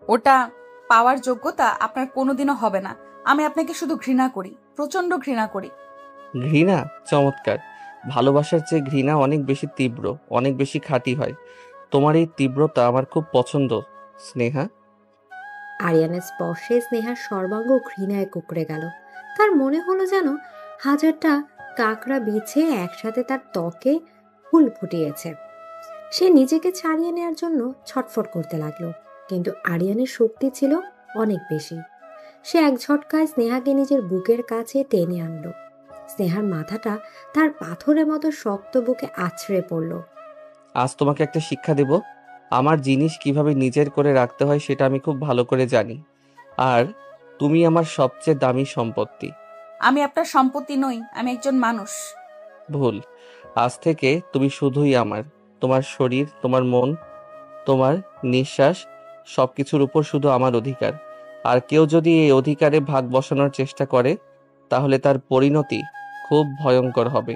ওটা পাওয়ার যোগ্যতা আপনার কোনোদিনও হবে না। আমি আপনাকে শুধু ঘৃণা করি, প্রচন্ড ঘৃণা করি। ঘৃণা? চমৎকার। ভালোবাসার চেয়ে ঘৃণা অনেক বেশি তীব্র, অনেক বেশি খাঁটি হয়। তোমার এই তীব্রতা আমার খুব পছন্দ, স্নেহা। আরিয়ানের স্পর্শে স্নেহার সর্বাঙ্গ ঘৃণায় কুঁকড়ে গেল। তার মনে হলো যেন হাজারটা কাকড়া বিছে একসাথে তার ত্বকে ফুল ফুটিয়েছে। সে নিজেকে ছাড়িয়ে নেয়ার জন্য ছটফট করতে লাগলো, কিন্তু আরিয়ানের শক্তি ছিল অনেক বেশি। সে এক ঝটকায় স্নেহাকে নিজের বুকের কাছে টেনে আনলো। স্নেহার মাথাটা তার পাথরের মতো শক্ত বুকে আছড়ে পড়ল। আজ তোমাকে একটা শিক্ষা দেব। আমার জিনিস কিভাবে নিজের করে রাখতে হয় সেটা আমি খুব ভালো করে জানি। আর তুমি আমার সবচেয়ে দামি সম্পত্তি। আমি আপনার সম্পত্তি নই, আমি একজন মানুষ। ভুল। আজ থেকে তুমি শুধুই আমার। তোমার শরীর, তোমার মন, তোমার নিঃশ্বাস, সবকিছুর উপর শুধু আমার অধিকার। আর কেউ যদি এই অধিকারে ভাগ বসানোর চেষ্টা করে, তাহলে তার পরিণতি খুব ভয়ঙ্কর হবে।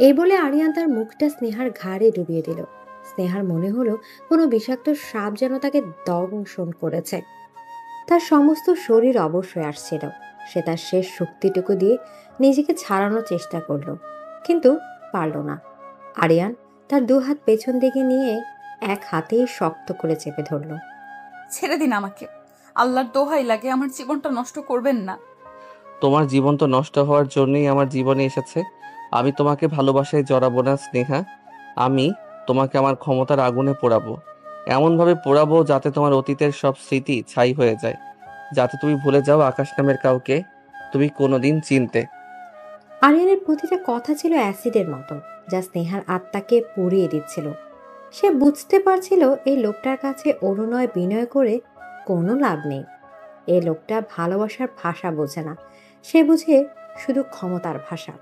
এই বলে আরিয়ান তার মুখটা স্নেহার ঘাড়ে ডুবিয়ে দিল। স্নেহার মনে হলো কোনো বিষাক্ত সাপ যেন তাকে দংশন করেছে। তার সমস্ত শরীর অবশ হয়ে আসছিল। সে তার শেষ শক্তিটুকু দিয়ে নিজেকে ছাড়ানোর চেষ্টা করলো, কিন্তু পারল না। আরিয়ান তার দুহাত পেছন দিকে নিয়ে এক হাতেই শক্ত করে চেপে ধরল। ছেড়ে দিন আমাকে, আল্লাহর দোহাই লাগে, আমার জীবনটা নষ্ট করবেন না। তোমার জীবন তো নষ্ট হওয়ার জন্যই আমার জীবনে এসেছে। আমি তোমাকে ভালোবাসায় জড়াবো না, স্নেহা। আমি তোমাকে আমার ক্ষমতার আগুনে পোড়াবো। এমনভাবে পোড়াবো যাতে তোমার অতীতের সব স্মৃতি ছাই হয়ে যায়, যাতে তুমি ভুলে যাও আকাশ নামের কাউকে তুমি কোনোদিন চিনতে। আরিয়ানের প্রতিটা কথা ছিল অ্যাসিডের মতো, যা স্নেহার আত্মাকে পুড়িয়ে দিচ্ছিল। সে বুঝতে পারছিল এই লোকটার কাছে অনুনয় বিনয় করে কোনো লাভ নেই। এই লোকটা ভালোবাসার ভাষা বোঝে না, সে বুঝে শুধু ক্ষমতার ভাষা।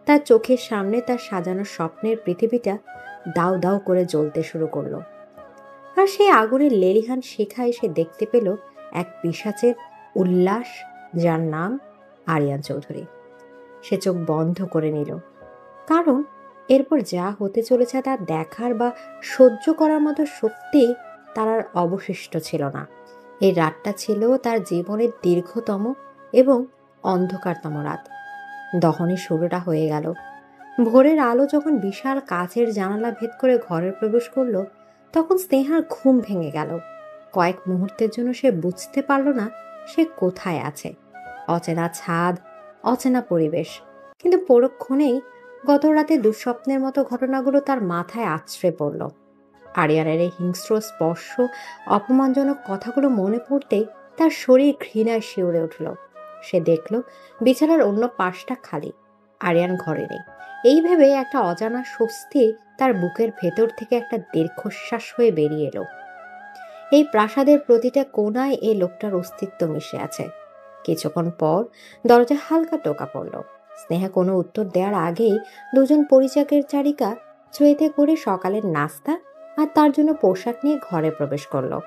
তার চোখের সামনে তার সাজানো স্বপ্নের পৃথিবীটা দাউ দাউ করে জ্বলতে শুরু করলো। আর সেই আগুনের লেলিহান শিখায় সে দেখতে পেল এক পিশাচের উল্লাস, যার নাম আরিয়ান চৌধুরী। সে চোখ বন্ধ করে নিল, কারণ এরপর যা হতে চলেছে তা দেখার বা সহ্য করার মতো শক্তি তার আর অবশিষ্ট ছিল না। এই রাতটা ছিল তার জীবনের দীর্ঘতম এবং অন্ধকারতম রাত। দহনের শুরুটা হয়ে গেল। ভোরের আলো যখন বিশাল কাচের জানালা ভেদ করে ঘরে প্রবেশ করলো, তখন স্নেহার ঘুম ভেঙে গেল। কয়েক মুহূর্তের জন্য সে বুঝতে পারল না সে কোথায় আছে। অচেনা ছাদ, অচেনা পরিবেশ, কিন্তু পরক্ষণেই গত রাতে দুঃস্বপ্নের মতো ঘটনাগুলো তার মাথায় আছড়ে পড়ল। আরিয়ানের এই হিংস্র স্পর্শ, অপমানজনক কথাগুলো মনে পড়তেই তার শরীর ঘৃণায় শিউরে উঠল। সে দেখল বিছানার অন্য পাশটা খালি, আরিয়ান ঘরে নেই। এই ভেবে একটা অজানা স্বস্তি তার বুকের ভেতর থেকে একটা দীর্ঘশ্বাস হয়ে বেরিয়ে এলো। এই প্রাসাদের প্রতিটা কোণায় এই লোকটার অস্তিত্ব মিশে আছে। কিছুক্ষণ পর দরজা হালকা টোকা পড়ল। স্নেহা কোনো উত্তর দেওয়ার আগেই দুজন পরিচাকের চারিকা ট্রেতে করে সকালের নাস্তা আর তার জন্য পোশাক নিয়ে ঘরে প্রবেশ করলো।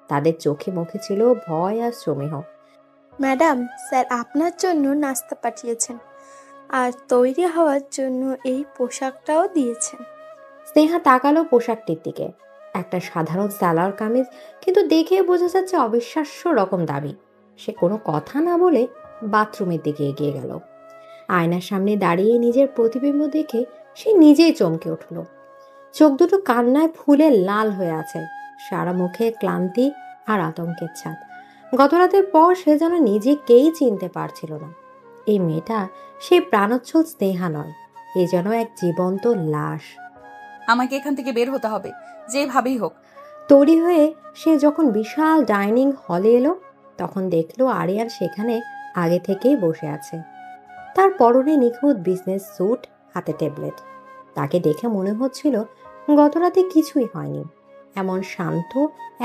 তাদের চোখে মুখে ছিল ভয় আর সমীহ। ম্যাডাম, স্যার আপনার জন্য নাস্তা পাঠিয়েছেন, আর তৈরি হওয়ার জন্য এই পোশাকটাও দিয়েছেন। স্নেহা তাকালো পোশাকটির দিকে। একটা সাধারণ সালোয়ার কামিজ, কিন্তু দেখে বোঝা যাচ্ছে অবিশ্বাস্য রকম দামি। সে কোনো কথা না বলে বাথরুমের দিকে এগিয়ে গেল। আয়নার সামনে দাঁড়িয়ে নিজের প্রতিবিম্ব দেখে সে নিজেই চমকে উঠল। চোখ দুটো কান্নায় ফুলে লাল হয়ে আছে, সারা মুখে ক্লান্তি আর আতঙ্কের ছাপ। গতরাতের পর সে যেন নিজেকেই চিনতে পারছিল না। এই মেয়েটা সেই প্রাণোচ্ছল স্নেহা নয়, এ যেন এক জীবন্ত লাশ। আমাকে এখান থেকে বের হতে হবে, যেভাবেই হোক। তৈরি হয়ে সে যখন বিশাল ডাইনিং হলে এলো, তখন দেখলো আরিয়ান সেখানে আগে থেকেই বসে আছে। তার পরনে নিখুঁত বিজনেস স্যুট, হাতে ট্যাবলেট। তাকে দেখে মনে হচ্ছিল গতরাতে কিছুই হয়নি। এমন শান্ত,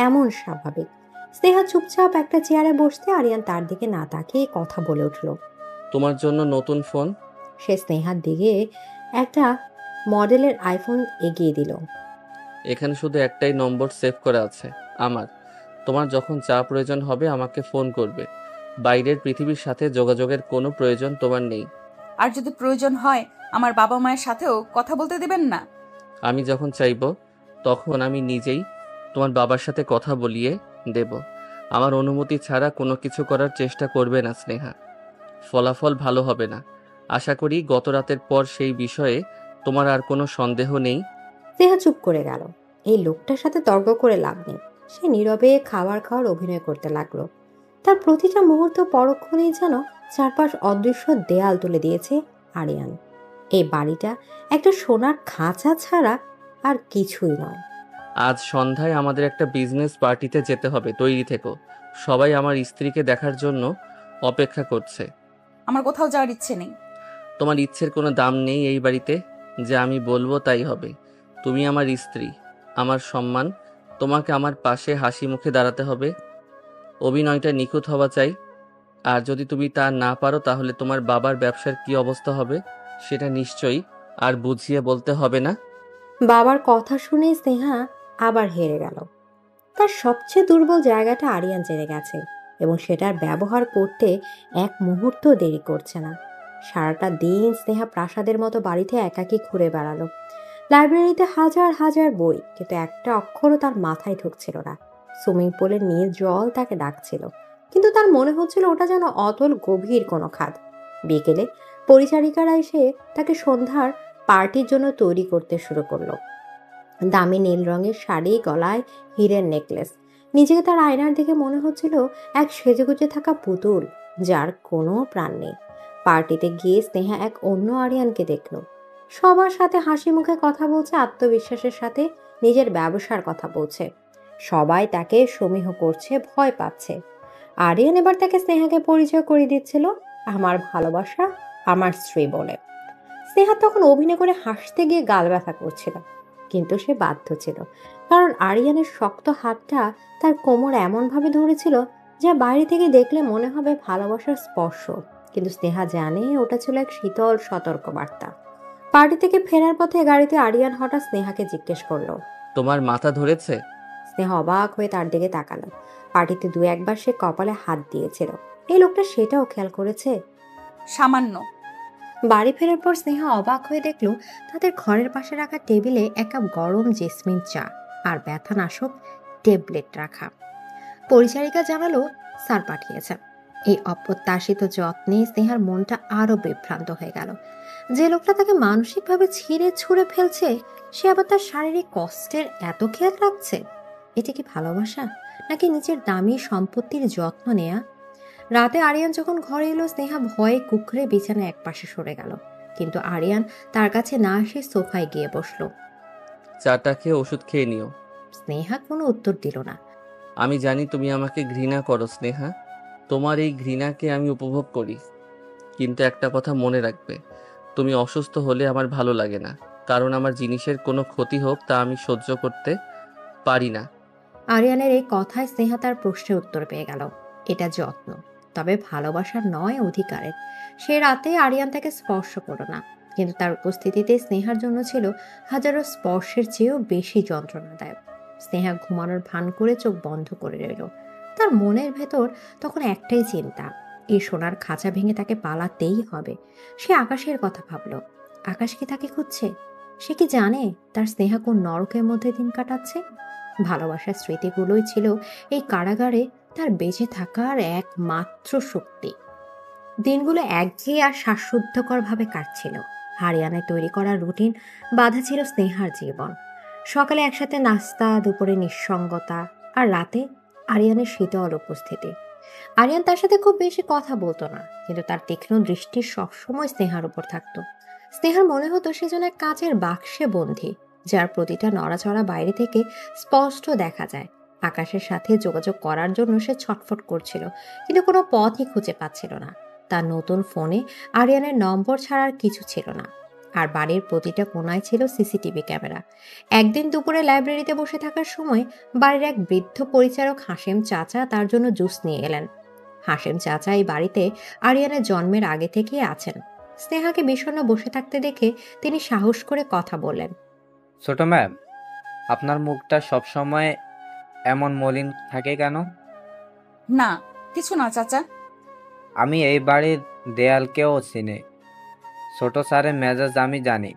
এমন স্বাভাবিক। স্নেহা চুপচাপ একটা চেয়ারে বসতে আরিয়ান তার দিকে না তাকিয়ে কথা বলে উঠল। তোমার জন্য নতুন ফোন। সে স্নেহার দিকে একটা মডেলের আইফোন এগিয়ে দিল। এখানে শুধু একটাই নম্বর সেভ করা আছে, আমার। তোমার যখন যা প্রয়োজন হবে আমাকে ফোন করবে। বাইরের পৃথিবীর সাথে যোগাযোগের কোনো প্রয়োজন তোমার নেই। আর যদি প্রয়োজন হয় আমার বাবা মায়ের সাথেও কথা বলতে দিবেন না। আমি যখন চাইবো তখন আমি নিজেই তোমার বাবার সাথে কথা বলিয়ে দেব। আমার অনুমতি ছাড়া কোনো কিছু করার চেষ্টা করবে না স্নেহা। ফলাফল ভালো হবে না। আশা করি গত রাতের পর সেই বিষয়ে তোমার আর কোনো সন্দেহ নেই। স্নেহা চুপ করে গেল। এই লোকটার সাথে তর্ক করে লাভ নেই। সে নীরবে খাবার খাওয়ার অভিনয় করতে লাগলো। তার প্রতিটা মুহূর্ত পরক্ষণেই যেন চারপাশ অদৃশ্য দেয়াল তুলে দিয়েছে আরিয়ান। এই বাড়িটা একটা সোনার খাঁচা ছাড়া আর কিছুই নয়। আজ সন্ধ্যায় আমাদের একটা বিজনেস পার্টিতে যেতে হবে, তৈরি থেকো। সবাই আমার স্ত্রীকে দেখার জন্য অপেক্ষা করছে। আমার কোথাও যাওয়ার ইচ্ছে নেই। তোমার ইচ্ছের কোনো দাম নেই এই বাড়িতে। যে আমি বলবো তাই হবে। তুমি আমার স্ত্রী, আমার সম্মান। তোমাকে আমার পাশে হাসি মুখে দাঁড়াতে হবে। অভিনয়টা নিখুঁত হওয়া চাই। আর যদি তুমি তা না পারো তাহলে তোমার বাবার ব্যবসার কি অবস্থা হবে সেটা নিশ্চয়ই আর বুঝিয়ে বলতে হবে না। বাবার কথা শুনে স্নেহা আবার হেরে গেল। তার সবচেয়ে দুর্বল জায়গাটা আরিয়ান জেনে গেছে এবং সেটার ব্যবহার করতে এক মুহূর্ত দেরি করছে না। সারাটা দিন স্নেহা প্রাসাদের মতো বাড়িতে একাকী ঘুরে বেড়ালো। লাইব্রেরিতে হাজার হাজার বই, কিন্তু একটা অক্ষরও তার মাথায় ঢুকছিল না। সুইমিং পুলের নীল জল তাকে ডাকছিল, কিন্তু তার মনে হচ্ছিল ওটা যেন অতল গভীর কোনো খাদ। বিকেলে পরিচারিকারা এসে তাকে সন্ধ্যার পার্টির জন্য তৈরি করতে শুরু করলো। দামি নীল রঙের শাড়ি, গলায় হীরের নেকলেস। নিজেকে তার আয়নার দিকে মনে হচ্ছিল এক সেজেগুজে থাকা পুতুল, যার কোনো প্রাণ নেই। পার্টিতে গিয়ে স্নেহা এক অন্য আরিয়ানকে দেখল। সবার সাথে হাসি মুখে কথা বলছে, আত্মবিশ্বাসের সাথে নিজের ব্যবসার কথা বলছে। সবাই তাকে সমীহ করছে, ভয় পাচ্ছে। আরিয়ান এবার তাকে স্নেহাকে পরিচয় করে দিচ্ছিল, আমার ভালোবাসা, আমার স্ত্রী বলে। স্নেহা তখন অভিনয় করে হাসতে গিয়ে গাল ব্যথা করছিল, কিন্তু সে বাধ্য ছিল, কারণ আরিয়ানের শক্ত হাতটা তার কোমর এমনভাবে ধরেছিল যা বাইরে থেকে দেখলে মনে হবে ভালোবাসার স্পর্শ, কিন্তু স্নেহা জানে ওটা ছিল এক শীতল সতর্ক বার্তা। পার্টি থেকে ফেরার পথে গাড়িতে আরিয়ান হঠাৎ স্নেহাকে জিজ্ঞেস করলো। তোমার মাথা ধরেছে? স্নেহা অবাক হয়ে তার দিকে তাকালো। পার্টিতে দু একবার সে কপালে হাত দিয়েছিল। এই লোকটা সেটাও খেয়াল করেছে। সামান্য। বাড়ি ফেরার পর স্নেহা অবাক হয়ে দেখল তাদের ঘরের পাশে রাখা টেবিলে এক কাপ গরম জেসমিন চা আর ব্যথানাশক ট্যাবলেট রাখা। পরিচারিকা জানালো স্যার পাঠিয়েছেন। এই অপ্রত্যাশিত যত্নে স্নেহার মনটা আরো বিভ্রান্ত হয়ে গেল। যে লোকটা তাকে মানসিকভাবে ছিঁড়ে ছুঁড়ে ফেলছে, সে আবার তার শারীরিক কষ্টের এত খেয়াল রাখছে। এটা কি ভালোবাসা, নাকি নিজের দামি সম্পত্তির যত্ন নেয়া? রাতে আরিয়ান যখন ঘরে এলো, স্নেহা ভয়ে কুকড়ে বিছানায় একপাশে সরে গেল, কিন্তু আরিয়ান তার কাছে না এসে সোফায় গিয়ে বসলো। চাটা খেয়ে ওষুধ খেয়ে নিও। স্নেহা কোনো উত্তর দিল না। আমি জানি তুমি আমাকে ঘৃণা করো স্নেহা। তোমার এই ঘৃণাকে আমি উপভোগ করি। কিন্তু একটা কথা মনে রাখবে, তুমি অসুস্থ হলে আমার ভালো লাগে না, কারণ আমার জিনিসের কোনো ক্ষতি হোক তা আমি সহ্য করতে পারি না। আরিয়ানের এই কথায় স্নেহা তার প্রশ্নের উত্তর পেয়ে গেল। এটা যত্ন, তবে ভালোবাসার নয়, অধিকারের। সে রাতে আরিয়ান তাকে স্পর্শ করল না, কিন্তু তার উপস্থিতিতে স্নেহার জন্য ছিল হাজারো স্পর্শের চেয়েও বেশি যন্ত্রণাদায়ক। স্নেহা ঘুমানোর ভান করে চোখ বন্ধ করে রইল। তার মনের ভেতর তখন একটাই চিন্তা, এই সোনার খাঁচা ভেঙে তাকে পালাতেই হবে। সে আকাশের কথা ভাবল। আকাশ কি তাকে খুঁজছে? সে কি জানে তার স্নেহা কোন নরকের মধ্যে দিন কাটাচ্ছে? ভালোবাসার স্মৃতিগুলোই ছিল এই কারাগারে তার বেঁচে থাকার একমাত্র শক্তি। দিনগুলো একঘেয়ে আর শ্বাসরুদ্ধকর ভাবে কাটছিল। হারিয়ানায় তৈরি করা রুটিন বাধা ছিল স্নেহার জীবন। সকালে একসাথে নাস্তা, দুপুরে নিঃসঙ্গতা, আর রাতে আরিয়ানের শীতল উপস্থিতি। আরিয়ান তার সাথে খুব বেশি কথা বলতো না, কিন্তু তার তীক্ষ্ণ দৃষ্টি সবসময় স্নেহার উপর থাকতো। স্নেহার মনে হতো সে যেন এক কাচের বাক্সে বন্দী, যার প্রতিটা নড়াচড়া বাইরে থেকে স্পষ্ট দেখা যায়। আকাশের সাথে যোগাযোগ করার জন্য সে ছটফট করছিল, কিন্তু কোনো পথই খুঁজে পাচ্ছিল না। তার নতুন ফোনে আরিয়ানের নম্বর ছাড়ার কিছু ছিল না, আর বাড়ির প্রতিটা কোণায় ছিল সিসিটিভি ক্যামেরা। একদিন দুপুরে লাইব্রেরিতে বসে থাকার সময় বাড়ির এক বৃদ্ধ পরিচারক হাশেম চাচা তার জন্য জুস নিয়ে এলেন। হাশেম চাচা এই বাড়িতে আরিয়ানের জন্মের আগে থেকেই আছেন। স্নেহাকে বিষণ্ণ বসে থাকতে দেখে তিনি সাহস করে কথা বললেন। ছোট ম্যাম, আপনার মুখটা সবসময় এমন মলিন থাকে কেন? না, কিছু না চাচা। আমি এই বাড়ির দেয়ালকেও চিনি। ছোট স্যারের মেজাজ আমি জানি।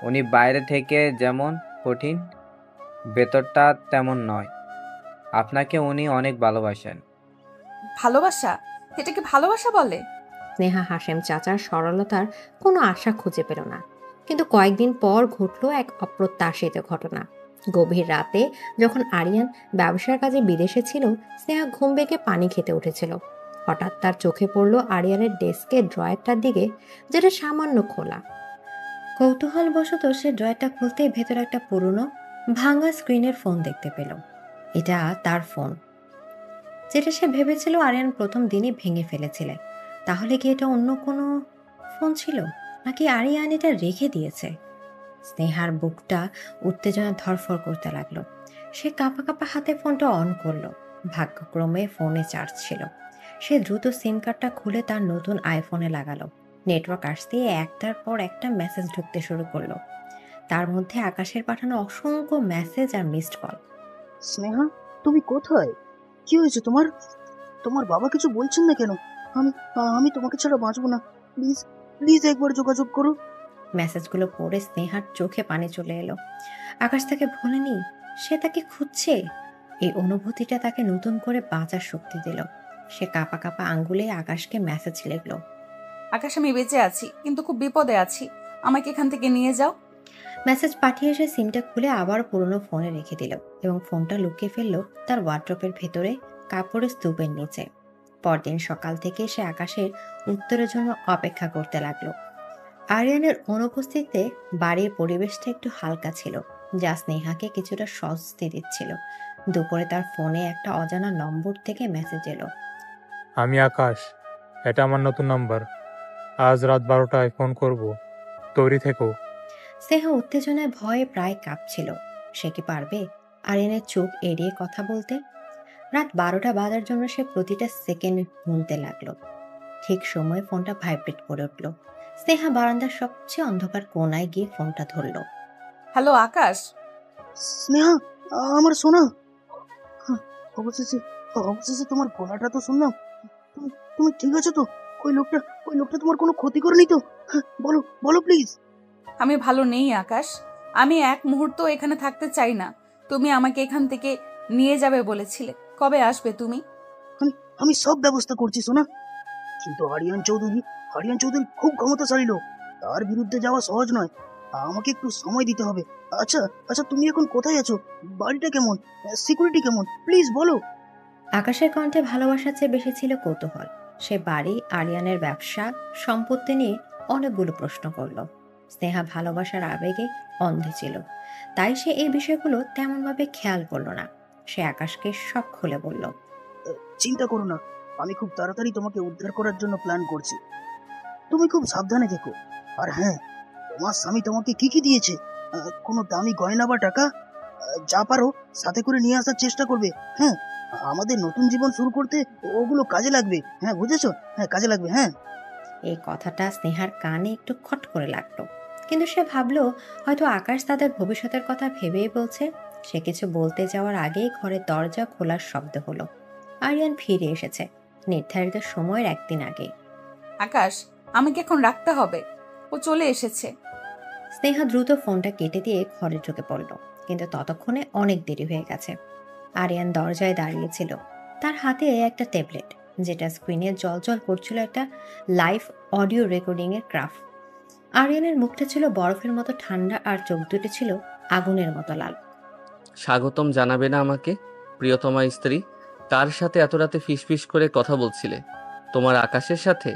উনি বাইরে থেকে যেমন কঠিন, ভেতরটা তেমন নয়। আপনাকে উনি অনেক ভালোবাসেন। ভালোবাসা? এটাকে ভালোবাসা বলে? স্নেহা হাশেম চাচার সরলতার কোনো আশা খুঁজে পেল না। কিন্তু কয়েকদিন পর ঘটল এক অপ্রত্যাশিত ঘটনা। গভীর রাতে যখন আরিয়ান ব্যবসার কাজে বিদেশে ছিল, স্নেহা ঘুম ভেঙে পানি খেতে উঠেছিল। হঠাৎ তার চোখে পড়ল আরিয়ানের ডেস্কের ড্রয়ারটার দিকে, যেটা সামান্য খোলা। কৌতূহলবশত সে ড্রয়ারটা খুলতেই ভেতরে একটা পুরনো ভাঙা স্ক্রিনের ফোন দেখতে পেল। এটা তার ফোন, যেটা সে ভেবেছিল আরিয়ান প্রথম দিনই ভেঙে ফেলেছিলে। তাহলে কি এটা অন্য কোনো ফোন ছিল, নাকি আরিয়ান এটা রেখে দিয়েছে? স্নেহার বুকটা উত্তেজনা ধরফর করতে লাগলো। সে কাঁপা কাঁপা হাতে ফোনটা অন করলো। ভাগ্যক্রমে ফোনে চার্জ ছিল। সে দ্রুত সিম কার্ডটা খুলে তার নতুন আইফোনে লাগালো। নেটওয়ার্ক আসতেই একটার পর একটা মেসেজ ঢুকতে শুরু করলো। তার মধ্যে আকাশের পাঠানো অসংখ্য মেসেজ আর মিসড কল। স্নেহা, তুমি কোথায়? কি হয়েছে তোমার? তোমার বাবা কিছু বলছেন না কেন? আমি আমি তোমাকে ছাড়া বাঁচবো না। প্লিজ প্লিজ একবার যোগাযোগ করো। মেসেজগুলো পড়ে স্নেহার চোখে পানি চলে এলো। আকাশ তাকে ভোলেনি, সে তাকে খুঁজছে। এই অনুভূতিটা তাকে নতুন করে বাঁচার শক্তি দিল। সে কাঁপা কাঁপা আঙ্গুলে আকাশকে মেসেজ লিখলো। আকাশ, আমি বেঁচে আছি, কিন্তু খুব বিপদে আছি। আমাকে এখান থেকে নিয়ে যাও। মেসেজ পাঠিয়ে সে সিমটা খুলে আবার পুরনো ফোনে রেখে দিল এবং ফোনটা লুকিয়ে ফেললো তার ওয়ার্ড্রপের ভেতরে কাপড়ের স্তূপের নিচে। পরদিন সকাল থেকে সে আকাশের উত্তরের জন্য অপেক্ষা করতে লাগলো। আরিয়ানের অনুপস্থিতিতে বাড়ির পরিবেশটা একটু হালকা ছিল, যা স্নেহাকে কিছুটা স্বস্তি দিচ্ছিল। দুপুরে তার ফোনে একটা অজানা নম্বর থেকে মেসেজ এলো। আমি আকাশ, এটা আমার নতুন নাম্বার। আজ রাত 12টায় ফোন করব, তৈরি থেকো। স্নেহা উত্তেজনায় ভয়ে প্রায় কাঁপছিল। সে কি পারবে আরিয়ানের চোখ এড়িয়ে কথা বলতে? রাত 12টা বাজার জন্য সে প্রতিটা সেকেন্ড গুনতে লাগলো। ঠিক সময় ফোনটা ভাইব্রেট করে উঠল। স্নেহা বারান্দার সবচেয়ে অন্ধকার কোনায় গিয়ে ফোনটা ধরল। হ্যালো আকাশ। স্নেহা, আমার সোনা। হ্যাঁ, অবশেষে অবশেষে তোমার গলাটা তো শুনলাম। তুমি তুমি ঠিক আছো তো? ওই লোকটা তোমার কোনো ক্ষতি করেনি তো? হ্যাঁ, বলো বলো প্লিজ। আমি ভালো নেই আকাশ। আমি এক মুহূর্ত এখানে থাকতে চাই না। তুমি আমাকে এখান থেকে নিয়ে যাবে বলেছিলে। কবে আসবে তুমি? আমি আমি সব ব্যবস্থা করছি সোনা। কিন্তু হরিয়ান চৌধুরী খুব ক্ষমতাশালী লোক। তার বিরুদ্ধে যাওয়া সহজ নয়। আমাকে একটু সময় দিতে হবে। আচ্ছা আচ্ছা, তুমি এখন কোথায় আছো? বাড়িটা কেমন? সিকিউরিটি কেমন? প্লিজ বলো। আকাশের কণ্ঠে ভালোবাসার চেয়ে বেশি ছিল কৌতূহল। সে বাড়ি, আরিয়ানের ব্যবসা, সম্পত্তি নিয়ে অনেকগুলো প্রশ্ন করল। স্নেহা ভালোবাসার আবেগে অন্ধ ছিল, তাই সে এই বিষয়গুলো তেমনভাবে খেয়াল করল না। সে আকাশকে সব খুলে বলল। চিন্তা করো না, আমি খুব তাড়াতাড়ি তোমাকে উদ্ধার করার জন্য প্ল্যান করছি। তুমি খুব সাবধানে থেকো। আর হ্যাঁ, তোমার স্বামী তোমাকে কি কি দিয়েছে? কোনো দামি গয়না বা টাকা? যা পারো সাথে করে নিয়ে আসার চেষ্টা করবে। হ্যাঁ, আমাদের নতুন জীবন শুরু করতে ওগুলো কাজে লাগবে। হ্যাঁ, বুঝেছো? হ্যাঁ, কাজে লাগবে। হ্যাঁ। এই কথাটা স্নেহার কানে একটু খট করে লাগলো, কিন্তু সে ভাবলো হয়তো আকাশ তাদের ভবিষ্যতের কথা ভেবেই বলছে। সে কিছু বলতে যাওয়ার আগেই ঘরের দরজা খোলার শব্দ হলো। আরিয়ান ফিরে এসেছে নির্ধারিত সময়ের একদিন আগে। আকাশ, আমাকে এখন রাখতে হবে। ও চলে এসেছে। স্নেহা দ্রুত ফোনটা কেটে দিয়ে ঘরে ঢুকে পড়ল, কিন্তু ততক্ষণে অনেক দেরি হয়ে গেছে। আরিয়ান দরজায় দাঁড়িয়েছিল, তার হাতে একটা ট্যাবলেট, যেটা স্ক্রিনে জলজল করছিল একটা লাইভ অডিও রেকর্ডিং এর ক্রাফট। আরিয়ানের মুখটা ছিল বরফের মতো ঠান্ডা আর চোখ দুটো ছিল আগুনের মতো লাল। স্বাগতম জানাবে না আমাকে, প্রিয়তমা স্ত্রী? কার সাথে এত রাতে ফিসফিস করে কথা বলছিলে? তোমার আকাশের সাথে?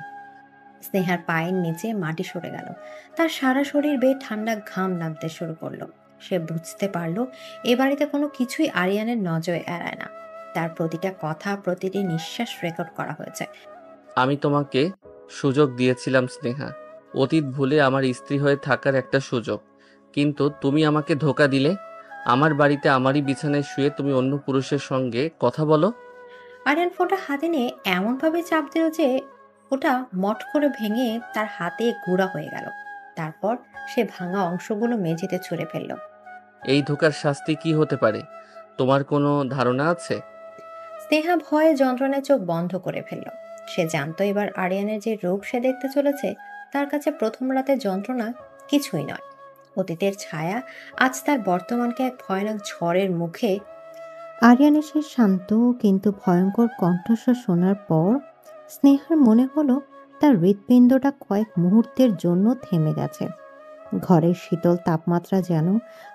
স্নেহার পায়ের নিচে মাটি সরে গেল। তার সারা শরীর বেয়ে ঠান্ডা ঘাম নামতে শুরু করলো। সে বুঝতে পারলো এ বাড়িতে কোনো কিছুই আরিয়ানের নজরে এড়ায় না। তার প্রতিটা কথা, প্রতিটি নিঃশ্বাস রেকর্ড করা হয়েছে। আমি তোমাকে সুযোগ দিয়েছিলাম স্নেহা, অতীত ভুলে আমার স্ত্রী হয়ে থাকার একটা সুযোগ। কিন্তু তুমি আমাকে ধোঁকা দিলে। আমার বাড়িতে আমারই বিছানায় শুয়ে তুমি অন্য পুরুষের সঙ্গে কথা বলো। আরিয়ান ফোনটা হাতে নিয়ে এমনভাবে চাপ দিল যে ওটা মট করে ভেঙে তার হাতে গুঁড়া হয়ে গেল। তারপর সে ভাঙা অংশগুলো মেঝেতে ছুঁড়ে ফেলল। এই ধোঁকার শাস্তি কি হতে পারে তোমার কোনো ধারণা আছে? স্নেহা ভয়ে যন্ত্রণায় চোখ বন্ধ করে ফেলল। সে জানতো এবার আরিয়ানের যে রূপ সে দেখতে চলেছে, তার কাছে প্রথম রাতের যন্ত্রণা কিছুই নয়। অতীতের ছায়া আজ তার বর্তমানকে এক ভয়ানক ঝড়ের মুখে। আরিয়ানের সেই শান্ত কিন্তু ভয়ঙ্কর কণ্ঠস্বর শোনার পর স্নেহার মনে হলো তার হৃৎপিণ্ডটা কয়েক মুহূর্তের জন্য থেমে গেছে। ঘরের শীতল তাপমাত্রা যেন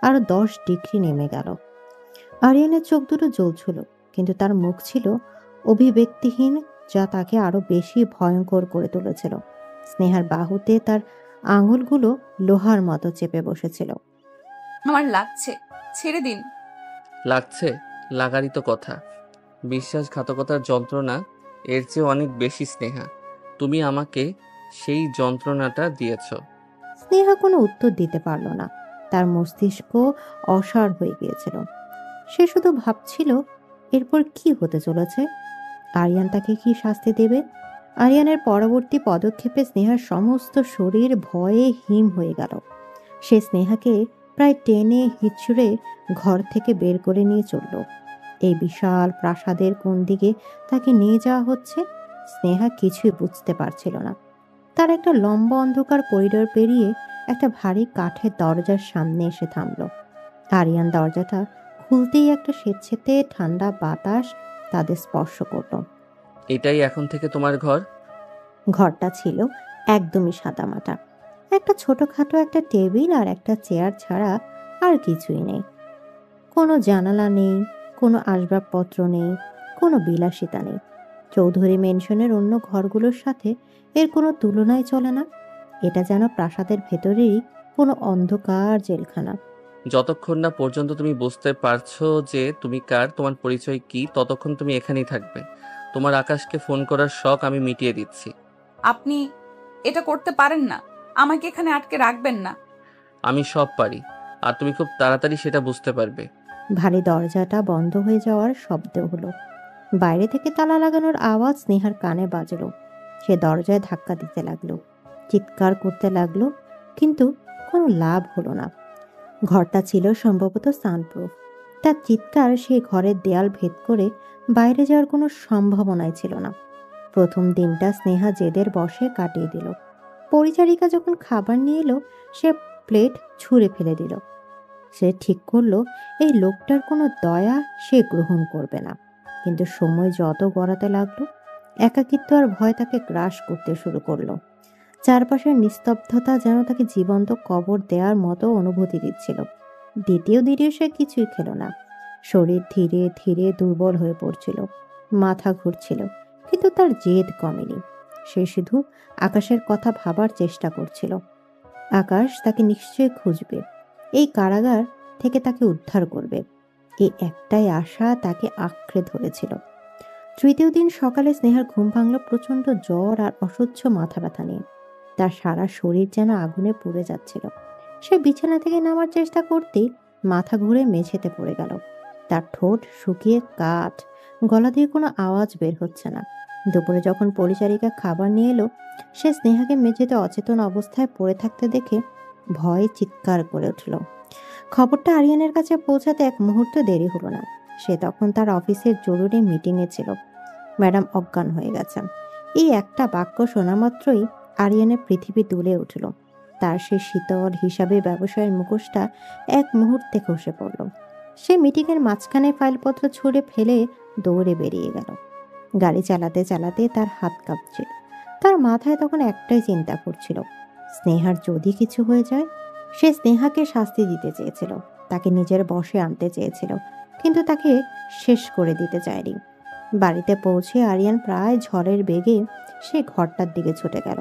আরো 10 ডিগ্রি নেমে গেল। আরিয়ানের চোখ দুটো জ্বলছিল, কিন্তু তার মুখ ছিল অভিব্যক্তিহীন, যা তাকে আরো বেশি ভয়ঙ্কর করে তুলেছিল। স্নেহার বাহুতে তার আঙুলগুলো লোহার মতো চেপে বসেছিল। আমার লাগছে, ছেড়ে দিন। লাগছে? লাগারই তো কথা। বিশ্বাসঘাতকতার যন্ত্রণা এর চেয়ে অনেক বেশি স্নেহা। তুমি আমাকে সেই যন্ত্রণাটা দিয়েছ। স্নেহা কোনো উত্তর দিতে পারল না। তার মস্তিষ্ক অসাড় হয়ে গিয়েছিল। সে শুধু ভাবছিল এরপর কি হতে চলেছে। আরিয়ান তাকে কি শাস্তি দেবে? আরিয়ানের পরবর্তী পদক্ষেপে স্নেহার সমস্ত শরীর ভয়ে হিম হয়ে গেল। সে স্নেহাকে প্রায় টেনে হিচড়ে ঘর থেকে বের করে নিয়ে চলল। এই বিশাল প্রাসাদের কোন দিকে তাকে নিয়ে যাওয়া হচ্ছে স্নেহা কিছুই বুঝতে পারছিল না। তার একটা লম্বা অন্ধকার করিডোর পেরিয়ে একটা ভারী কাঠের দরজার সামনে এসে থামল। আরিয়ান দরজাটা খুলতেই একটা স্বেচ্ছেতে ঠান্ডা বাতাস তাদের স্পর্শ করল। এটাই এখন থেকে তোমার ঘর? ঘরটা ছিল একদমই সাদামাটা। একটা ছোটখাটো একটা টেবিল আর একটা চেয়ার ছাড়া আর কিছুই নেই। কোনো জানালা নেই, কোনো আসবাবপত্র নেই, কোনো বিলাসিতা নেই। চৌধুরী মেনশনের অন্য ঘরগুলোর সাথে এর কোনো তুলনাই চলে না। এটা যেন প্রাসাদের ভেতরেই কোনো অন্ধকার জেলখানা। যতক্ষণ না পর্যন্ত তুমি বুঝতে পারছো যে তুমি কার, তোমার পরিচয় কি, ততক্ষণ তুমি এখানেই থাকবে। তোমার আকাশকে ফোন করার শখ আমি মিটিয়ে দিচ্ছি। আপনি এটা করতে পারেন না। আমাকে এখানে আটকে রাখবেন না। আমি সব পারি, আর তুমি খুব তাড়াতাড়ি সেটা বুঝতে পারবে। ভারী দরজাটা বন্ধ হয়ে যাওয়ার শব্দ হলো। বাইরে থেকে তালা লাগানোর আওয়াজ স্নেহার কানে বাজলো। সে দরজায় ধাক্কা দিতে লাগলো, চিৎকার করতে লাগলো, কিন্তু কোনো লাভ হলো না। ঘরটা ছিল সম্ভবত সাউন্ডপ্রুফ। তার চিৎকার সেই ঘরের দেয়াল ভেদ করে বাইরে যাওয়ার কোনো সম্ভাবনাই ছিল না। প্রথম দিনটা স্নেহা জেদের বশে কাটিয়ে দিল। পরিচারিকা যখন খাবার নিয়ে এলো, সে প্লেট ছুঁড়ে ফেলে দিল। সে ঠিক করলো এই লোকটার কোনো দয়া সে গ্রহণ করবে না। কিন্তু সময় যত গড়াতে লাগলো, একাকিত্ব আর ভয় তাকে গ্রাস করতে শুরু করলো। চারপাশের নিস্তব্ধতা যেন তাকে জীবন্ত কবর দেওয়ার মতো অনুভূতি দিচ্ছিল। দ্বিতীয় দিনে সে কিছুই খেল না। শরীর ধীরে ধীরে দুর্বল হয়ে পড়ছিল, মাথা ঘুরছিল, কিন্তু তার জেদ কমেনি। সে শুধু আকাশের কথা ভাবার চেষ্টা করছিল। আকাশ তাকে নিশ্চয়ই খুঁজবে, এই কারাগার থেকে তাকে উদ্ধার করবে। এই একটাই আশা তাকে আঁকড়ে ধরেছিল। তৃতীয় দিন সকালে স্নেহার ঘুম ভাঙল প্রচণ্ড জ্বর আর অসহ্য মাথা ব্যথা নিয়ে। তার সারা শরীর যেন আগুনে পুড়ে যাচ্ছিল। সে বিছানা থেকে নামার চেষ্টা করতেই মাথা ঘুরে মেঝেতে পড়ে গেল। তার ঠোঁট শুকিয়ে কাঠ, গলা দিয়ে কোনো আওয়াজ বের হচ্ছে না। দুপুরে যখন পরিচারিকা খাবার নিয়ে এলো, সে স্নেহাকে মেঝেতে অচেতন অবস্থায় পড়ে থাকতে দেখে ভয়ে চিৎকার করে উঠল। খবরটা আরিয়ানের কাছে পৌঁছাতে এক মুহূর্ত দেরি হলো না। সে তখন তার অফিসের জরুরি মিটিংয়ে ছিল। ম্যাডাম অজ্ঞান হয়ে গেছেন। এই একটা বাক্য শোনা মাত্রই আরিয়ানের পৃথিবী দুলে উঠল। তার সে শীতল হিসাবে ব্যবসায়ের মুখোশটা এক মুহূর্তে খসে পড়ল। সে মিটিংয়ের মাঝখানে ফাইলপত্র ছুঁড়ে ফেলে দৌড়ে বেরিয়ে গেল। গাড়ি চালাতে চালাতে তার হাত কাঁপছিল। তার মাথায় তখন একটাই চিন্তা করছিল, স্নেহার যদি কিছু হয়ে যায়। সে স্নেহাকে শাস্তি দিতে চেয়েছিল, তাকে নিজের বশে আনতে চেয়েছিল, কিন্তু তাকে শেষ করে দিতে চায়নি। বাড়িতে পৌঁছে আরিয়ান প্রায় ঝড়ের বেগে সে ঘরটার দিকে ছুটে গেল।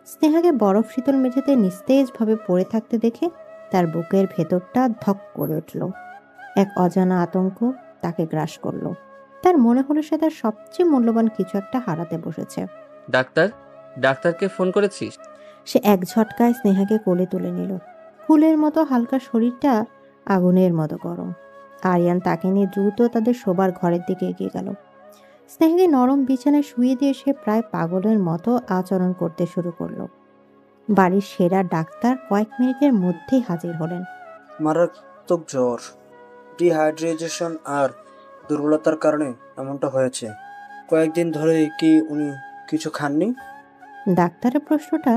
স্নেহাকে বরফ শীতল মেঝেতে নিস্তেজভাবে পড়ে থাকতে দেখে তার বুকের ভেতরটা ধক করে উঠল। এক অজানা আতঙ্ক তাকে গ্রাস করলো। তার মনে হলো সে তার সবচেয়ে মূল্যবান কিছু একটা হারাতে বসেছে। ডাক্তারকে ফোন করেছিস? সে এক ঝটকায় স্নেহাকে কোলে তুলে নিল। ফুলের মতো হালকা শরীরটা আগুনের মতো গরম। আরিয়ান তাকে নিয়ে দ্রুত তাদের শোবার ঘরের দিকে এগিয়ে গেল। স্নেহাকে নরম বিছানায় শুয়ে দিয়ে সে প্রায় পাগলের মতো আচরণ করতে শুরু করলো। বাড়ির সেরা ডাক্তার কয়েক মিনিটের মধ্যেই হাজির হলেন। মারাত্মক জ্বর, ডিহাইড্রেশন আর দুর্বলতার কারণে এমনটা হয়েছে। কয়েকদিন ধরে কি উনি কিছু খাননি? ডাক্তারের প্রশ্নটা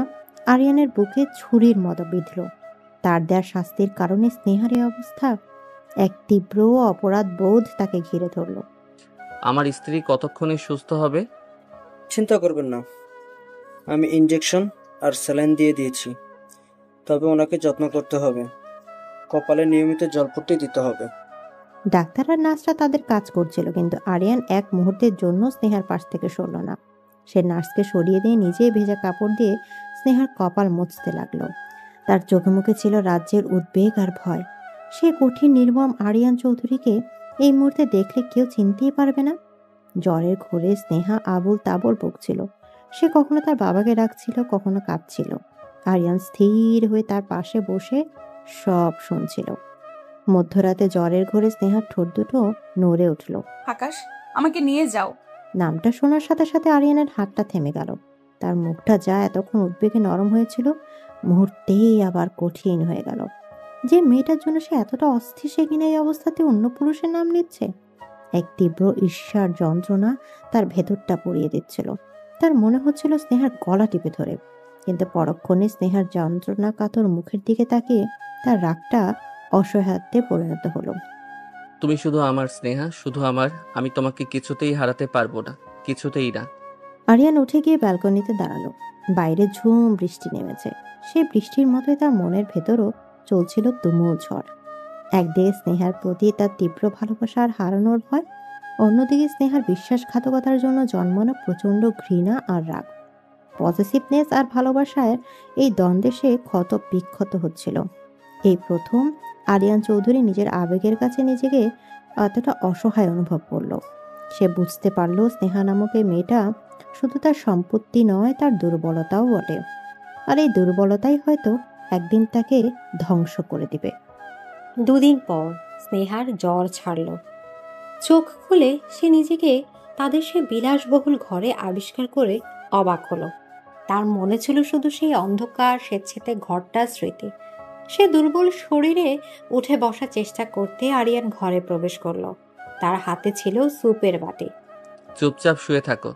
আরিয়ানের বুকে ছুরির মতো বিঁধল। তার দেওয়া শাস্তির কারণে স্নেহার এই অবস্থা। এক তীব্র অপরাধ বোধ তাকে ঘিরে ধরল। আমার স্ত্রী কতক্ষণে সুস্থ হবে? চিন্তা করবেন না, আমি ইঞ্জেকশন আর স্যালাইন দিয়ে দিয়েছি। তবে ওনাকে যত্ন করতে হবে, কপালে নিয়মিত জলপট্টি দিতে হবে। ডাক্তার আর নার্সরা তাদের কাজ করছিল, কিন্তু আরিয়ান এক মুহূর্তের জন্য স্নেহার পাশ থেকে সরল না। সে নার্সকে সরিয়ে দিয়ে নিজেই ভেজা কাপড় দিয়ে স্নেহার কপাল মুছতে লাগলো। তার চোখে মুখে ছিল রাজ্যের উদ্বেগ আর ভয়। সে কঠিন নির্মম আরিয়ান চৌধুরীকে এই মুহূর্তে দেখলে কেউ চিনতেই পারবে না। জ্বরের ঘোরে স্নেহা আবুল তাবল বকছিল। সে কখনো তার বাবাকে ডাকছিল, কখনো কাঁদছিল। আরিয়ান স্থির হয়ে তার পাশে বসে সব শুনছিল। মধ্যরাতে জ্বরের ঘোরে স্নেহার ঠোঁট দুটো নড়ে উঠল। আকাশ, আমাকে নিয়ে যাও। নামটা শোনার সাথে সাথে আরিয়ানের হাতটা থেমে গেল। তার মুখটা যা এতক্ষণ উদ্বেগে নরম হয়েছিল, মুহূর্তেই আবার কঠিন হয়ে গেল। যে মেয়েটার জন্য সে এতটা অস্থির, সে কিনা এই অবস্থাতে অন্য পুরুষের নাম নিচ্ছে। এক তীব্র ঈর্ষার যন্ত্রণা তার ভেতরটা পুড়িয়ে দিচ্ছিল। তার মনে হচ্ছিল স্নেহার গলা টিপে ধরে, কিন্তু পরক্ষণে স্নেহার যন্ত্রণা কাতর মুখের দিকে তাকিয়ে তার রাগটা অসহায়ত্বে পরিণত হলো। তুমি শুধু আমার স্নেহা, শুধু আমার। আমি তোমাকে কিছুতেই হারাতে পারবো না, কিছুতেই না। আরিয়ান উঠে গিয়ে ব্যালকনিতে দাঁড়ালো। বাইরে ঝুম বৃষ্টি নেমেছে। সেই বৃষ্টির মতোই তার মনের ভেতরও চলছিল তুমুল ঝড়। একদিকে স্নেহার প্রতি তার তীব্র ভালোবাসা আর হারানোর ভয়, অন্যদিকে স্নেহার বিশ্বাসঘাতকতার জন্য জন্মানো প্রচণ্ড ঘৃণা আর রাগ। পজিটিভনেস আর ভালোবাসায় এই দ্বন্দ্বে সে ক্ষত বিক্ষত হচ্ছিল। এই প্রথম আরিয়ান চৌধুরী নিজের আবেগের কাছে নিজেকে এতটা অসহায় অনুভব করল। সে বুঝতে পারল স্নেহা নামক এই মেয়েটা শুধু তার সম্পত্তি নয়, তার দুর্বলতাও বটে। আর এই দুর্বলতাই হয়তো একদিন তাকে ধ্বংস করে দিবে। দুদিন পর স্নেহার জ্বর ছাড়ল। চোখ খুলে সে নিজেকে তাদের সে বিলাসবহুল ঘরে আবিষ্কার করে অবাক হলো। তার মনে ছিল শুধু সেই অন্ধকার স্বেচ্ছেতে ঘরটার স্মৃতি। সে দুর্বল শরীরে উঠে বসার চেষ্টা করতে আরিয়ান ঘরে প্রবেশ করলো। তার হাতে ছিল স্যুপের বাটি। চুপচাপ শুয়ে থাকো।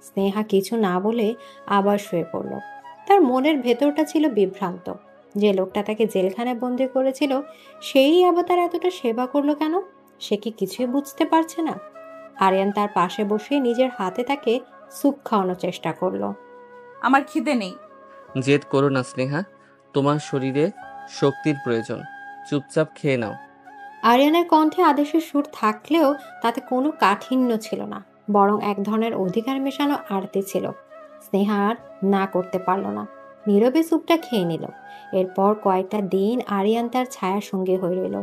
স্নেহা কিছু না বলে আবার শুয়ে পড়ল। তার মনের ভেতরটা ছিল বিভ্রান্ত। যে লোকটা তাকে জেলখানায় বন্দি করেছিল, সেই আবার তার এতটা সেবা করলো কেন? সে কি কিছুই বুঝতে পারছে না? আরিয়ান তার পাশে বসে নিজের হাতে তাকে স্যুপ খাওয়ানোর চেষ্টা করলো। আমার খিদে নেই। জেদ করো না স্নেহা, তোমার শরীরে শক্তির প্রয়োজন। চুপচাপ খেয়ে নাও। আরিয়ানের কণ্ঠে আদেশের সুর থাকলেও তাতে কোনো কাঠিন্য ছিল না, বরং এক ধরনের অধিকার মেশানো আরতি ছিল। স্নেহা আর না করতে পারল না, নীরবে স্যুপটা খেয়ে নিল। এরপর কয়েকটা দিন আরিয়ান তার ছায়ার সঙ্গে হয়ে রইল।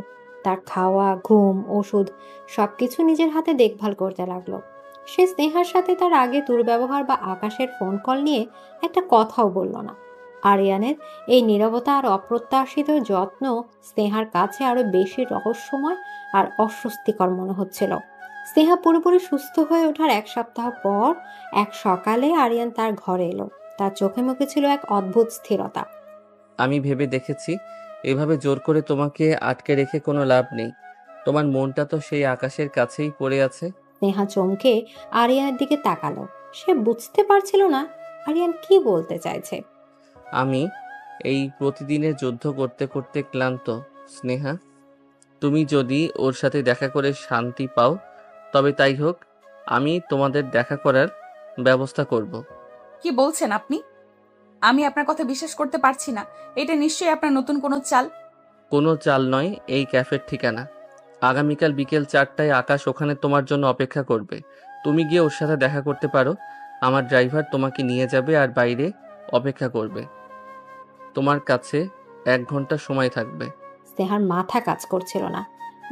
তার খাওয়া, ঘুম, ওষুধ সবকিছু নিজের হাতে দেখভাল করতে লাগলো। সে স্নেহার সাথে তার আগে দুর্ব্যবহার বা আকাশের ফোন কল নিয়ে একটা কথাও বলল না। আরিয়ানের এই নীরবতা আর অপ্রত্যাশিত যত্ন স্নেহার কাছে আরো বেশি রহস্যময় আর অস্বস্তিকর মনে হচ্ছিল। স্নেহা পুরোপুরি সুস্থ হয়ে ওঠার এক সপ্তাহ পর এক সকালে আরিয়ান তার ঘরে এলো। তার চোখে মুখে ছিল এক অদ্ভুত স্থিরতা। আমি ভেবে দেখেছি, এভাবে জোর করে তোমাকে আটকে রেখে কোনো লাভ নেই। তোমার মনটা তো সেই আকাশের কাছেই পড়ে আছে। স্নেহা চমকে আরিয়ানের দিকে তাকালো। সে বুঝতে পারছিল না আরিয়ান কি বলতে চাইছে। আমি এই প্রতিদিনের যুদ্ধ করতে করতে ক্লান্ত স্নেহা। তুমি যদি ওর সাথে দেখা করে শান্তি পাও তবে তাই হোক, আমি তোমাদের দেখা করার ব্যবস্থা করব। কি বলছেন আপনি? আমি আপনার কথা বিশ্বাস করতে পারছি না। এটা নিশ্চয়ই আপনার নতুন কোনো চাল। কোনো চাল নয়, এই ক্যাফের ঠিকানা। আগামীকাল বিকেল 4টায় আকাশ ওখানে তোমার জন্য অপেক্ষা করবে। তুমি গিয়ে ওর সাথে দেখা করতে পারো। আমার ড্রাইভার তোমাকে নিয়ে যাবে আর বাইরে অপেক্ষা করবে। তোমার কাছে 1 ঘন্টা সময় থাকবে। স্নেহার মাথা কাজ করছিল না।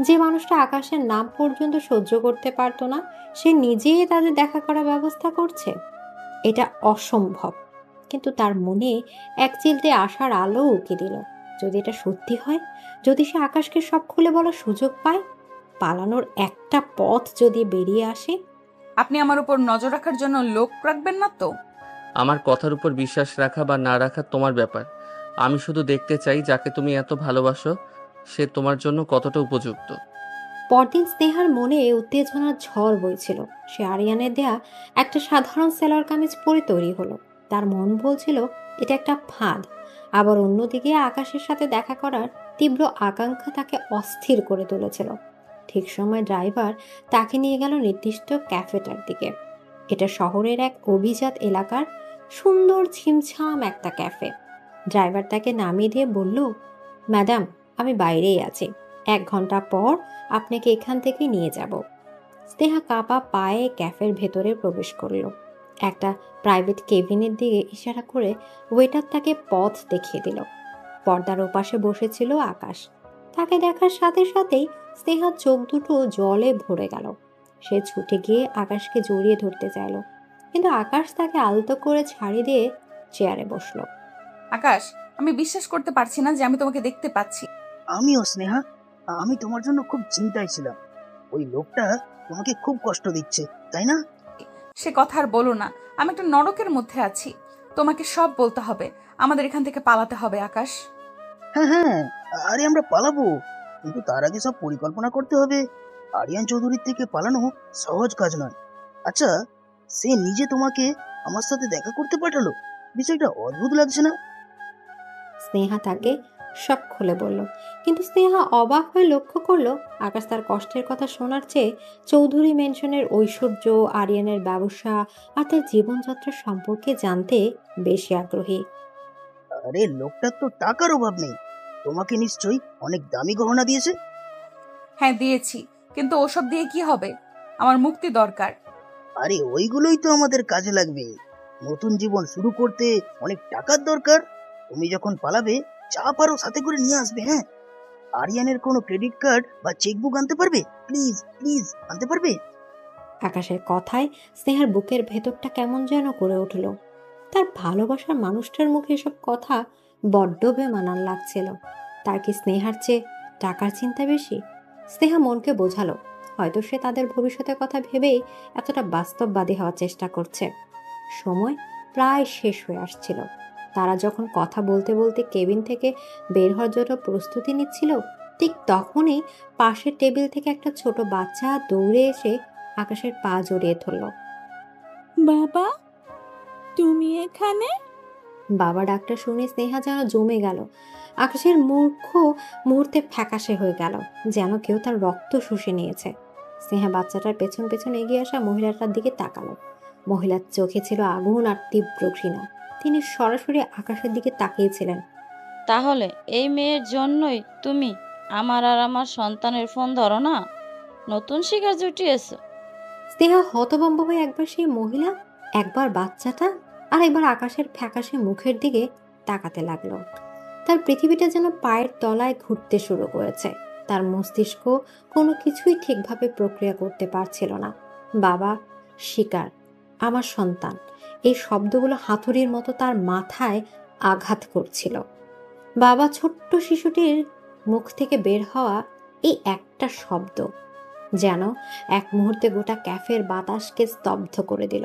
যে মানুষটা আকাশের নাম পর্যন্ত সহ্য করতে পারতো না, সে নিজেই তাদের দেখা করার ব্যবস্থা করছে। এটা অসম্ভব। কিন্তু তার মনে এক চিলতে আশার আলো উকি দিল। যদি এটা সত্যি হয়, যদি সে আকাশকে সব খুলে বলার সুযোগ পায়, পালানোর একটা পথ যদি বেরিয়ে আসে। আপনি আমার উপর নজর রাখার জন্য লোক রাখবেন না তো? আমার কথার উপর বিশ্বাস রাখা বা না রাখা তোমার ব্যাপার। আমি শুধু দেখতে চাই যাকে তুমি এত ভালোবাসো সে তোমার জন্য কতটা উপযুক্ত। পরদিন স্নেহার মনে উত্তেজনার ঝড় বইছিল। সে আরিয়ানের দেয়া একটা সাধারণ সেলোয়ার কামিজ পরে তৈরি হলো। তার মন বলছিল এটা একটা ফাঁদ। আবার অন্যদিকে আকাশের সাথে দেখা করার তীব্র আকাঙ্ক্ষা তাকে অস্থির করে তুলেছিল। ঠিক সময় ড্রাইভার তাকে নিয়ে গেল নির্দিষ্ট ক্যাফেটার দিকে। এটা শহরের এক অভিজাত এলাকার সুন্দর ছিমছাম একটা ক্যাফে। ড্রাইভার তাকে নামিয়ে দিয়ে বলল, ম্যাডাম, আমি বাইরেই আছি, 1 ঘন্টা পর আপনাকে এখান থেকে নিয়ে যাব। স্নেহা কাপা পায়ে ক্যাফের ভেতরে প্রবেশ করল। একটা প্রাইভেট কেবিনের দিকে ইশারা করে ওয়েটার তাকে পথ দেখিয়ে দিল। পর্দার ওপাশে বসেছিল আকাশ। তাকে দেখার সাথে সাথেই স্নেহার চোখ দুটো জলে ভরে গেল। সে ছুটে গিয়ে আকাশকে জড়িয়ে ধরতে চাইল, কিন্তু আকাশ তাকে আলতো করে ছাড়ি দিয়ে চেয়ারে বসলো। আকাশ, আমি বিশ্বাস করতে পারছি না যে আমি তোমাকে দেখতে পাচ্ছি। আমিও স্নেহা, আমি তোমার জন্য খুব চিন্তায় ছিলাম। ওই লোকটা তোমাকে খুব কষ্ট দিচ্ছে, তাই না? সে কথা আর বলো না, আমি একটা নরকের মধ্যে আছি। তোমাকে সব বলতে হবে, আমাদের এখান থেকে পালাতে হবে আকাশ। হ্যাঁ হ্যাঁ, আরে আমরা পালাবো, কিন্তু তার আগে সব পরিকল্পনা করতে হবে। আরিয়ান চৌধুরীর থেকে পালানো সহজ কাজ নয়। আচ্ছা, সে নিজে তোমাকে আমার সাথে দেখা করতে পাঠালো, বিষয়টা অদ্ভুত লাগছে না? স্নেহা তাকে সব খুলে বলল, কিন্তু স্নেহা অবাক হয়ে লক্ষ্য করলো আকাশ তার কষ্টের কথা শোনার চেয়ে চৌধুরী মেনশনের ঐশ্বর্য, আরিয়ানের ব্যবসা আর তার জীবনযাত্রা সম্পর্কে জানতে বেশি আগ্রহী। আরে লোকটার তো টাকার অভাব নেই, তোমাকে নিশ্চয়ই অনেক দামি গহনা দিয়েছে। হ্যাঁ দিয়েছি, কিন্তু ওসব দিয়ে কি হবে? আমার মুক্তি দরকার। আরে ওইগুলোই তো আমাদের কাজে লাগবে। নতুন জীবন শুরু করতে অনেক টাকার দরকার। তুমি যখন পালাবে, যা পারো সাথে করে নিয়ে আসবে। হ্যাঁ, আরিয়ানের কোনো ক্রেডিট কার্ড বা চেকবুক আনতে পারবে? প্লিজ প্লিজ আনতে পারবে? আকাশের কথায় স্নেহার বুকের ভেতরটা কেমন যেন করে উঠল। তার ভালোবাসার মানুষটার মুখে এসব কথা বড্ড বেমানান লাগছিল। তার কি স্নেহার চেয়ে টাকার চিন্তা বেশি? স্নেহা মনকে বোঝালো, হয়তো সে তাদের ভবিষ্যতের কথা ভেবেই এতটা বাস্তববাদী হওয়ার চেষ্টা করছে। সময় প্রায় শেষ হয়ে আসছিল। তারা যখন কথা বলতে বলতে কেবিন থেকে বের হওয়ার জন্য প্রস্তুতি নিচ্ছিল, ঠিক তখনই পাশের টেবিল থেকে একটা ছোট বাচ্চা দৌড়ে এসে আকাশের পা জড়িয়ে ধরল। বাবা, তুমি এখানে? বাবা ডাকটা শুনে স্নেহা যেন জমে গেল। আকাশের মুহূর্তে ফ্যাকাশে হয়ে গেল, যেন কেউ তার রক্ত শুষে নিয়েছে। স্নেহা বাচ্চাটার পেছন পেছন এগিয়ে আসা মহিলাটার দিকে তাকালো। মহিলার চোখে ছিল আগুন আর তীব্র ঘৃণা। তিনি সরাসরি আকাশের দিকে তাকিয়েছিলেন। তাহলে এই মেয়ের জন্যই তুমি আমার আর আমার সন্তানের ফোন ধরো না? নতুন শিকার জুটিয়েছো? স্নেহা হতভম্ব হয়ে একবার সেই মহিলা, একবার বাচ্চাটা, আর একবার আকাশের ফ্যাকাশে মুখের দিকে তাকাতে লাগলো। তার পৃথিবীটা যেন পায়ের তলায় ঘুরতে শুরু করেছে। তার মস্তিষ্ক কোনো কিছুই ঠিকভাবে প্রক্রিয়া করতে পারছিল না। বাবা, শিকার, আমার সন্তান, এই শব্দগুলো হাতুড়ির মতো তার মাথায় আঘাত করছিল। বাবা ছোট্ট শিশুটির মুখ থেকে বের হওয়া এই একটা শব্দ যেন এক মুহূর্তে গোটা ক্যাফের বাতাসকে স্তব্ধ করে দিল।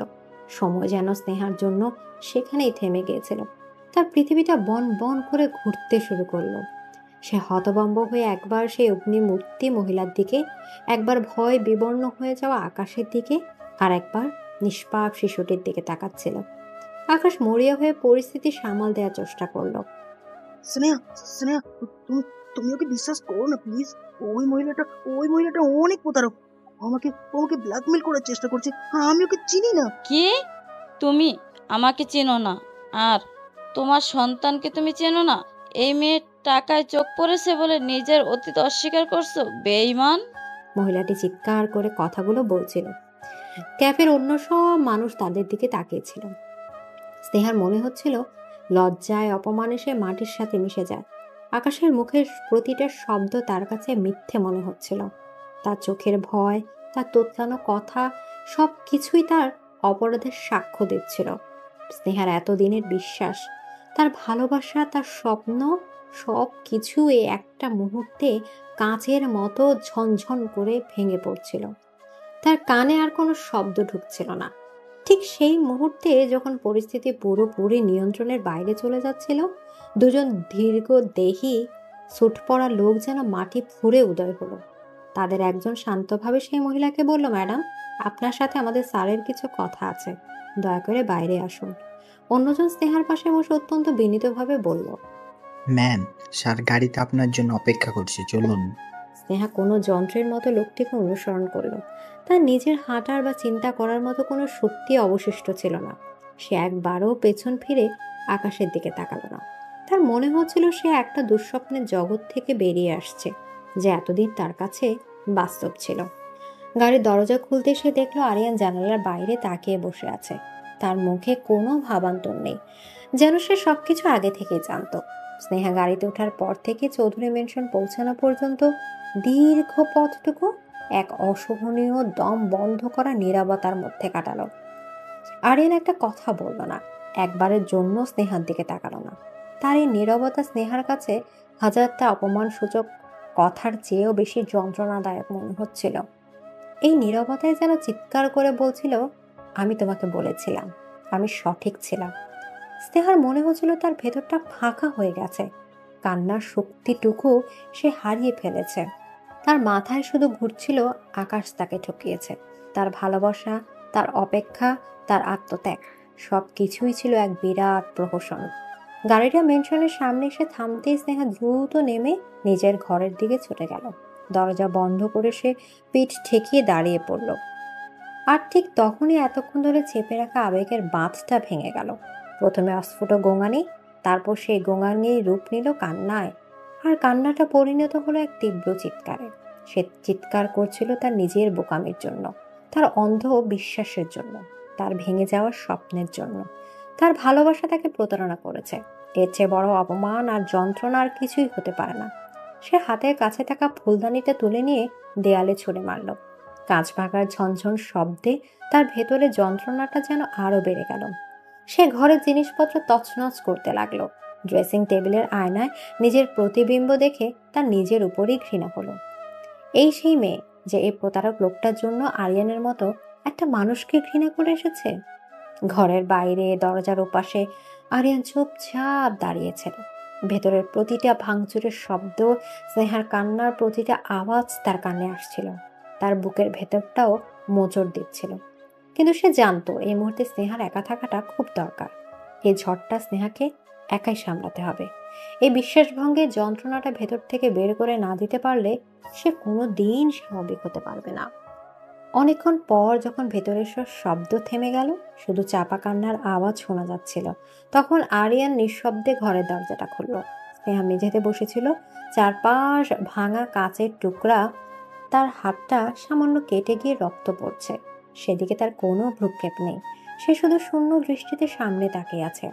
সময় যেন স্নেহার জন্য সেখানেই থেমে গিয়েছিল। তার পৃথিবীটা বন বন করে ঘুরতে শুরু করলো। সে হতভম্ব হয়ে একবার সেই অগ্নিমূর্তি মহিলার দিকে, একবার ভয় বিবর্ণ হয়ে যাওয়া আকাশের দিকে, আর একবার নিষ্পাপ শিশুটির দিকে তাকাচ্ছিল। আকাশ মরিয়া হয়ে পরিস্থিতি সামাল দেওয়ার চেষ্টা করলো। স্নেহা, স্নেহা, তুমি তুমি ওকে বিশ্বাস করো না প্লিজ। ওই মহিলাটা অনেক প্রতারক। আমাকে আমাকে ব্ল্যাকমেল করার চেষ্টা করছে। আমি ওকে চিনি না। কি? তুমি আমাকে চেনো না আর তোমার সন্তানকে তুমি চেনো না? এই মেয়ের টাকায় চোখ পড়েছে বলে নিজের অতীত অস্বীকার করছো, বেঈমান! মহিলাটি চিৎকার করে কথাগুলো বলছিল। ক্যাফের অন্য সব মানুষ তাদের দিকে তাকিয়েছিল। স্নেহার মনে হচ্ছিল লজ্জায় অপমানে সে মাটির সাথে মিশে যায়। আকাশের মুখের প্রতিটা শব্দ তার কাছে মিথ্যে মনে হচ্ছিল। তার চোখের ভয়, তার তোতলানো কথা, সব কিছুই তার অপরাধের সাক্ষ্য দিচ্ছিল। স্নেহার এতদিনের বিশ্বাস, তার ভালোবাসা, তার স্বপ্ন, সব কিছু এই একটা মুহূর্তে কাঁচের মতো ঝনঝন করে ভেঙে পড়ছিল। তার কানে আর কোনো শব্দ ঢুকছিল না। ঠিক সেই মুহূর্তে যখন পরিস্থিতি পুরোপুরি নিয়ন্ত্রণের বাইরে চলে যাচ্ছিল, দুজন দীর্ঘদেহী স্যুট পরা লোক যেন মাটি ফুঁড়ে উদয় হলো। তাদের একজন শান্তভাবে সেই মহিলাকে বলল, ম্যাডাম, আপনার সাথে আমাদের স্যারের কিছু কথা আছে, দয়া করে বাইরে আসুন। অন্যজন স্নেহার পাশে বসে অত্যন্ত বিনীতভাবে বলল, ম্যাম, স্যার গাড়িতে আপনার জন্য অপেক্ষা করছে, চলুন। স্নেহা কোনো যন্ত্রের মতো লোকটিকে অনুসরণ করলো। তার নিজের হাঁটার বা চিন্তা করার মতো কোনো শক্তি অবশিষ্ট ছিল না। সে একবারও পেছন ফিরে আকাশের দিকে তাকালো না। তার মনে হচ্ছিল সে একটা দুঃস্বপ্নের জগৎ থেকে বেরিয়ে আসছে, যে এতদিন তার কাছে বাস্তব ছিল। গাড়ির দরজা খুলতে সে দেখলো আরিয়ান জানালার বাইরে তাকিয়ে বসে আছে। তার মুখে কোনো ভাবান্তর নেই, যেন সে সবকিছু আগে থেকেই জানতো। স্নেহা গাড়িতে ওঠার পর থেকে চৌধুরী মেনশন পৌঁছানো পর্যন্ত দীর্ঘ পথটুকু এক অসহনীয় দম বন্ধ করা নীরবতার মধ্যে কাটালো। আরিয়ান একটা কথা বলল না, একবারের জন্য স্নেহার দিকে তাকালো না। তার এই নীরবতা স্নেহার কাছে হাজারটা অপমানসূচক কথার চেয়েও বেশি যন্ত্রণাদায়ক মনে হচ্ছিল। এই নীরবতায় যেন চিৎকার করে বলছিল, আমি তোমাকে বলেছিলাম, আমি সঠিক ছিলাম। স্নেহার মনে হচ্ছিল তার ভেতরটা ফাঁকা হয়ে গেছে, কান্নার শক্তিটুকু সে হারিয়ে ফেলেছে। তার মাথায় শুধু ঘুরছিল আকাশ তাকে ঠকিয়েছে। তার ভালোবাসা, তার অপেক্ষা, তার আত্মত্যাগ সব কিছুই ছিল এক বিরাট প্রহসন। গাড়িটা মেনশনের সামনে এসে থামতেই স্নেহা দ্রুত নেমে নিজের ঘরের দিকে ছুটে গেল। দরজা বন্ধ করে সে পিঠ ঠেকিয়ে দাঁড়িয়ে পড়ল। আর ঠিক তখনই এতক্ষণ ধরে চেপে রাখা আবেগের বাঁধটা ভেঙে গেল। প্রথমে অস্ফুট গোঙানি, তারপর সেই গোঙানির রূপ নিল কান্নায়। আর কান্নাটা পরিণত হলো এক তীব্র চিৎকারে। সে চিৎকার করছিল তার নিজের বোকামির জন্য, তার অন্ধ বিশ্বাসের জন্য, তার ভেঙে যাওয়ার স্বপ্নের জন্য। তার ভালোবাসা তাকে প্রতারণা করেছে। এর চেয়ে বড় অপমান আর যন্ত্রণা আর কিছুই হতে পারে না। সে হাতের কাছে থাকা ফুলদানিটা তুলে নিয়ে দেয়ালে ছুঁড়ে মারল। কাঁচ ভাঙার ঝনঝন শব্দে তার ভেতরে যন্ত্রণাটা যেন আরো বেড়ে গেল। সে ঘরের জিনিসপত্র তছনছ করতে লাগলো। ড্রেসিং টেবিলের আয়নায় নিজের প্রতিবিম্ব দেখে তার নিজের উপরই ঘৃণা হলো। এই সেই মেয়ে যে এই প্রতারক লোকটার জন্য আরিয়ানের মতো একটা মানুষকে ঘৃণা করে এসেছে। ঘরের বাইরে দরজার ওপাশে আরিয়ান চুপচাপ দাঁড়িয়েছিল। ভেতরের প্রতিটা ভাঙচুরের শব্দ, স্নেহার কান্নার প্রতিটা আওয়াজ তার কানে আসছিল। তার বুকের ভেতরটাও মোচড় দিচ্ছিল। কিন্তু সে জানতো এই মুহূর্তে স্নেহার একা থাকাটা খুব দরকার। এই ঝড়টা স্নেহাকে একাই সামলাতে হবে। এই বিশ্বাসভঙ্গের যন্ত্রণাটা ভেতর থেকে বের করে না দিতে পারলে সে কোনো দিন স্বাভাবিক হতে পারবে না। অনেকক্ষণ পর যখন ভেতরের সব শব্দ থেমে গেল, শুধু চাপা কান্নার আওয়াজ শোনা যাচ্ছিল, তখন আরিয়ান নিঃশব্দে ঘরের দরজাটা খুলল। স্নেহা মেঝেতে বসেছিল, চারপাশ ভাঙা কাচের টুকরা। তার হাতটা সামান্য কেটে গিয়ে রক্ত পড়ছে। সেদিকে তার কোনো ভ্রুক্ষেপ নেই। সে শুধু শূন্য দৃষ্টিতে সামনে তাকিয়ে আছে।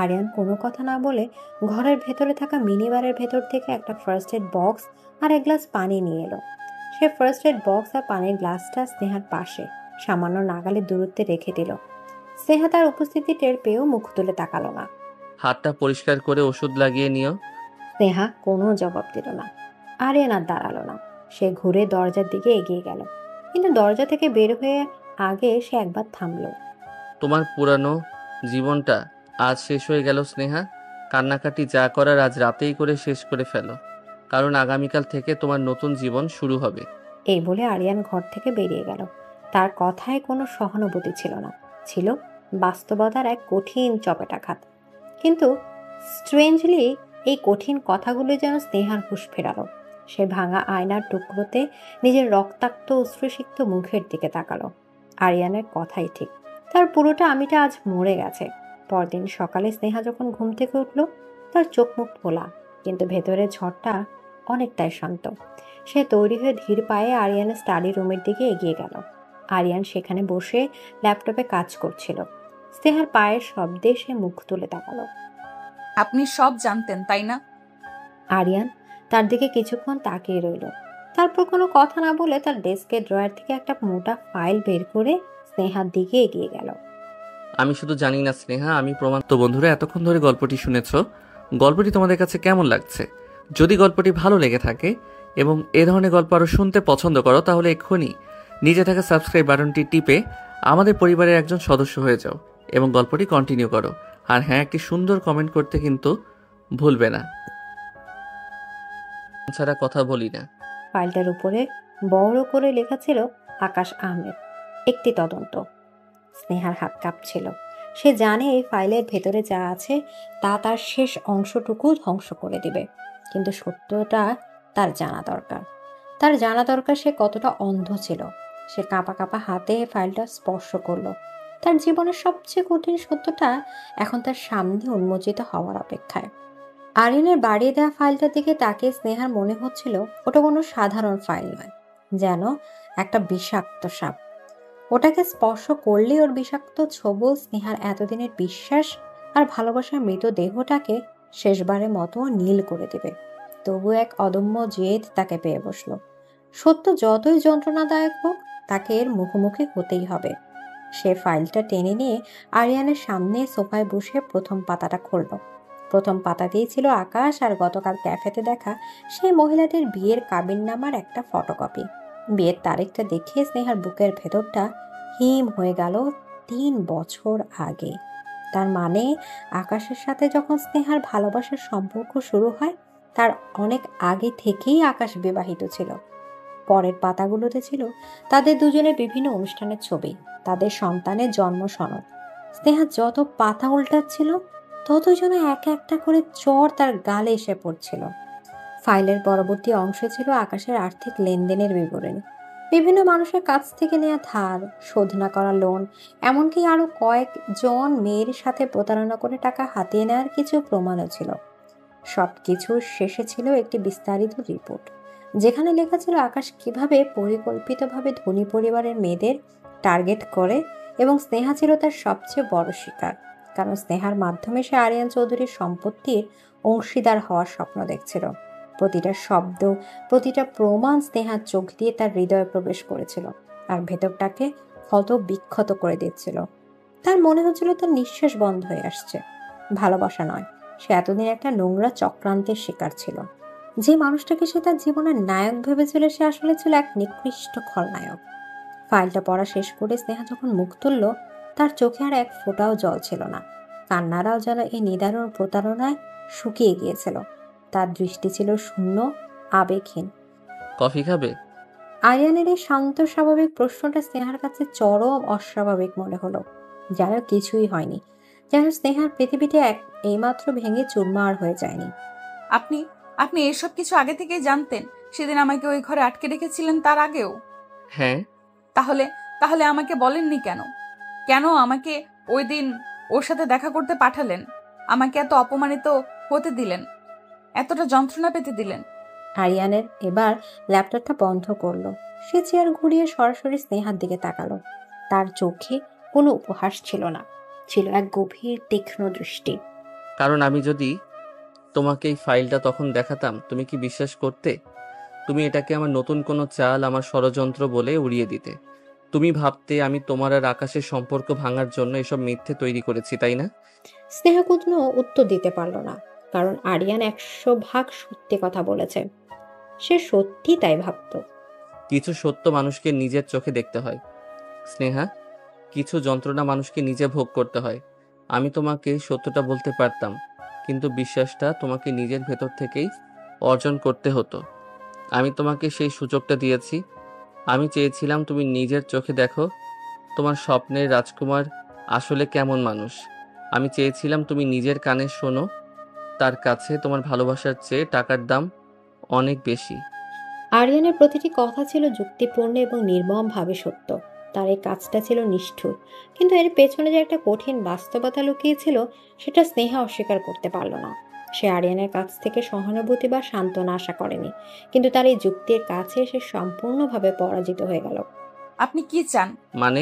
আরিয়ান কোনো কথা না বলে ঘরের ভেতরে থাকা মিনিবারের ভেতর থেকে একটা ফার্স্ট এড বক্স আর এক গ্লাস পানি নিয়ে এলো। সে ফার্স্ট এড বক্স আর পানির গ্লাসটা স্নেহার পাশে সামান্য নাগালের দূরত্বে রেখে দিল। স্নেহা তার উপস্থিতি টের পেয়েও মুখ তুলে তাকালো না। হাতটা পরিষ্কার করে ওষুধ লাগিয়ে নিও। স্নেহা কোনো জবাব দিল না। আরিয়ান আর দাঁড়ালো না। সে ঘুরে দরজার দিকে এগিয়ে গেল, কিন্তু দরজা থেকে বের হয়ে আগে সে একবার থামলো। তোমার পুরানো জীবনটা আজ শেষ হয়ে গেল স্নেহা। কান্নাকাটি যা করার আজ রাতেই করে শেষ করে ফেলো, কারণ আগামীকাল থেকে তোমার নতুন জীবন শুরু হবে। এই বলে আরিয়ান ঘর থেকে বেরিয়ে গেল। তার কথায় কোনো সহানুভূতি ছিল না, ছিল বাস্তবতার এক কঠিন চপেটাঘাত। কিন্তু স্ট্রেঞ্জলি এই কঠিন কথাগুলো যেন স্নেহার হুঁশ ফেরালো। সে ভাঙা আয়নার টুকরোতে নিজের রক্তাক্ত অশ্রুসিক্ত মুখের দিকে তাকালো। আরিয়ানের কথাই ঠিক, তার পুরোটা আমিটা আজ মরে গেছে। পরদিন সকালে স্নেহা যখন ঘুম থেকে উঠল, তার চোখ মুখ খোলা, কিন্তু ভেতরের ঝড়টা অনেকটাই শান্ত। সে তৈরি হয়ে ধীর পায়ে আরিয়ানের স্টাডি রুমের দিকে এগিয়ে গেল। আরিয়ান সেখানে বসে ল্যাপটপে কাজ করছিল। স্নেহার পায়ের শব্দে সে মুখ তুলে তাকালো। আপনি সব জানতেন, তাই না? আরিয়ান তার দিকে কিছুক্ষণ তাকিয়ে রইল। তারপর কোনো কথা না বলে তার ডেস্কের ড্রয়ার থেকে একটা মোটা ফাইল বের করে স্নেহার দিকে এগিয়ে গেল। আমি শুধু জানি না স্নেহা, আমি প্রমাণ। তো বন্ধুরা, এতক্ষণ ধরে গল্পটি শুনেছ। গল্পটি তোমাদের কাছে কেমন লাগছে? যদি গল্পটি ভালো লেগে থাকে এবং এ ধরনের গল্প আরও শুনতে পছন্দ করো, তাহলে এক্ষুনি নিচে থাকা সাবস্ক্রাইব বাটনটি টিপে আমাদের পরিবারের একজন সদস্য হয়ে যাও এবং গল্পটি কন্টিনিউ করো। আর হ্যাঁ, একটি সুন্দর কমেন্ট করতে কিন্তু ভুলবে না। ছাড়া কথা বলি না। ফাইলটার উপরে বড় করে লেখা ছিল আকাশ আহমেদ, একটি তদন্ত। স্নেহার হাত কাঁপছিল। সে জানে এই ফাইলের ভেতরে যা আছে তা তার শেষ অংশটুকু ধ্বংস করে দিবে, কিন্তু সত্যটা তার জানা দরকার। তার জানা দরকার সে কতটা অন্ধ ছিল। সে কাঁপা কাঁপা হাতে ফাইলটা স্পর্শ করলো। তার জীবনের সবচেয়ে কঠিন সত্যটা এখন তার সামনে উন্মোচিত হওয়ার অপেক্ষায়। আরিনের বাড়িয়ে দেওয়া ফাইলটার দিকে তাকিয়ে স্নেহার মনে হচ্ছিল ওটা কোনো সাধারণ ফাইল নয়, যেন একটা বিষাক্ত সাপ। ওটাকে স্পর্শ করলেই ওর বিষাক্ত ছবল স্নেহার এতদিনের বিশ্বাস আর ভালোবাসার মৃতদেহটাকে শেষবারের মতো নীল করে দেবে। তবু এক অদম্য জেদ তাকে পেয়ে বসলো। সত্য যতই যন্ত্রণাদায়ক হোক, তাকে এর মুখোমুখি হতেই হবে। সে ফাইলটা টেনে নিয়ে আরিয়ানের সামনে সোফায় বসে প্রথম পাতাটা খুলল। প্রথম পাতাতেই ছিল আকাশ আর গতকাল ক্যাফেতে দেখা সেই মহিলাদের বিয়ের কাবিননামার একটা ফটোকপি। বিয়ের তারিখটা দেখে স্নেহার বুকের ভেতরটা হিম হয়ে গেল 3 বছর আগে। তার মানে আকাশের সাথে যখন স্নেহার ভালোবাসার সম্পর্ক শুরু হয়, তার অনেক আগে থেকেই আকাশ বিবাহিত ছিল। পরের পাতাগুলোতে ছিল তাদের দুজনের বিভিন্ন অনুষ্ঠানের ছবি, তাদের সন্তানের জন্ম সনদ। স্নেহা যত পাতা উল্টাচ্ছিল তত যেন একটা একটা করে চর তার গালে এসে পড়ছিল। ফাইলের পরবর্তী অংশ ছিল আকাশের আর্থিক লেনদেনের বিবরণী, বিভিন্ন মানুষের কাছ থেকে নেওয়া ধার, শোধ না করা লোন, এমনকি আরো কয়েকজন মেয়ের সাথে প্রতারণা করে টাকা হাতিয়ে নেওয়ার কিছু প্রমাণও ছিল। সবকিছুর শেষে ছিল একটি বিস্তারিত রিপোর্ট, যেখানে লেখা ছিল আকাশ কিভাবে পরিকল্পিতভাবে ধনী পরিবারের মেয়েদের টার্গেট করে, এবং স্নেহা ছিল তার সবচেয়ে বড় শিকার, কারণ স্নেহার মাধ্যমে সে আরিয়ান চৌধুরীর সম্পত্তির অংশীদার হওয়ার স্বপ্ন দেখছিল। প্রতিটা শব্দ, প্রতিটা প্রমাণ স্নেহার চোখ দিয়ে তার হৃদয়ে প্রবেশ করেছিল আর ভেতরটাকে ক্ষত বিক্ষত করে দিচ্ছিল। তার মনে হচ্ছিল তার নিঃশ্বাস বন্ধ হয়ে আসছে। ভালোবাসা নয়, সে এতদিন একটা নোংরা চক্রান্তের শিকার ছিল। যে মানুষটাকে সে তার জীবনের নায়ক ভেবেছিল, সে আসলে ছিল এক নিকৃষ্ট খলনায়ক। ফাইলটা পড়া শেষ করে স্নেহা যখন মুখ তুলল, তার চোখে আর এক ফোঁটাও জল ছিল না। কান্নারাও যেন এই নিদারুণ প্রতারণায় শুকিয়ে গিয়েছিল। তার দৃষ্টি ছিল শূন্য, আবেগহীন। কফি খাবে? আরিয়ানের এই শান্ত স্বাভাবিক প্রশ্নটা স্নেহার কাছে চরম অস্বাভাবিক মনে হলো। যেন কিছুই হয়নি, যেন স্নেহার পৃথিবীতে এইমাত্র ভেঙে চুরমার হয়ে যায়নি। আপনি আপনি এসব কিছু আগে থেকেই জানতেন? সেদিন আমাকে ওই ঘরে আটকে রেখেছিলেন তার আগেও? হ্যাঁ। তাহলে তাহলে আমাকে বলেননি কেন? কেন আমাকে ওই দিন ওর সাথে দেখা করতে পাঠালেন? আমাকে এত অপমানিত হতে দিলেন, এতটা যন্ত্রণা পেতে দিলেন? আরিয়ানের এবার ল্যাপটপটা বন্ধ করলো। সে চেয়ার ঘুরিয়ে সরাসরি স্নেহার দিকে তাকালো। তার চোখে কোনো উপহাস ছিল না, ছিল এক গভীর তীক্ষ্ণ দৃষ্টি। কারণ আমি যদি তোমাকে এই ফাইলটা তখন দেখাতাম, তুমি কি বিশ্বাস করতে? তুমি এটাকে আমার নতুন কোনো চাল, আমার ষড়যন্ত্র বলে উড়িয়ে দিতে। তুমি ভাবতে আমি তোমার আর আকাশের সম্পর্ক ভাঙার জন্য এসব মিথ্যে তৈরি করেছি, তাই না? স্নেহা কোনো উত্তর দিতে পারল না, কারণ আরিয়ান 100% সত্যি কথা বলেছে। সে সত্যি তাই ভাবত। কিছু সত্য মানুষকে নিজের চোখে দেখতে হয় স্নেহা, কিছু যন্ত্রণা মানুষকে নিজে ভোগ করতে হয়। আমি তোমাকে সত্যটা বলতে পারতাম, কিন্তু বিশ্বাসটা তোমাকে নিজের ভেতর থেকেই অর্জন করতে হতো। আমি তোমাকে সেই সুযোগটা দিয়েছি। আমি চেয়েছিলাম তুমি নিজের চোখে দেখো তোমার স্বপ্নের রাজকুমার আসলে কেমন মানুষ। আমি চেয়েছিলাম তুমি নিজের কানে শোনো তার কাছে তোমার ভালোবাসার চেয়ে টাকার দাম অনেক বেশি। আরিয়ানের প্রতিটি কথা ছিল যুক্তিপূর্ণ এবং নির্মমভাবে সত্য। তার এই কাজটা ছিল নিষ্ঠুর, কিন্তু এর পেছনে যে একটা কঠিন বাস্তবতা লুকিয়েছিল সেটা স্নেহা অস্বীকার করতে পারল না। সে আরিয়ানের কাছ থেকে সহানুভূতি বা সান্ত্বনা আশা করেনি, কিন্তু তার এই যুক্তির কাছে সে সম্পূর্ণভাবে পরাজিত হয়ে গেল। আপনি কি চান? মানে?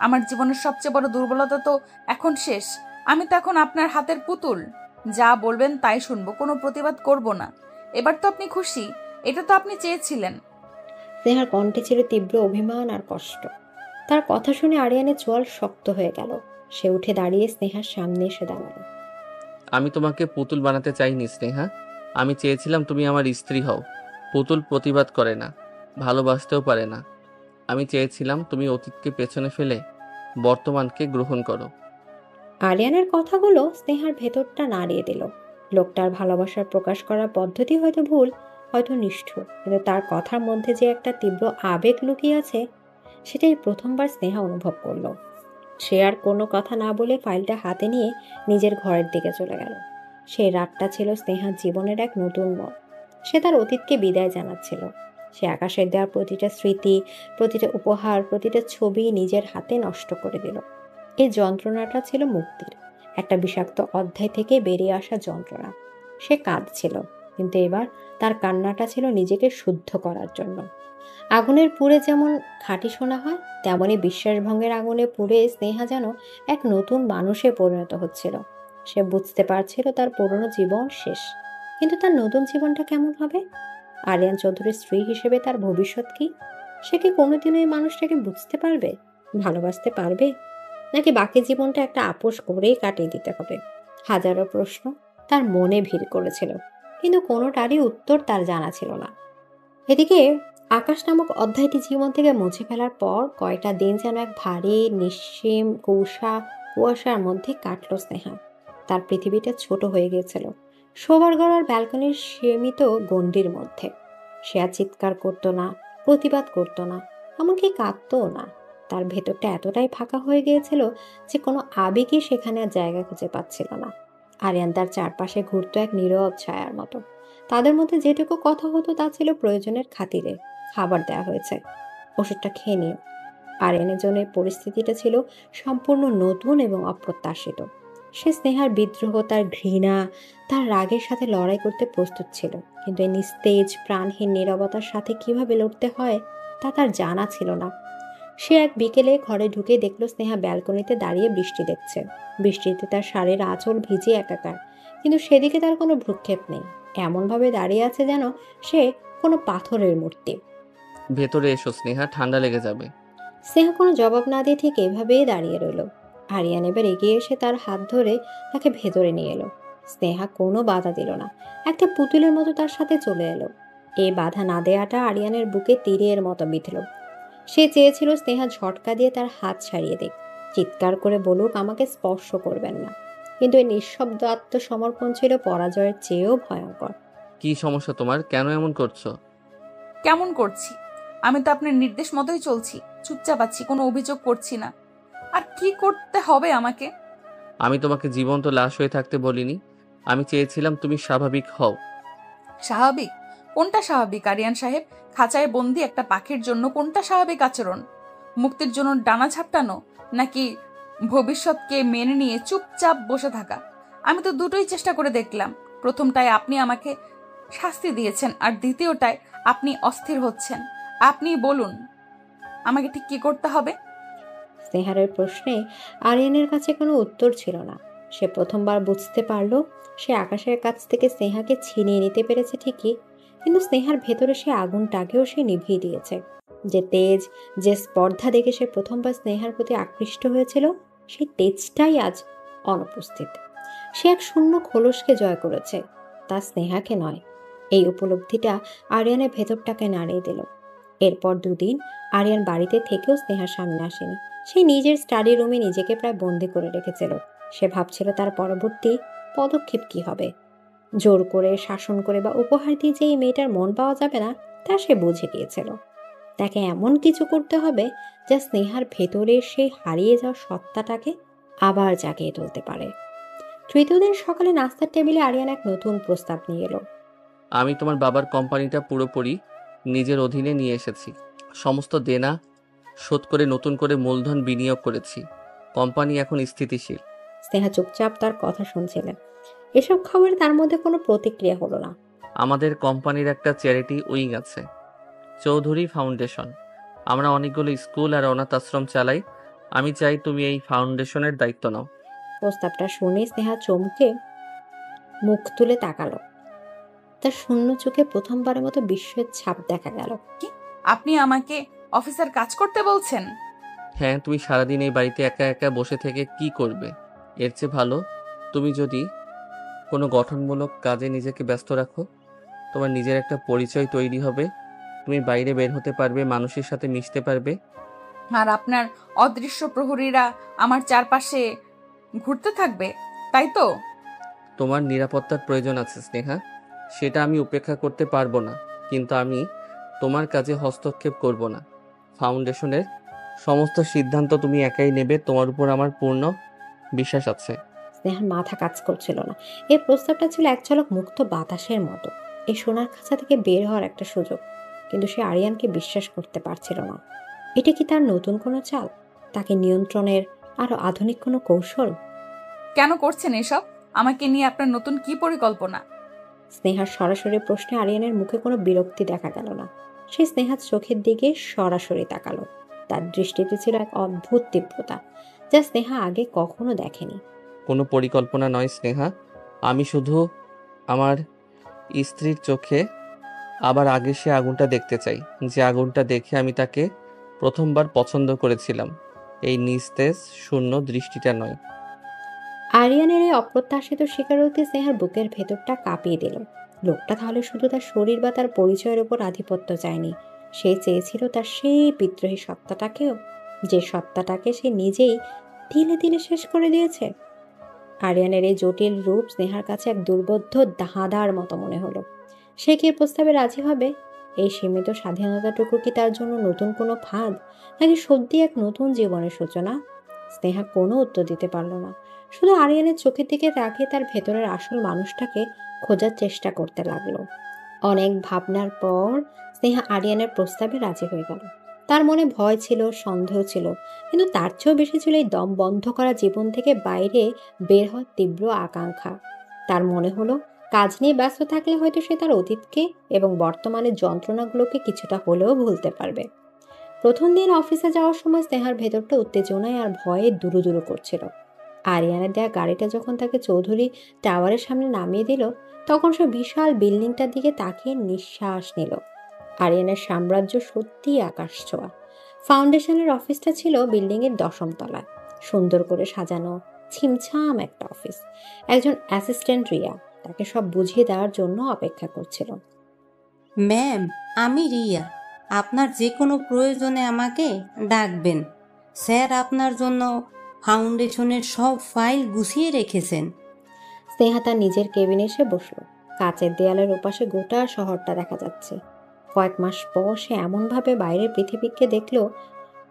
আমার জীবনের সবচেয়ে বড় দুর্বলতা তো এখন শেষ। আমি তো এখন আপনার হাতের পুতুল। যা বলবেন তাই শুনবো, কোনো প্রতিবাদ করব না। এবার তো আপনি খুশি? এটা তো আপনি চেয়েছিলেন। স্নেহার কণ্ঠে ছিল তীব্র অভিমান আর কষ্ট। তার কথা শুনে আরিয়ানের চোয়াল শক্ত হয়ে গেল। সে উঠে দাঁড়িয়ে স্নেহার সামনে এসে দাঁড়ালো। আমি তোমাকে পুতুল বানাতে চাইনি স্নেহা, আমি চেয়েছিলাম তুমি আমার স্ত্রী হও। পুতুল প্রতিবাদ করে না, ভালোবাসতেও পারে না। আমি চেয়েছিলাম তুমি অতীতকে পেছনে ফেলে বর্তমানকে গ্রহণ করো। আরিয়ানের কথাগুলো স্নেহার ভেতরটা নাড়িয়ে দিল। লোকটার ভালোবাসার প্রকাশ করার পদ্ধতি হয়তো ভুল, হয়তো নিষ্ঠুর, কিন্তু তার কথার মধ্যে যে একটা তীব্র আবেগ লুকিয়ে আছে, সেটাই প্রথমবার স্নেহা অনুভব করলো। সে আর কোনো কথা না বলে ফাইলটা হাতে নিয়ে নিজের ঘরের দিকে চলে গেল। সেই রাতটা ছিল স্নেহার জীবনের এক নতুন মোড়। সে তার অতীতকে বিদায় জানাচ্ছিল। সে আকাশের দেওয়া প্রতিটা স্মৃতি, প্রতিটা উপহার, প্রতিটা ছবি নিজের হাতে নষ্ট করে দিল। এই যন্ত্রণাটা ছিল মুক্তির, একটা বিষাক্ত অধ্যায় থেকে বেরিয়ে আসা যন্ত্রণা। সে কাঁদছিল, কিন্তু এবার তার কান্নাটা ছিল নিজেকে শুদ্ধ করার জন্য। আগুনের পুড়ে যেমন খাঁটি সোনা হয়, তেমনই বিশ্বাসভঙ্গের আগুনে পুড়ে স্নেহা যেন এক নতুন মানুষে পরিণত হচ্ছিল। সে বুঝতে পারছিল তার পুরনো জীবন শেষ, কিন্তু তার নতুন জীবনটা কেমন হবে? আরিয়ান চৌধুরীর স্ত্রী হিসেবে তার ভবিষ্যৎ কি? সে কি কোনোদিনও এই মানুষটাকে বুঝতে পারবে, ভালোবাসতে পারবে, নাকি বাকি জীবনটা একটা আপোষ করেই কাটিয়ে দিতে হবে? হাজারো প্রশ্ন তার মনে ভিড় করেছিল, কিন্তু কোনোটারই উত্তর তার জানা ছিল না। এদিকে আকাশ নামক অধ্যায়টি জীবন থেকে মুছে ফেলার পর কয়টা দিন যেন এক ভারী নিঃসীম কুয়াশার মধ্যে কাটল স্নেহা। তার পৃথিবীটা ছোট হয়ে গিয়েছিল, শোবার ঘর ব্যালকনির সীমিত গণ্ডির মধ্যে। সে আর চিৎকার করতো না, প্রতিবাদ করতো না, এমনকি কাঁদতও না। তার ভেতরটা এতটাই ফাঁকা হয়ে গিয়েছিল যে কোনো আবেগই সেখানে আর জায়গা খুঁজে পাচ্ছিল না। আরিয়ান তার চারপাশে ঘুরতো এক নীরব ছায়ার মতো। তাদের মধ্যে যেটুকু কথা হতো তা ছিল প্রয়োজনের খাতিরে। খাবার দেওয়া হয়েছে, ওষুধটা খেয়ে নিও। আরিয়ানের জন্য এই পরিস্থিতিটা ছিল সম্পূর্ণ নতুন এবং অপ্রত্যাশিত। সে স্নেহার বিদ্রোহ, তার ঘৃণা, তার রাগের সাথে লড়াই করতে প্রস্তুত ছিল, কিন্তু এই নিস্তেজ প্রাণহীন নীরবতার সাথে কিভাবে লড়তে হয় তা তার জানা ছিল না। সে এক বিকেলে ঘরে ঢুকে দেখল স্নেহা ব্যালকনিতে দাঁড়িয়ে বৃষ্টি দেখছে। বৃষ্টিতে তার শাড়ির আঁচল ভিজে একাকার, কিন্তু সেদিকে তার কোনো ভ্রুক্ষেপ নেই। এমনভাবে দাঁড়িয়ে আছে যেন সে কোনো পাথরের মূর্তি। ভেতরে এসো স্নেহা, ঠান্ডা লেগে যাবে। স্নেহা কোনো জবাব না দিয়ে ঠিক এভাবেই দাঁড়িয়ে রইল। আরিয়ান এবার এগিয়ে এসে তার হাত ধরে তাকে ভেতরে নিয়ে এলো। স্নেহা কোনো বাধা দিল না, একটা পুতুলের মতো তার সাথে চলে এলো। এই বাধা না দেয়াটা আরিয়ানের বুকে তীরের মতো বিঁধল। সে চেয়েছিল স্নেহা ঝটকা দিয়ে তার হাত ছাড়িয়ে দিক, চিৎকার করে বলুক আমাকে স্পর্শ করবেন না, কিন্তু এই নিঃশব্দ আত্মসমর্পণ ছিল পরাজয়ের চেয়েও ভয়ঙ্কর। কি সমস্যা তোমার? কেন এমন করছো? কেমন করছি? আমি তো আপনার নির্দেশ মতোই চলছি, চুপচাপ আছি, কোনো অভিযোগ করছি না। আর কি করতে হবে আমাকে? আমি তোমাকে জীবন্ত লাশ হয়ে থাকতে বলিনি, আমি চেয়েছিলাম তুমি স্বাভাবিক হও। স্বাভাবিক? কোনটা স্বাভাবিক আরিয়ান সাহেব? খাঁচায় বন্দি একটা পাখির জন্য কোনটা স্বাভাবিক আচরণ? মুক্তির জন্য ডানা ঝাপটানো, নাকি ভবিষ্যৎকে মেনে নিয়ে চুপচাপ বসে থাকা? আমি তো দুটোই চেষ্টা করে দেখলাম। প্রথমটায় আপনি আমাকে শাস্তি দিয়েছেন, আর দ্বিতীয়টায় আপনি অস্থির হচ্ছেন। আপনি বলুন আমাকে ঠিক কি করতে হবে? স্নেহারের প্রশ্নে আরিয়ানের কাছে কোনো উত্তর ছিল না। সে প্রথমবার বুঝতে পারল সে আকাশের কাছ থেকে স্নেহাকে ছিনিয়ে নিতে পেরেছে ঠিকই, কিন্তু স্নেহার ভেতরে সে আগুনটাকেও সে নিভিয়ে দিয়েছে। যে তেজ, যে স্পর্ধা দেখে সে প্রথমবার স্নেহার প্রতি আকৃষ্ট হয়েছিল, সেই তেজটাই আজ অনুপস্থিত। সে এক শূন্য খোলসকে জয় করেছে, তা স্নেহাকে নয়। এই উপলব্ধিটা আরিয়ানের ভেতরটাকে নাড়িয়ে দিল। এরপর দুদিন আরিয়ান বাড়িতে থেকেও স্নেহার সামনে আসেনি। সে নিজের স্টাডি রুমে নিজেকে প্রায় বন্দি করে রেখেছিল। সে ভাবছিল তার পরবর্তী পদক্ষেপ কি হবে। জোর করে, শাসন করে বা উপহার দিয়ে যে এই মেয়েটার মন পাওয়া যাবে না, তা সে বুঝে গিয়েছিল। তাকে এমন কিছু করতে হবে যা স্নেহার ভেতরে সেই হারিয়ে যাওয়া সত্তাটাকে আবার জাগিয়ে তুলতে পারে। তৃতীয় দিন সকালে নাস্তার টেবিলে আরিয়ান এক নতুন প্রস্তাব নিয়ে এলো। আমি তোমার বাবার কোম্পানিটা পুরোপুরি নিজের অধীনে নিয়ে এসেছি। সমস্ত দেনা শোধ করে নতুন করে মূলধন বিনিয়োগ করেছি। কোম্পানি এখন স্থিতিশীল। স্নেহা চুপচাপ তার কথা শুনছিলেন। এসব খবরে তার মধ্যে কোনো প্রতিক্রিয়া হলো না। আমাদের কোম্পানির একটা চ্যারিটি উইং আছে, চৌধুরী ফাউন্ডেশন। আমরা অনেকগুলো স্কুল আর অনাথ আশ্রম চালাই। আমি চাই তুমি এই ফাউন্ডেশনের দায়িত্ব নাও। প্রস্তাবটা শুনে স্নেহা চমকে মুখ তুলে তাকালো। তার শূন্য চোখে প্রথমবারের মতো বিস্ময়ের ছাপ দেখা গেল। কি? আপনি আমাকে অফিসার কাজ করতে বলছেন? হ্যাঁ, তুমি সারাদিন এই বাড়িতে একা একা বসে থেকে কি করবে? এর চেয়ে ভালো তুমি যদি কোনো গঠনমূলক কাজে নিজেকে ব্যস্ত রাখো। তোমার নিজের একটা পরিচয় তৈরি হবে, তুমি বাইরে বের হতে পারবে, মানুষের সাথে মিশতে পারবে। আর আপনার অদৃশ্য প্রহরীরা আমার চারপাশে ঘুরতে থাকবে, তাই তো? তোমার নিরাপত্তার প্রয়োজন আছে স্নেহা, সেটা আমি উপেক্ষা করতে পারবো না, কিন্তু আমি তোমার কাজে হস্তক্ষেপ করব না। ফাউন্ডেশনের সমস্ত সিদ্ধান্ত তুমি একাই নেবে, তোমার উপর আমার পূর্ণ বিশ্বাস আছে। স্নেহার মাথা কাজ করছিল না। এই প্রস্তাবটা ছিল এক ঝলক মুক্ত বাতাসের মতো, এই সোনার খাঁচা থেকে বের হওয়ার একটা সুযোগ। কিন্তু সে আরিয়ানকে বিশ্বাস করতে পারছিল না। এটা কি তার নতুন কোনো চাল, তাকে নিয়ন্ত্রণের আরো আধুনিক কোনো কৌশল? কেন করছেন এসব? আমাকে নিয়ে আপনার নতুন কি পরিকল্পনা? স্নেহার সরাসরি প্রশ্নে আরিয়ানের মুখে কোনো বিরক্তি দেখা গেল না। সে স্নেহার চোখের দিকে সরাসরি তাকালো। তার দৃষ্টিতে ছিল এক অদ্ভুত তীব্রতা, যা স্নেহা আগে কখনো দেখেনি। কোনো পরিকল্পনা নয় স্নেহা, আমি শুধু আমার স্ত্রীর চোখে আবার আগে সে আগুনটা দেখতে চাই, যে আগুনটা দেখে আমি তাকে প্রথমবার পছন্দ করেছিলাম। এই নিস্তেজ শূন্য দৃষ্টিটা নয়। আরিয়ানের এই অপ্রত্যাশিত স্বীকারোক্তি স্নেহার বুকের ভেতরটা কাঁপিয়ে দিল। লোকটা তাহলে শুধু তার শরীর বা তার পরিচয়ের উপর আধিপত্য চায়নি, সে চেয়েছিল তার সেই বিদ্রোহী সত্তাটাকেও, যে সত্তাটাকে সে নিজেই তিলে তিলে শেষ করে দিয়েছে। আরিয়ানের এই জটিল রূপ স্নেহার কাছে এক দুর্বোধ্য ধাঁধার মতো মনে হলো। সে কি এর প্রস্তাবে রাজি হবে? এই সীমিত স্বাধীনতাটুকু কি তার জন্য নতুন কোনো ফাঁদ, নাকি সত্যি এক নতুন জীবনের সূচনা? স্নেহা কোনো উত্তর দিতে পারল না, শুধু আরিয়ানের চোখের দিকে তাকিয়ে তার ভেতরের আসল মানুষটাকে খোঁজার চেষ্টা করতে লাগলো। অনেক ভাবনার পর স্নেহা আরিয়ানের প্রস্তাবে রাজি হয়ে গেল। তার মনে ভয় ছিল, সন্দেহ ছিল, কিন্তু তার চেয়েও বেশি ছিল এই দম বন্ধ করা জীবন থেকে বাইরে বের হওয়ার তীব্র আকাঙ্ক্ষা। তার মনে হলো কাজ নিয়ে ব্যস্ত থাকলে হয়তো সে তার অতীতকে এবং বর্তমানের যন্ত্রণাগুলোকে কিছুটা হলেও ভুলতে পারবে। প্রথম দিন অফিসে যাওয়ার সময় স্নেহার ভেতরটা উত্তেজনায় আর ভয়ে দুরু দুরু করছিল। আরিয়ানের দেয়া গাড়িটা যখন তাকে চৌধুরী টাওয়ারের সামনে নামিয়ে দিল, তখন সে বিশাল বিল্ডিংটার দিকে তাকিয়ে নিঃশ্বাস নিল। আরিয়ানের সাম্রাজ্য সত্যিই আকাশ ছোঁয়া। ফাউন্ডেশনের অফিসটা ছিল বিল্ডিংয়ের 10ম তলায়, সুন্দর করে সাজানো ছিমছাম একটা অফিস। একজন অ্যাসিস্ট্যান্ট রিয়া তাকে সব বুঝিয়ে দেওয়ার জন্য অপেক্ষা করছিল। ম্যাম, আমি রিয়া। আপনার যে কোনো প্রয়োজনে আমাকে ডাকবেন। স্যার আপনার জন্য ফাউন্ডেশনের সব ফাইল গুছিয়ে রেখেছেন। স্নেহা তার নিজের কেবিনে এসে বসলো। কাচের দেয়ালের ওপাশে গোটা শহরটা দেখা যাচ্ছে। কয়েক মাস পর সে এমনভাবে বাইরের পৃথিবীকে দেখলো,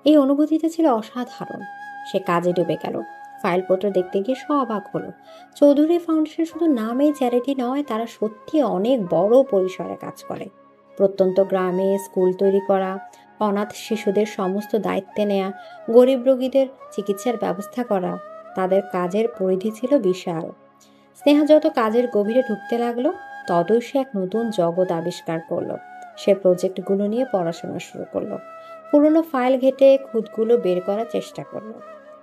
এই অনুভূতিটা ছিল অসাধারণ। সে কাজে ডুবে গেল। ফাইলপত্র দেখতে গিয়ে সব অবাক হলো। চৌধুরী ফাউন্ডেশন শুধু নামেই চ্যারিটি নয়, তারা সত্যি অনেক বড় পরিসরে কাজ করে। প্রত্যন্ত গ্রামে স্কুল তৈরি করা, অনাথ শিশুদের সমস্ত দায়িত্বে নেয়া, গরিব রোগীদের চিকিৎসার ব্যবস্থা করা, তাদের কাজের পরিধি ছিল বিশাল। স্নেহা যত কাজের গভীরে ঢুকতে লাগলো, ততই সে এক নতুন জগৎ আবিষ্কার করলো। সে প্রজেক্টগুলো নিয়ে পড়াশোনা শুরু করলো, পুরনো ফাইল ঘেটে খুঁতগুলো বের করার চেষ্টা করলো।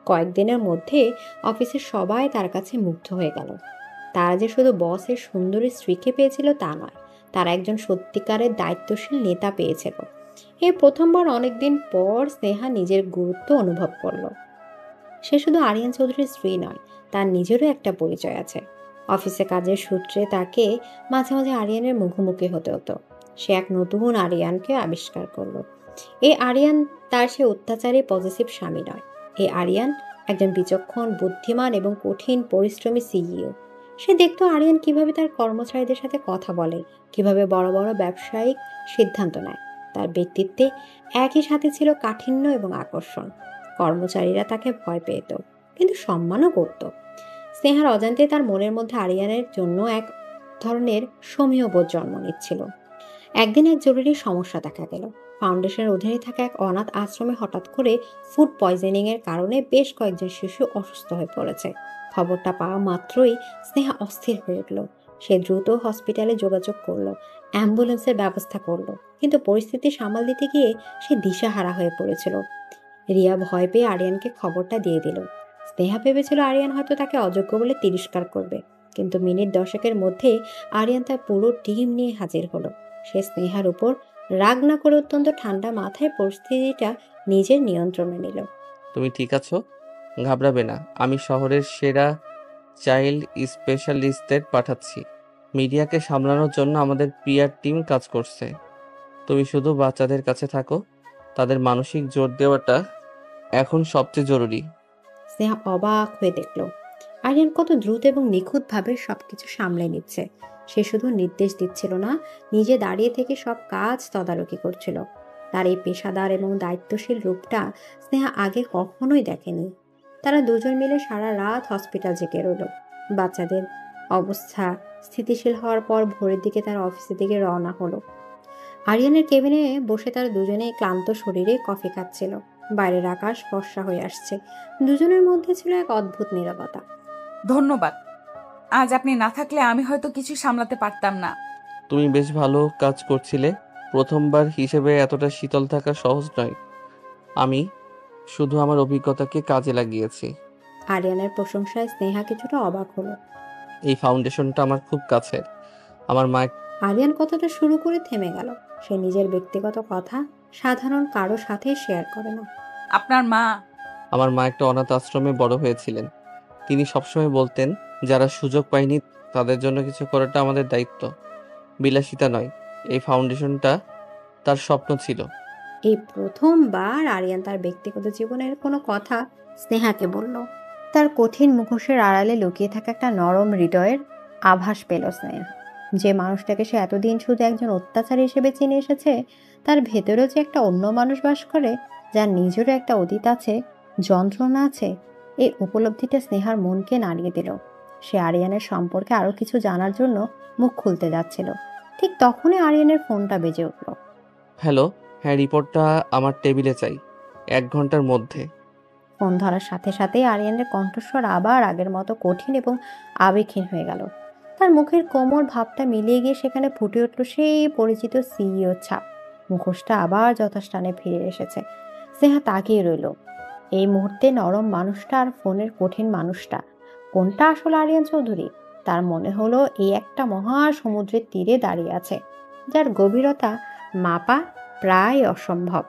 কয়েকদিনের মধ্যে অফিসের সবাই তার কাছে মুগ্ধ হয়ে গেল। তারা যে শুধু বসের সুন্দরী স্ত্রীকে পেয়েছিল তা নয়, তারা একজন সত্যিকারের দায়িত্বশীল নেতা পেয়েছিল। এই প্রথমবার অনেকদিন পর স্নেহা নিজের গুরুত্ব অনুভব করলো। সে শুধু আরিয়ান চৌধুরীর স্ত্রী নয়, তার নিজেরও একটা পরিচয় আছে। অফিসে কাজের সূত্রে তাকে মাঝে মাঝে আরিয়ানের মুখোমুখি হতে হতো। সে এক নতুন আরিয়ানকে আবিষ্কার করলো। এই আরিয়ান তার সে অত্যাচারী পজিটিভ স্বামী নয়। এই আরিয়ান একজন বিচক্ষণ, বুদ্ধিমান এবং কঠিন পরিশ্রমী সিইও। সে দেখতো আরিয়ান কিভাবে তার কর্মচারীদের সাথে কথা বলে, কিভাবে বড় বড় ব্যবসায়িক সিদ্ধান্ত নেয়। তার ব্যক্তিত্বে একই সাথে ছিল কাঠিন্য এবং আকর্ষণ। কর্মচারীরা তাকে ভয় পেত, কিন্তু সম্মানও করত। স্নেহার অজান্তে তার মনের মধ্যে আরিয়ানের জন্য এক ধরনের সমীহ বোধ জন্ম নিচ্ছিল। একদিন এক জরুরি সমস্যা দেখা গেল। ফাউন্ডেশনের অধীনে থাকা এক অনাথ আশ্রমে হঠাৎ করে ফুড পয়জনিং এর কারণে বেশ কয়েকজন শিশু অসুস্থ হয়ে পড়েছে। খবরটা পাওয়া মাত্রই স্নেহা অস্থির হয়ে উঠল। সে দ্রুত হসপিটালে যোগাযোগ করলো, অ্যাম্বুলেন্সের ব্যবস্থা করলো, কিন্তু পরিস্থিতি সামাল দিতে গিয়ে সে দিশাহারা হয়ে পড়েছিল। রিয়া ভয় পেয়ে আরিয়ানকে খবরটা দিয়ে দিল। স্নেহা ভেবেছিল আরিয়ান হয়তো তাকে অযোগ্য বলে তিরস্কার করবে, কিন্তু মিনিট 10-এর মধ্যে আরিয়ান তার পুরো টিম নিয়ে হাজির হলো। সে স্নেহার উপর রাগ না করে অত্যন্ত ঠান্ডা মাথায় পরিস্থিতিটা নিজের নিয়ন্ত্রণে নিল। তুমি ঠিক আছো? ঘাবড়াবে না, আমি শহরের সেরা চাইল্ড স্পেশালিস্টদের পাঠাচ্ছি। মিডিয়াকে সামলানোর জন্য আমাদের পিআর টিম কাজ করছে। তুমি শুধু বাচ্চাদের কাছে থাকো, তাদের মানসিক জোর দেওয়াটা এখন সবচেয়ে জরুরি। স্নেহা অবাক হয়ে দেখল আরিয়ান কত দ্রুত এবং নিখুঁতভাবে সবকিছু সামলে নিচ্ছে। সে শুধু নির্দেশ দিচ্ছিল না, নিজে দাঁড়িয়ে থেকে সব কাজ তদারকি করছিল। তার এই পেশাদার এবং দায়িত্বশীল রূপটা স্নেহা আগে কখনোই দেখেনি। তারা দুজন মিলে সারা রাত হসপিটাল জেগে রইল। বাচ্চাদের অবস্থা স্থিতিশীল হওয়ার পর ভোরের দিকে তার অফিসের দিকে রওনা হলো। আরিয়ানের কেবিনে বসে তারা দুজনেই ক্লান্ত শরীরে কফি খাচ্ছিল। বাইরের আকাশ ফর্সা হয়ে আসছে। দুজনের মধ্যে ছিল এক অদ্ভুত নীরবতা। ধন্যবাদ, আজ আপনি না থাকলে আমি হয়তো কিছু সামলাতে পারতাম না। তুমি বেশ ভালো কাজ করছিলে। প্রথমবার হিসেবে এতটা শীতল থাকা সহজ নয়। আমি শুধু আমার অভিজ্ঞতাকে কাজে লাগিয়েছি। আরিয়ানের প্রশংসায় স্নেহা কিছুটা অবাক হলো। এই ফাউন্ডেশনটা আমার খুব কাছের। আমার মা। আরিয়ান কথাটা শুরু করে থেমে গেল। সে নিজের ব্যক্তিগত কথা সাধারণ কারো সাথে শেয়ার করে না। আপনার মা? আমার মা একটা অনাথ আশ্রমে বড় হয়েছিলেন। তিনি সবসময় বলতেন, যারা সুযোগ পায়নি তাদের জন্য কিছু করাটা আমাদের দায়িত্ব, বিলাসিতা নয়। এই ফাউন্ডেশনটা তার স্বপ্ন ছিল। এই প্রথমবার আরিয়ান তার ব্যক্তিগত জীবনের কোনো কথা স্নেহাকে বলল। তার কঠিন মুখোশের আড়ালে লুকিয়ে থাকা একটা নরম হৃদয়ের আভাস পেল স্নেহা। যে মানুষটাকে সে এতদিন শুধু একজন অত্যাচারী হিসেবে চিনে এসেছে, তার ভেতরেও যে একটা অন্য মানুষ বাস করে, যার নিজেরও একটা অতীত আছে, যন্ত্রণা আছে, এই উপলব্ধিটা স্নেহার মনকে নাড়িয়ে দিল। সে আরিয়ানের সম্পর্কে আরো কিছু জানার জন্য মুখ খুলতে যাচ্ছিল। ঠিক তখনই আরিয়ানের ফোনটা বেজে উঠল। হ্যালো, হ্যাঁ, রিপোর্টটা আমার টেবিলে চাই 1 ঘন্টার মধ্যে। ফোন ধরার সাথে সাথেই আরিয়ানের কণ্ঠস্বর আবার আগের মতো কঠিন এবং আবেগহীন হয়ে গেল। তার মুখের কোমল ভাবটা মিলিয়ে গিয়ে সেখানে ফুটে উঠল সেই পরিচিত সিইও ছাপ। মুখোশটা আবার যথাস্থানে ফিরে এসেছে। স্নেহা তাকিয়ে রইল। এই মুহূর্তে নরম মানুষটা আর ফোনের কঠিন মানুষটা, কোনটা আসলে আরিয়ান চৌধুরী? তার মনে হলো এই একটা মহা সমুদ্রের তীরে দাঁড়িয়ে আছে, যার গভীরতা মাপা প্রায় অসম্ভব।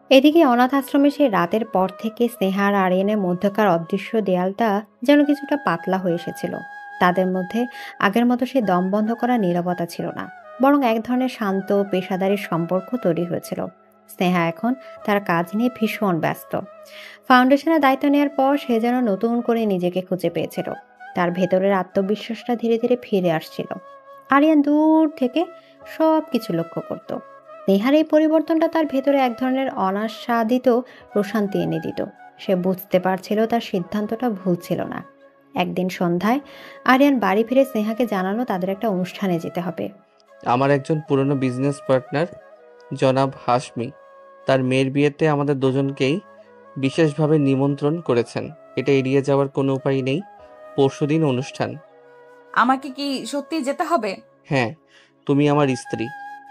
এদিকে অনাথ আশ্রমে সেই রাতের পর থেকে স্নেহা আর আরিয়ানের মধ্যকার অদৃশ্য দেয়ালটা যেন কিছুটা পাতলা হয়ে এসেছিল। তাদের মধ্যে আগের মতো সেই দম বন্ধ করা নীরবতা ছিল না, বরং এক ধরনের শান্ত পেশাদারি সম্পর্ক তৈরি হয়েছিল। স্নেহা এখন তার কাজ নিয়ে ভীষণ ব্যস্ত। ফাউন্ডেশনের দায়িত্ব নেওয়ার পর সে যেন নতুন করে নিজেকে খুঁজে পেয়েছিল। তার ভেতরের আত্মবিশ্বাসটা ধীরে ধীরে ফিরে আসছিল। আরিয়ান দূর থেকে সব কিছু লক্ষ্য করত। স্নেহার এই পরিবর্তনটা তার ভেতরে এক ধরনের অনাস্বাদিত প্রশান্তি এনে দিত। সে বুঝতে পারছিল তার সিদ্ধান্তটা ভুল ছিল না। একদিন সন্ধ্যায় আরিয়ান বাড়ি ফিরে স্নেহাকে জানালো তাদের একটা অনুষ্ঠানে যেতে হবে। আমার একজন পুরনো বিজনেস পার্টনার জনাব হাশমি তার মেয়ের বিয়েতে আমাদের দুজনকেই বিশেষভাবে নিমন্ত্রণ করেছেন। এটা এড়িয়ে যাওয়ার কোনো উপায় নেই। পরশুদিন অনুষ্ঠান। আমাকে কি সত্যি যেতে হবে? হ্যাঁ, তুমি আমার স্ত্রী।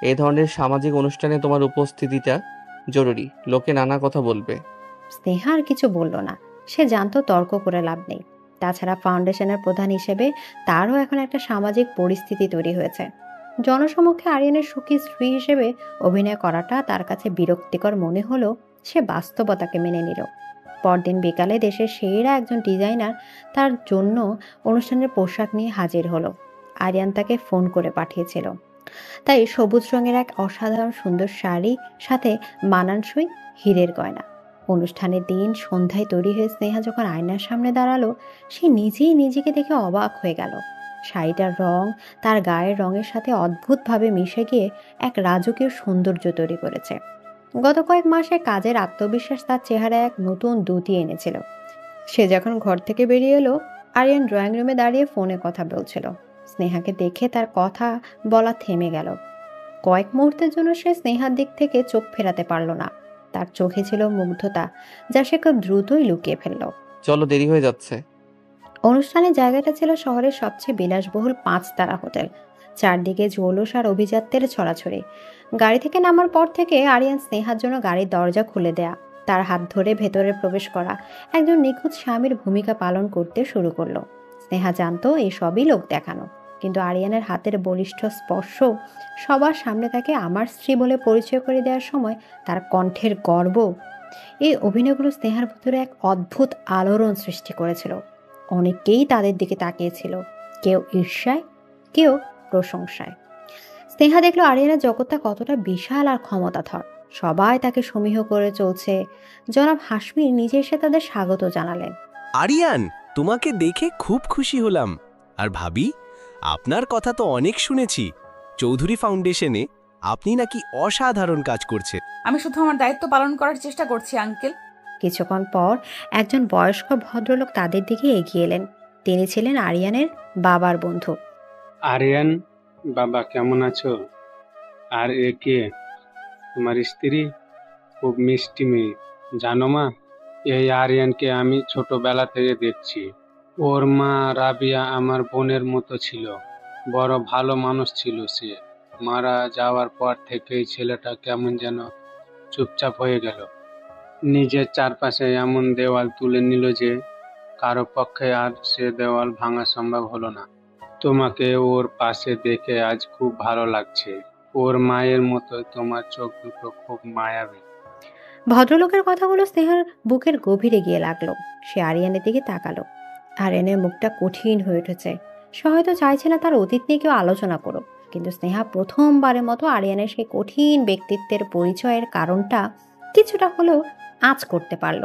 এই ধরনের সামাজিক অনুষ্ঠানে তোমার উপস্থিতিটা জরুরি। লোকে নানা কথা বলবে। স্নেহা আর কিছু বলল না। সে জানতো তর্ক করে লাভ নেই। তাছাড়া ফাউন্ডেশনের প্রধান হিসেবে তারও এখন একটা সামাজিক পরিস্থিতি তৈরি হয়েছে। জনসমক্ষে আরিয়ানের সুখী স্ত্রী হিসেবে অভিনয় করাটা তার কাছে বিরক্তিকর মনে হলেও সে বাস্তবতাকে মেনে নিল। পরদিন বিকালে দেশের সেরা একজন ডিজাইনার তার জন্য অনুষ্ঠানের পোশাক নিয়ে হাজির হলো। আরিয়ান তাকে ফোন করে পাঠিয়েছিল। তাই সবুজ রঙের এক অসাধারণ সুন্দর শাড়ি, সাথে মানানসই হীরের গয়না। অনুষ্ঠানের দিন সন্ধ্যায় তৈরি হয়ে স্নেহা যখন আয়নার সামনে দাঁড়ালো, সে নিজেই নিজেকে দেখে অবাক হয়ে গেল। শাড়িটার রং তার গায়ের রঙের সাথে অদ্ভুতভাবে মিশে গিয়ে এক রাজকীয় সৌন্দর্য তৈরি করেছে। গত কয়েক মাসে কাজের আত্মবিশ্বাস তার চেহারায় এক নতুন দ্যুতি এনেছিল। সে যখন ঘর থেকে বেরিয়ে এলো, আরিয়ান ড্রয়িং রুমে দাঁড়িয়ে ফোনে কথা বলছিল। স্নেহাকে দেখে তার কথা বলা থেমে গেল। কয়েক মুহূর্তের জন্য সে স্নেহার দিক থেকে চোখ ফেরাতে পারল না। তার চোখে ছিল মুগ্ধতা, যা সে খুব দ্রুতই লুকিয়ে ফেলল। চলো, দেরি হয়ে যাচ্ছে। অনুষ্ঠানের জায়গাটা ছিল শহরের সবচেয়ে বিলাসবহুল 5 তারা হোটেল। চারদিকে জৌলুস আর অভিজাত্যের ছড়াছড়ি। গাড়ি থেকে নামার পর থেকে আরিয়ান স্নেহার জন্য গাড়ির দরজা খুলে দেয়া, তার হাত ধরে ভেতরে প্রবেশ করা, একজন নিখুঁত স্বামীর ভূমিকা পালন করতে শুরু করলো। স্নেহা জানতো এই সবই লোক দেখানো, কিন্তু আরিয়ানের হাতের বলিষ্ঠ স্পর্শ সবার সামনে তাকে আমার স্ত্রী বলে পরিচয় করে দেওয়ার সময় তার কণ্ঠের গর্ব, এই অভিনয়গুলো স্নেহার ভিতরে এক অদ্ভুত আলোড়ন সৃষ্টি করেছিল। অনেকেই তাদের দিকে তাকিয়েছিল, কেউ ঈর্ষায়, কেউ প্রশংসায়। স্নেহা দেখলো আরিয়ানের জগৎটা কতটা বিশাল আর ক্ষমতাধর। সবাই তাকে সমীহ করে চলছে। জনাব হাশমি নিজে এসে তাদের স্বাগত জানালেন। আরিয়ান, তোমাকে দেখে খুব খুশি হলাম। আর ভাবি, আপনার কথা তো অনেক শুনেছি। চৌধুরী ফাউন্ডেশনে আপনি নাকি অসাধারণ কাজ করছেন। আমি শুধু আমার দায়িত্ব পালন করার চেষ্টা করছি আঙ্কেল। কিছুক্ষণ পর একজন বয়স্ক ভদ্রলোক তাদের দিকে এগিয়ে এলেন। তিনি ছিলেন আরিয়ানের বাবার বন্ধু। আরিয়ান, বাবা কেমন আছো? আর এ কে? তোমার স্ত্রী? খুব মিষ্টি মেয়ে। জানো মা, এই আরিয়ানকে আমি ছোটবেলা থেকে দেখছি। ওর মা রাবিয়া আমার বোনের মতো ছিল। বড় ভালো মানুষ ছিল সে। মারা যাওয়ার পর থেকেই ছেলেটা কেমন যেন চুপচাপ হয়ে গেল। নিজের চারপাশে এমন দেওয়াল তুলে নিল যে কারো পক্ষে আর সে দেওয়াল ভাঙা সম্ভব হলো না। তোমাকে ওর পাশে দেখে আজ খুব ভালো লাগছে। ওর মায়ের মতো তোমার চোখ দুটো খুব মায়াবী। ভদ্রলোকের কথাগুলো স্নেহার বুকের গভীরে গিয়ে লাগলো। সে আরিয়ানের দিকে তাকালো। আরিয়ানের মুখটা কঠিন হয়ে উঠেছে। সে হয়তো চাইছে না তার অতীত নিয়ে কেউ আলোচনা করুক, কিন্তু স্নেহা প্রথমবারের মতো আরিয়ানের সেই কঠিন ব্যক্তিত্বের পরিচয়ের কারণটা কিছুটা হলেও আঁচ করতে পারল।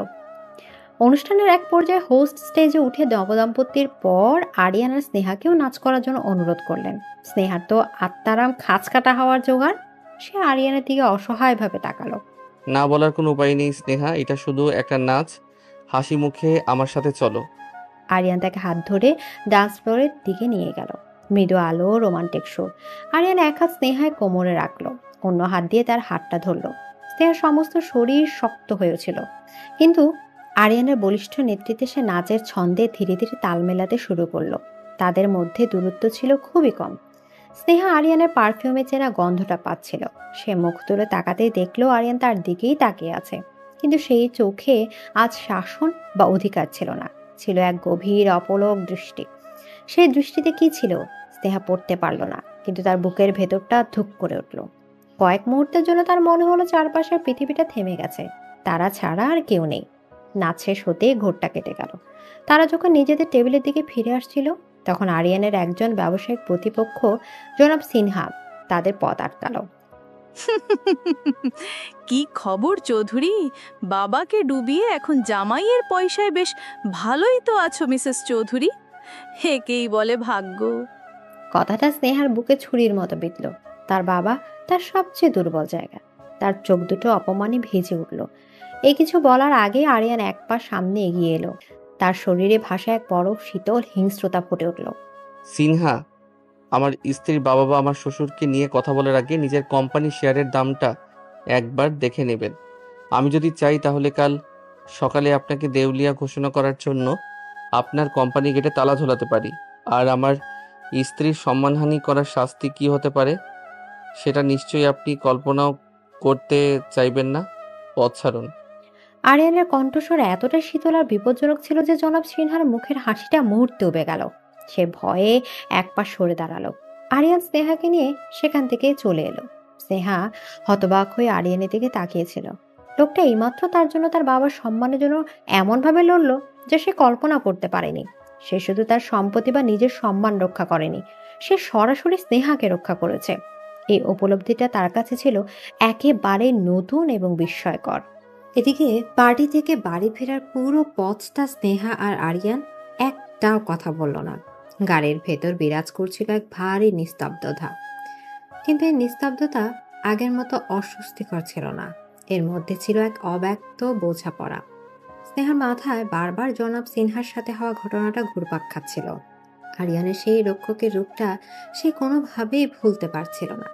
অনুষ্ঠানের এক পর্যায়ে হোস্ট স্টেজে উঠে নবদম্পতির পর আরিয়ান আর স্নেহাকেও নাচ করার জন্য অনুরোধ করলেন। স্নেহার তো আত্মারাম খাঁচ কাটা হওয়ার জোগাড়। সে আরিয়ানের দিকে অসহায়ভাবে তাকালো। না বলার কোনো উপায় নেই স্নেহা, এটা শুধু একটা নাচ। হাসি মুখে আমার সাথে চলো। আরিয়ান তাকে হাত ধরে ডান্স ফ্লোরের দিকে নিয়ে গেল। মৃদু আলো, রোমান্টিক সুর। আরিয়ান এক হাত স্নেহায় কোমরে রাখলো, অন্য হাত দিয়ে তার হাতটা ধরল। স্নেহার সমস্ত শরীর শক্ত হয়েছিল, কিন্তু আরিয়ানের বলিষ্ঠ নেতৃত্বে সে নাচের ছন্দে ধীরে ধীরে তাল মেলাতে শুরু করলো। তাদের মধ্যে দূরত্ব ছিল খুবই কম। স্নেহা আরিয়ানের পারফিউমে চেনা গন্ধটা পাচ্ছিল। সে মুখ তুলে তাকাতেই দেখলো আরিয়ান তার দিকেই তাকিয়ে আছে, কিন্তু সেই চোখে আজ শাসন বা অধিকার ছিল না, ছিল এক গভীর অপলক দৃষ্টি। সেই দৃষ্টিতে কি ছিল স্নেহা পড়তে পারল না, কিন্তু তার বুকের ভেতরটা ধুক করে উঠল। কয়েক মুহূর্তের জন্য তার মনে হলো চারপাশের পৃথিবীটা থেমে গেছে, তারা ছাড়া আর কেউ নেই। নাচ শেষ হতেই ঘোরটা কেটে গেল। তারা যখন নিজেদের টেবিলের দিকে ফিরে আসছিল, তখন আরিয়ানের একজন ব্যবসায়িক প্রতিপক্ষ জনাব সিনহা তাদের পথ আটকালো। কি খবর চৌধুরী? বাবাকে ডুবিয়ে এখন জামাইয়ের পয়সায় বেশ ভালোই তো আছো মিসেস চৌধুরী। একেই বলে ভাগ্য। কথাটা স্নেহার বুকে ছুরির মতো বিঁধল। তার বাবা তার সবচেয়ে দুর্বল জায়গা। তার চোখ দুটো অপমানে ভেজে উঠল। এই কিছু বলার আগে আরিয়ান এক পা সামনে এগিয়ে এলো। তার শরীরে ভাষায় এক বড় শীতল হিংস্রতা ফুটে উঠল। সিনহা, আমার স্ত্রীর বাবা বা আমার শ্বশুরকে নিয়ে কথা বলার আগে নিজের কোম্পানি শেয়ারের দামটা একবার দেখে নেবেন। আমি যদি চাই তাহলে কাল সকালে আপনাকে দেউলিয়া ঘোষণা করার জন্য আপনার কোম্পানি গেটে তালা ঝোলাতে পারি। আর আমার স্ত্রীর সম্মানহানি করার শাস্তি কি হতে পারে সেটা নিশ্চয়ই আপনি কল্পনাও করতে চাইবেন না। পথ ছাড়ুন। আরিয়ানের কণ্ঠস্বর এতটা শীতল আর বিপজ্জনক ছিল যে জনাব সিনহার মুখের হাসিটা মুহূর্তে উবে গেল। সে ভয়ে এক পা সরে দাঁড়ালো। আরিয়ান স্নেহাকে নিয়ে সেখান থেকে চলে এলো। স্নেহা হতবাক হয়ে আরিয়ানের দিকে তাকিয়েছিল। লোকটা এইমাত্র তার জন্য তার বাবার সম্মানের জন্য এমনভাবে লড়ল যে সে কল্পনা করতে পারেনি। সে শুধু তার সম্পত্তি বা নিজের সম্মান রক্ষা করেনি, সে সরাসরি স্নেহাকে রক্ষা করেছে। এই উপলব্ধিটা তার কাছে ছিল একেবারে নতুন এবং বিস্ময়কর। এদিকে পার্টি থেকে বাড়ি ফেরার পুরো পথটা স্নেহা আর আরিয়ান একটাও কথা বলল না। গাড়ির ভেতর বিরাজ করছিল এক ভারী নিস্তব্ধতা, কিন্তু এই নিস্তব্ধতা আগের মতো অস্বস্তিকর ছিল না। এর মধ্যে ছিল এক অব্যক্ত বোঝাপড়া। স্নেহার মাথায় বারবার জনাব সিনহার সাথে হওয়া ঘটনাটা ঘুরপাক খাচ্ছিল। আরিয়ানের সেই রক্ষকের রূপটা সে কোনোভাবেই ভুলতে পারছিল না।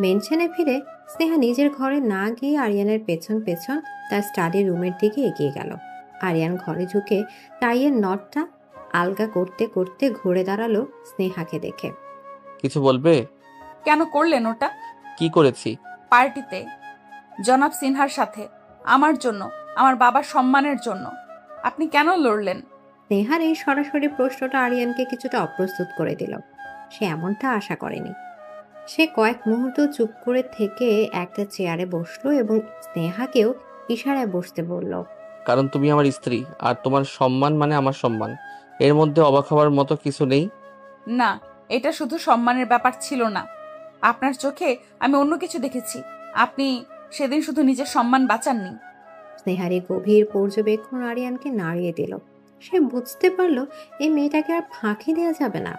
মেনশনে ফিরে স্নেহা নিজের ঘরে না গিয়ে আরিয়ানের পেছন পেছন তার স্টাডি রুমের দিকে এগিয়ে গেল। আরিয়ান ঘরে ঢুকে টাইয়ের নটটা আলগা করতে করতে ঘুরে দাঁড়ালো স্নেহাকে দেখে। কিছু বলবে? কেন করলেন ওটা? কি করেছি? পার্টিতে জনাব সিনহার সাথে আমার জন্য, আমার বাবার সম্মানের জন্য আপনি কেন লড়লেন? স্নেহার এই সরাসরি প্রশ্নটা আরিয়ানকে কিছুটা অপ্রস্তুত করে দিল। সে এমনটা আশা করেনি। সে কয়েক মুহূর্ত চুপ করে থেকে একটা চেয়ারে বসলো এবং স্নেহাকেও ইশারায় বসতে বলল। কারণ তুমি আমার স্ত্রী, আর তোমার সম্মান মানে আমার সম্মান। এর মধ্যে অবাক হওয়ার মতো কিছু নেই। না, এটা শুধু সম্মানের ব্যাপার ছিল না। আপনার চোখে আমি অন্য কিছু দেখেছি। আপনি সেদিন শুধু নিজের সম্মান বাঁচাননি। স্নেহারি গভীর পর্যবেক্ষণ আরিয়ানকে নাড়িয়ে দিল। সে বুঝতে পারল এই মেয়েটাকে আর ফাঁকি দেওয়া যাবে না।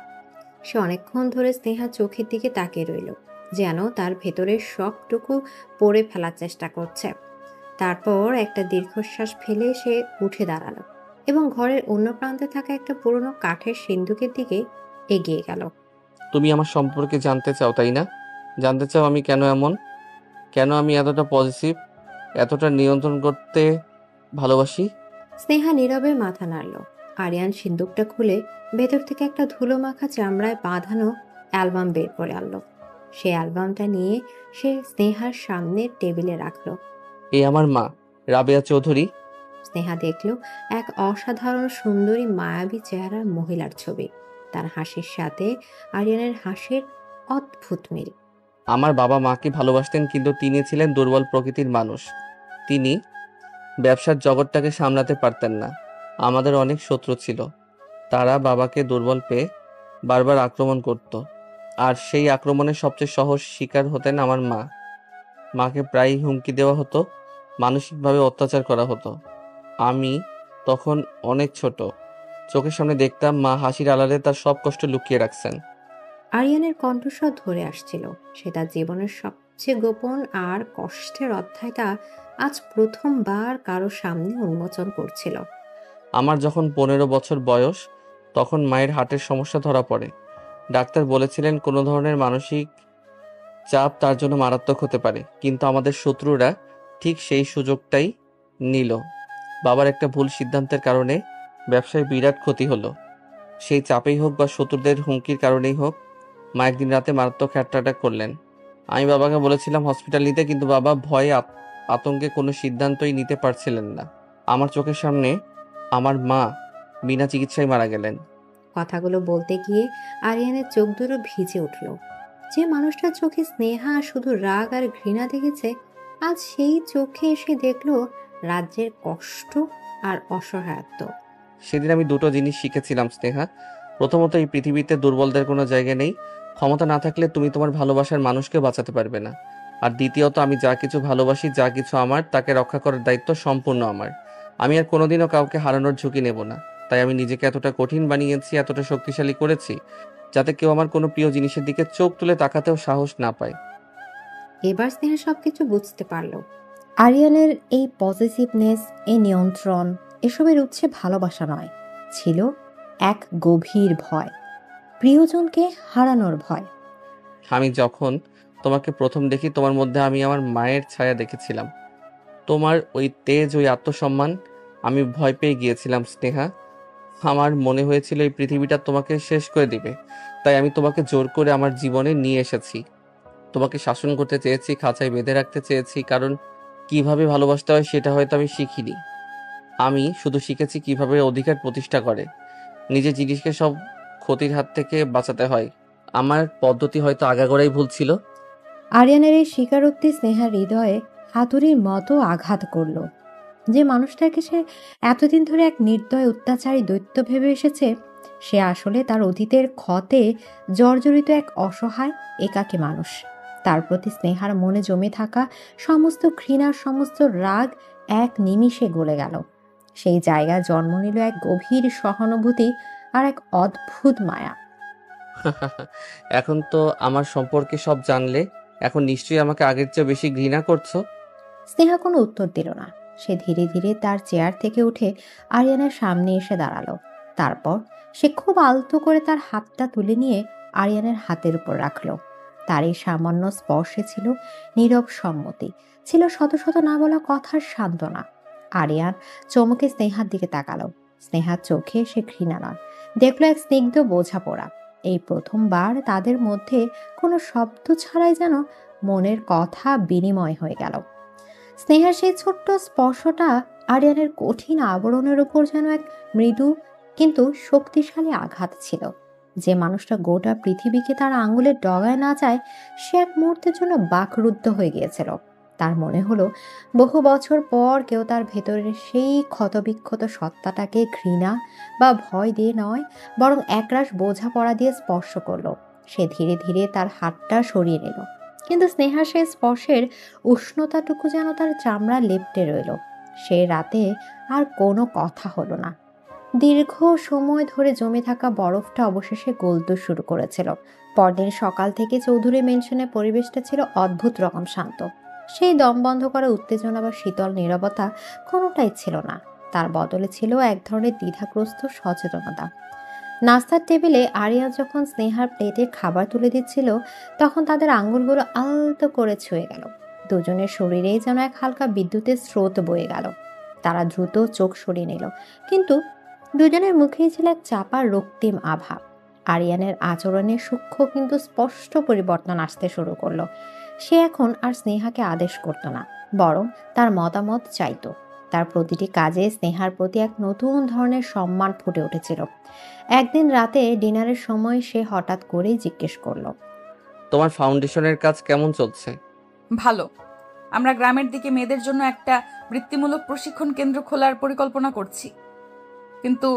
সে অনেকক্ষণ ধরে স্নেহার চোখের দিকে তাকিয়ে রইল, যেন তার ভেতরের সবটুকু পড়ে ফেলার চেষ্টা করছে। তারপর একটা দীর্ঘশ্বাস ফেলে সে উঠে দাঁড়ালো এবং ঘরের অন্য প্রান্তে থাকা একটা পুরনো কাঠের সিন্দুকের দিকে এগিয়ে গেল। তুমি আমার সম্পর্কে জানতে চাও, তাই না? জানতে চাও আমি কেন এমন, কেন আমি এতটা পজিটিভ, এতটা নিয়ন্ত্রণ করতে ভালোবাসি? স্নেহা নীরবে মাথা নাড়ল। আরিয়ান সিন্দুকটা খুলে ভেতর থেকে একটা ধুলো মাখা চামড়ায় বাঁধানো অ্যালবাম বের করে আনলো। সে অ্যালবামটা নিয়ে সে স্নেহার সামনে টেবিলে রাখলো। এই আমার মা, রাবেয়া চৌধুরী। স্নেহা দেখল এক অসাধারণ সুন্দরী মায়াবী চেহারার মহিলার ছবি। তার হাসির সাথে আরিয়ানের হাসির অদ্ভুত মিল। আমার বাবা মাকে ভালোবাসতেন, কিন্তু তিনি ছিলেন দুর্বল প্রকৃতির মানুষ। তিনি ব্যবসার জগৎটাকে সামলাতে পারতেন না। আমাদের অনেক শত্রু ছিল, তারা বাবাকে দুর্বল পেয়ে বারবার আক্রমণ করত, আর সেই আক্রমণের সবচেয়ে সহজ শিকার হতেন আমার মা। মাকে প্রায়ই হুমকি দেওয়া হতো, মানসিকভাবে অত্যাচার করা হতো। আমি তখন অনেক ছোট, চোখের সামনে দেখতাম মা হাসির আড়ালে তার সব কষ্ট লুকিয়ে রাখছেন। আরিয়ানের কণ্ঠস্বর ধরে আসছিল। সে তার জীবনের সবচেয়ে গোপন আর কষ্টের অধ্যায়টা আজ প্রথমবার কারো সামনে উন্মোচন করছিল। আমার যখন 15 বছর বয়স, তখন মায়ের হার্টের সমস্যা ধরা পড়ে। ডাক্তার বলেছিলেন কোনো ধরনের মানসিক চাপ তার জন্য মারাত্মক হতে পারে, কিন্তু আমাদের শত্রুরা ঠিক সেই সুযোগটাই নিল। বাবার একটা ভুল সিদ্ধান্তের কারণে ব্যবসায় বিরাট ক্ষতি হলো। সেই চাপেই হোক বা শত্রুদের হুমকির কারণেই হোক, মা একদিন রাতে মারাত্মক হার্ট অ্যাটাক করলেন। আমি বাবাকে বলেছিলাম হসপিটাল নিতে, কিন্তু বাবা ভয়ে আতঙ্কে কোনো সিদ্ধান্তই নিতে পারছিলেন না। আমার চোখের সামনে আমার মা বিনা চিকিৎসায় মারা গেলেন। কথাগুলো বলতে গিয়ে আরিয়ানের চোখ দুটো ভিজে উঠল। যে মানুষটার চোখে স্নেহা শুধু রাগ আর ঘৃণা দেখেছে, আজ সেই চোখে এসে দেখল রাজ্যের কষ্ট আর অসহায়ত্ব। সেদিন আমি দুটো জিনিস শিখেছিলাম স্নেহা। প্রথমত, এই পৃথিবীতে দুর্বলদের কোনো জায়গা নেই। ক্ষমতা না থাকলে তুমি তোমার ভালোবাসার মানুষকে বাঁচাতে পারবে না। আর দ্বিতীয়ত, আমি যা কিছু ভালোবাসি, যা কিছু আমার, তাকে রক্ষা করার দায়িত্ব সম্পূর্ণ আমার। আমি আর কোনোদিনও কাউকে হারানোর ঝুঁকি নেব না। তাই আমি নিজেকে এতটা কঠিন বানিয়েছি, এতটা শক্তিশালী করেছি, যাতে কেউ আমার কোনো প্রিয় জিনিসের দিকে চোখ তুলে তাকাতেও সাহস না পায়। এবার স্নেহা সবকিছু বুঝতে পারল। আরিয়ানের এই পজিটিভনেস, এই নিয়ন্ত্রণ, এসবের উৎসে ভালোবাসা নয়, ছিল এক গভীর ভয়, প্রিয়জনকে হারানোর ভয়। আমি যখন তোমাকে প্রথম দেখি, তোমার মধ্যে আমি আমার মায়ের ছায়া দেখেছিলাম। তোমার ওই তেজ, ওই আত্মসম্মান। আমি ভয় পেয়ে গিয়েছিলাম স্নেহা। আমার মনে হয়েছিল এই পৃথিবীটা তোমাকে শেষ করে দিবে। তাই আমি তোমাকে জোর করে আমার জীবনে নিয়ে এসেছি। তোমাকে শাসন করতে চেয়েছি, খাঁচায় বেঁধে রাখতে চেয়েছি, কারণ কিভাবে ভালোবাসতে হয় সেটা হয়তো আমি শিখিনি। আমি শুধু শিখেছি কিভাবে অধিকার প্রতিষ্ঠা করে, নিজের জিনিসকে সব ক্ষতির হাত থেকে বাঁচাতে হয়। আমার পদ্ধতি হয়তো আগাগোড়াই ভুল ছিল। আরিয়ানের এই স্বীকারোক্তি স্নেহার হৃদয়ে হাতুড়ির মতো আঘাত করল। যে মানুষটাকে সে এতদিন ধরে এক নির্দয় অত্যাচারী দৈত্য ভেবে এসেছে, সে আসলে তার অতীতের ক্ষতে জর্জরিত এক অসহায় একাকী মানুষ। তার প্রতি স্নেহার মনে জমে থাকা সমস্ত ঘৃণার, সমস্ত রাগ এক নিমিষে গলে গেল। সেই জায়গায় জন্ম নিল এক গভীর সহানুভূতি আর এক অদ্ভুত মায়া। এখন তো আমার সম্পর্কে সব জানলে, এখন নিশ্চয়ই আমাকে আগের চেয়ে বেশি ঘৃণা করছো। স্নেহা কোনো উত্তর দিল না। সে ধীরে ধীরে তার চেয়ার থেকে উঠে আরিয়ানের সামনে এসে দাঁড়ালো। তারপর সে খুব আলতো করে তার হাতটা তুলে নিয়ে আরিয়ানের হাতের উপর রাখলো। তার এই সামান্য স্পর্শে ছিল নীরব সম্মতি, ছিল শত শত না বলা কথার সান্ত্বনা। আরিয়ান চমকে স্নেহার দিকে তাকালো। স্নেহার চোখে সে ঘৃণা নয়, দেখলো এক স্নিগ্ধ বোঝাপড়া। এই প্রথমবার তাদের মধ্যে কোনো শব্দ ছাড়াই যেন মনের কথা বিনিময় হয়ে গেল। স্নেহার সেই ছোট্ট স্পর্শটা আরিয়ানের কঠিন আবরণের উপর যেন এক মৃদু কিন্তু শক্তিশালী আঘাত ছিল। যে মানুষটা গোটা পৃথিবীকে তার আঙুলের ডগায় না যায়, সে এক মুহূর্তের জন্য বাকরুদ্ধ হয়ে গিয়েছিল। তার মনে হলো বহু বছর পর কেউ তার ভেতরের সেই ক্ষতবিক্ষত সত্তাটাকে ঘৃণা বা ভয় দিয়ে নয়, বরং একরাশ বোঝাপড়া দিয়ে স্পর্শ করলো। সে ধীরে ধীরে তার হাতটা সরিয়ে নিল, কিন্তু স্নেহা সে স্পর্শের উষ্ণতাটুকু যেন তার চামড়া লেপ্টে রইল। সে রাতে আর কোনো কথা হলো না। দীর্ঘ সময় ধরে জমে থাকা বরফটা অবশেষে গলতে শুরু করেছিল। পরদিন সকাল থেকে চৌধুরী মেনশনের পরিবেশটা ছিল অদ্ভুত রকম শান্ত। সেই দম বন্ধ করা উত্তেজনা বা শীতল নীরবতা কোনোটাই ছিল না। তার বদলে ছিল এক ধরনের দ্বিধাগ্রস্ত সচেতনতা। নাস্তার টেবিলে আরিয়া যখন স্নেহার প্লেটে খাবার তুলে দিচ্ছিল, তখন তাদের আঙ্গুলগুলো আলতো করে ছুঁয়ে গেল। দুজনের শরীরেই যেন এক হালকা বিদ্যুতের স্রোত বয়ে গেল। তারা দ্রুত চোখ সরিয়ে নিল, কিন্তু দুজনের মুখেই ছিল এক চাপা রক্তিম আভা। আরিয়ানের আচরণে সূক্ষ্ম কিন্তু স্পষ্ট পরিবর্তন আসতে শুরু করলো। সে এখন আর স্নেহাকে আদেশ করত না, বরং তার মতামত চাইতো। তার প্রতিটি কাজে স্নেহার প্রতি এক নতুন ধরনের সম্মান ফুটে উঠেছিল। একদিন রাতে ডিনারের সময় সে হঠাৎ করেই জিজ্ঞেস করলো, তোমার ফাউন্ডেশনের কাজ কেমন চলছে? ভালো। আমরা গ্রামের দিকে মেয়েদের জন্য একটা বৃত্তিমূলক প্রশিক্ষণ কেন্দ্র খোলার পরিকল্পনা করছি, কিন্তু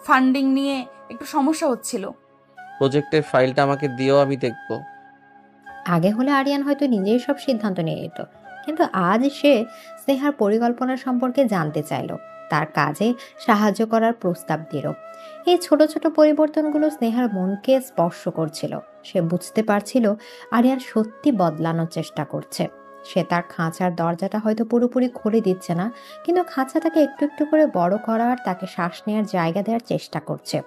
ফান্ডিং নিয়ে একটু সমস্যা হচ্ছিল। প্রজেক্টের ফাইলটা আমাকে দিও, আমি দেখব। আগে হলে আরিয়ান হয়তো নিজেই সব সিদ্ধান্ত নিয়ে নিত, কিন্তু আজ সে স্নেহার পরিকল্পনা সম্পর্কে জানতে চাইল, তার কাজে সাহায্য করার প্রস্তাব দিল। এই ছোট ছোট পরিবর্তনগুলো স্নেহার মনকে স্পর্শ করছিল। সে বুঝতে পারছিল আরিয়ান সত্যি বদলানোর চেষ্টা করছে। সে তার খাঁচার দরজাটা হয়তো পুরোপুরি খুলে দিচ্ছে না, কিন্তু খাঁচাটাকে একটু একটু করে বড় করার, তাকে শ্বাস নেওয়ার জায়গা দেওয়ার চেষ্টা করছে।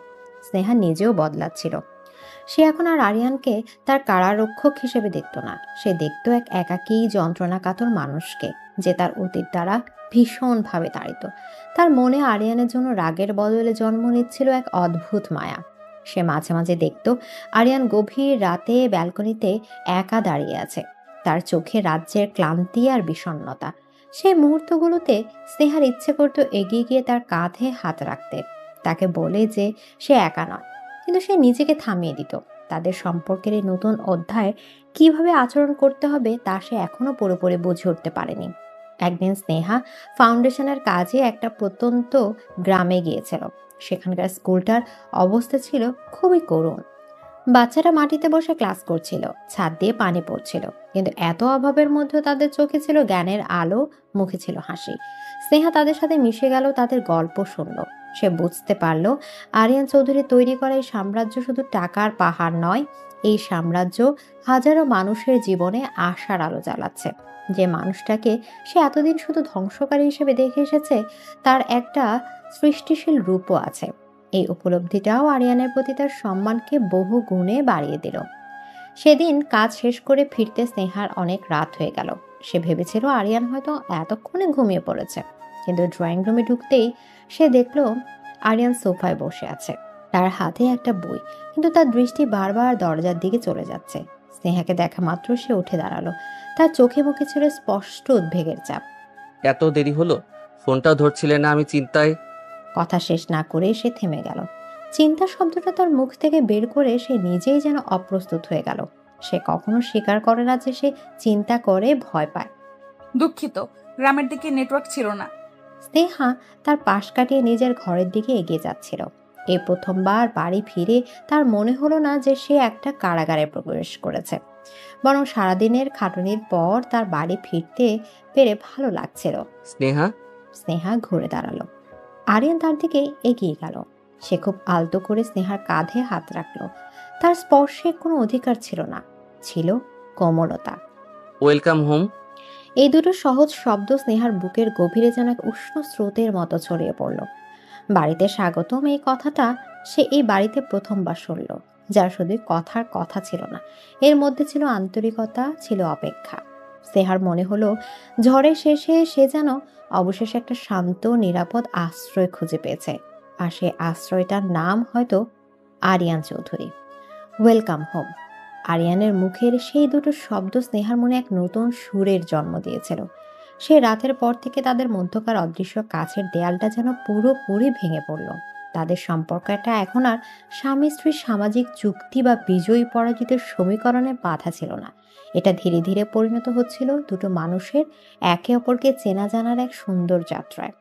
স্নেহা নিজেও বদলাচ্ছিল। সে এখন আর আরিয়ানকে তার কারারক্ষক হিসেবে দেখত না। সে দেখত এক একাকী যন্ত্রণাকাতর মানুষকে, যে তার অতীত দ্বারা ভীষণভাবে তাড়িত। তার মনে আরিয়ানের জন্য রাগের বদলে জন্ম নিচ্ছিল এক অদ্ভুত মায়া। সে মাঝে মাঝে দেখত আরিয়ান গভীর রাতে ব্যালকনিতে একা দাঁড়িয়ে আছে, তার চোখে রাজ্যের ক্লান্তি আর বিষণ্ণতা। সেই মুহূর্তগুলোতে স্নেহার ইচ্ছে করত এগিয়ে গিয়ে তার কাঁধে হাত রাখতে, তাকে বলে যে সে একা নয়। কিন্তু সে নিজেকে থামিয়ে দিত। তাদের সম্পর্কের এই নতুন অধ্যায় কিভাবে আচরণ করতে হবে তা সে এখনো পুরোপুরি বুঝে উঠতে পারেনি। একদিন স্নেহা ফাউন্ডেশনের কাজে একটা প্রত্যন্ত গ্রামে গিয়েছিল। সেখানকার স্কুলটার অবস্থা ছিল খুবই করুণ। বাচ্চারা মাটিতে বসে ক্লাস করছিল, ছাদ দিয়ে পানি পড়ছিল, কিন্তু এত অভাবের মধ্যেও তাদের চোখে ছিল জ্ঞানের আলো, মুখে ছিল হাসি। স্নেহা তাদের সাথে মিশে গেল, তাদের গল্প শুনল। সে বুঝতে পারল আরিয়ান চৌধুরী তৈরি করা এই সাম্রাজ্য শুধু টাকার পাহাড় নয়, এই সাম্রাজ্য হাজারো মানুষের জীবনে আশার আলো জ্বালাচ্ছে। যে মানুষটাকে সে এতদিন শুধু ধ্বংসকারী হিসেবে দেখে এসেছে, তার একটা সৃষ্টিশীল রূপও আছে। এই উপলব্ধিটাও আরিয়ানের প্রতি তার সম্মানকে বহু গুণে বাড়িয়ে দিল। সেদিন কাজ শেষ করে ফিরতে স্নেহার অনেক রাত হয়ে গেল। সে ভেবেছিল আরিয়ান হয়তো এতক্ষণে ঘুমিয়ে পড়েছে, কিন্তু ড্রয়িং রুমে ঢুকতেই সে দেখল আরিয়ান সোফায় বসে আছে, তার হাতে একটা বই, কিন্তু তার দৃষ্টি বারবার দরজার দিকে চলে যাচ্ছে। স্নেহাকে দেখা মাত্র সে উঠে দাঁড়ালো। তার চোখে মুখে ছিল স্পষ্ট উদ্বেগের চাপ। এত দেরি হলো, ফোনটাও ধরছিলে না, আমি চিন্তায়। কথা শেষ না করে সে থেমে গেল। চিন্তা শব্দটা তার মুখ থেকে বের করে সে নিজেই যেন অপ্রস্তুত হয়ে গেল। সে কখনো স্বীকার করে না যে সে চিন্তা করে, ভয় পায়। দুঃখিত, গ্রামের দিকে নেটওয়ার্ক ছিল না। স্নেহা তার পাশ কাটিয়ে নিজের ঘরের দিকে এগিয়ে যাচ্ছিল। এই প্রথমবার বাড়ি ফিরে তার মনে হলো না যে সে একটা কারাগারে প্রবেশ করেছে, বরং সারাদিনের খাটুনির পর তার বাড়ি ফিরতে পেরে ভালো লাগছিল। স্নেহা ঘুরে দাঁড়ালো। আরিয়ান তার দিকে এগিয়ে গেল। সে খুব আলতো করে স্নেহার কাঁধে হাত রাখলো। তার স্পর্শে কোনো অধিকার ছিল না, ছিল কোমলতা। Welcome home. এই দুটো সহজ শব্দ স্নেহার বুকের গভীরে যেন এক উষ্ণ স্রোতের মতো ছড়িয়ে পড়ল। বাড়িতে স্বাগতম, এই কথাটা সে এই বাড়িতে প্রথমবার শুনল, যার শুধু কথার কথা ছিল না, এর মধ্যে ছিল আন্তরিকতা, ছিল অপেক্ষা। স্নেহার মনে হলো ঝড়ের শেষে সে যেন অবশেষে একটা শান্ত নিরাপদ আশ্রয় খুঁজে পেয়েছে, আর সে আশ্রয়টার নাম হয়তো আরিয়ান চৌধুরী। Welcome home. আরিয়ানের মুখের সেই দুটো শব্দ স্নেহার মনে এক নতুন সুরের জন্ম দিয়েছিল। সে রাতের পর থেকে তাদের মধ্যকার অদৃশ্য কাছের দেয়ালটা যেন পুরোপুরি ভেঙে পড়ল। তাদের সম্পর্কটা এখন আর স্বামী স্ত্রীর সামাজিক চুক্তি বা বিজয়ী পরাজিতের সমীকরণে বাধা ছিল না। এটা ধীরে ধীরে পরিণত হচ্ছিল দুটো মানুষের একে অপরকে চেনা জানার এক সুন্দর যাত্রায়।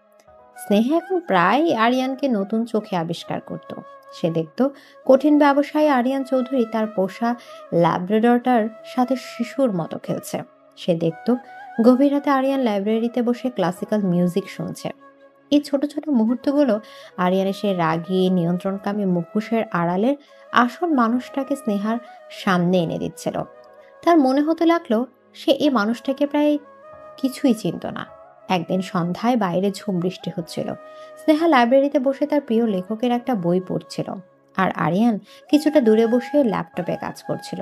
স্নেহা এখন প্রায় আরিয়ানকে নতুন চোখে আবিষ্কার করত। সে দেখত কঠিন ব্যবসায়ী আরিয়ান চৌধুরী তার পোষা ল্যাব্রাডরটার সাথে শিশুর মতো খেলছে। সে দেখত গভীর রাতে আরিয়ান লাইব্রেরিতে বসে ক্লাসিক্যাল মিউজিক শুনছে। এই ছোট ছোট মুহূর্তগুলো আরিয়ানের সে রাগী নিয়ন্ত্রণকামী মুখোশের আড়ালের আসল মানুষটাকে স্নেহার সামনে এনে দিচ্ছিল। তার মনে হতে লাগলো সে এই মানুষটাকে প্রায় কিছুই চিনত না। একদিন সন্ধ্যায় বাইরে ঝুম বৃষ্টি হচ্ছিল। স্নেহা লাইব্রেরিতে বসে তার প্রিয় লেখকের একটা বই পড়ছিল, আর আরিয়ান কিছুটা দূরে বসে ল্যাপটপে কাজ করছিল।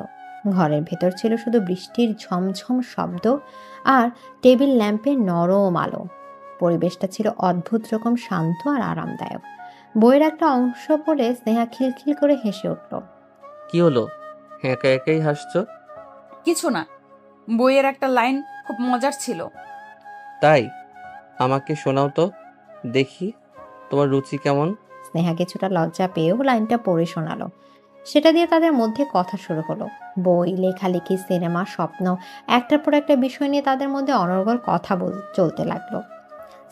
ঘরের ভেতর ছিল শুধু বৃষ্টির ঝমঝম শব্দ আর টেবিল ল্যাম্পের নরম আলো। পরিবেশটা ছিল অদ্ভুত রকম শান্ত আর আরামদায়ক। বইয়ের একটা অংশ পড়ে স্নেহা খিলখিল করে হেসে উঠল। কি হলো, একা একাই হাসছো? কিছু না, বইয়ের একটা লাইন খুব মজার ছিল। তাই? আমাকে শোনাও তো দেখি, তোমার রুচি কেমন? স্নেহা কিছুটা লজ্জা পেয়েও লাইনটা পড়ে শোনালো। সেটা দিয়ে তাদের মধ্যে কথা শুরু হলো। বই, লেখালেখি, সিনেমা, স্বপ্ন, একটার পর একটা বিষয় নিয়ে তাদের মধ্যে অনর্গল কথা চলতে লাগলো।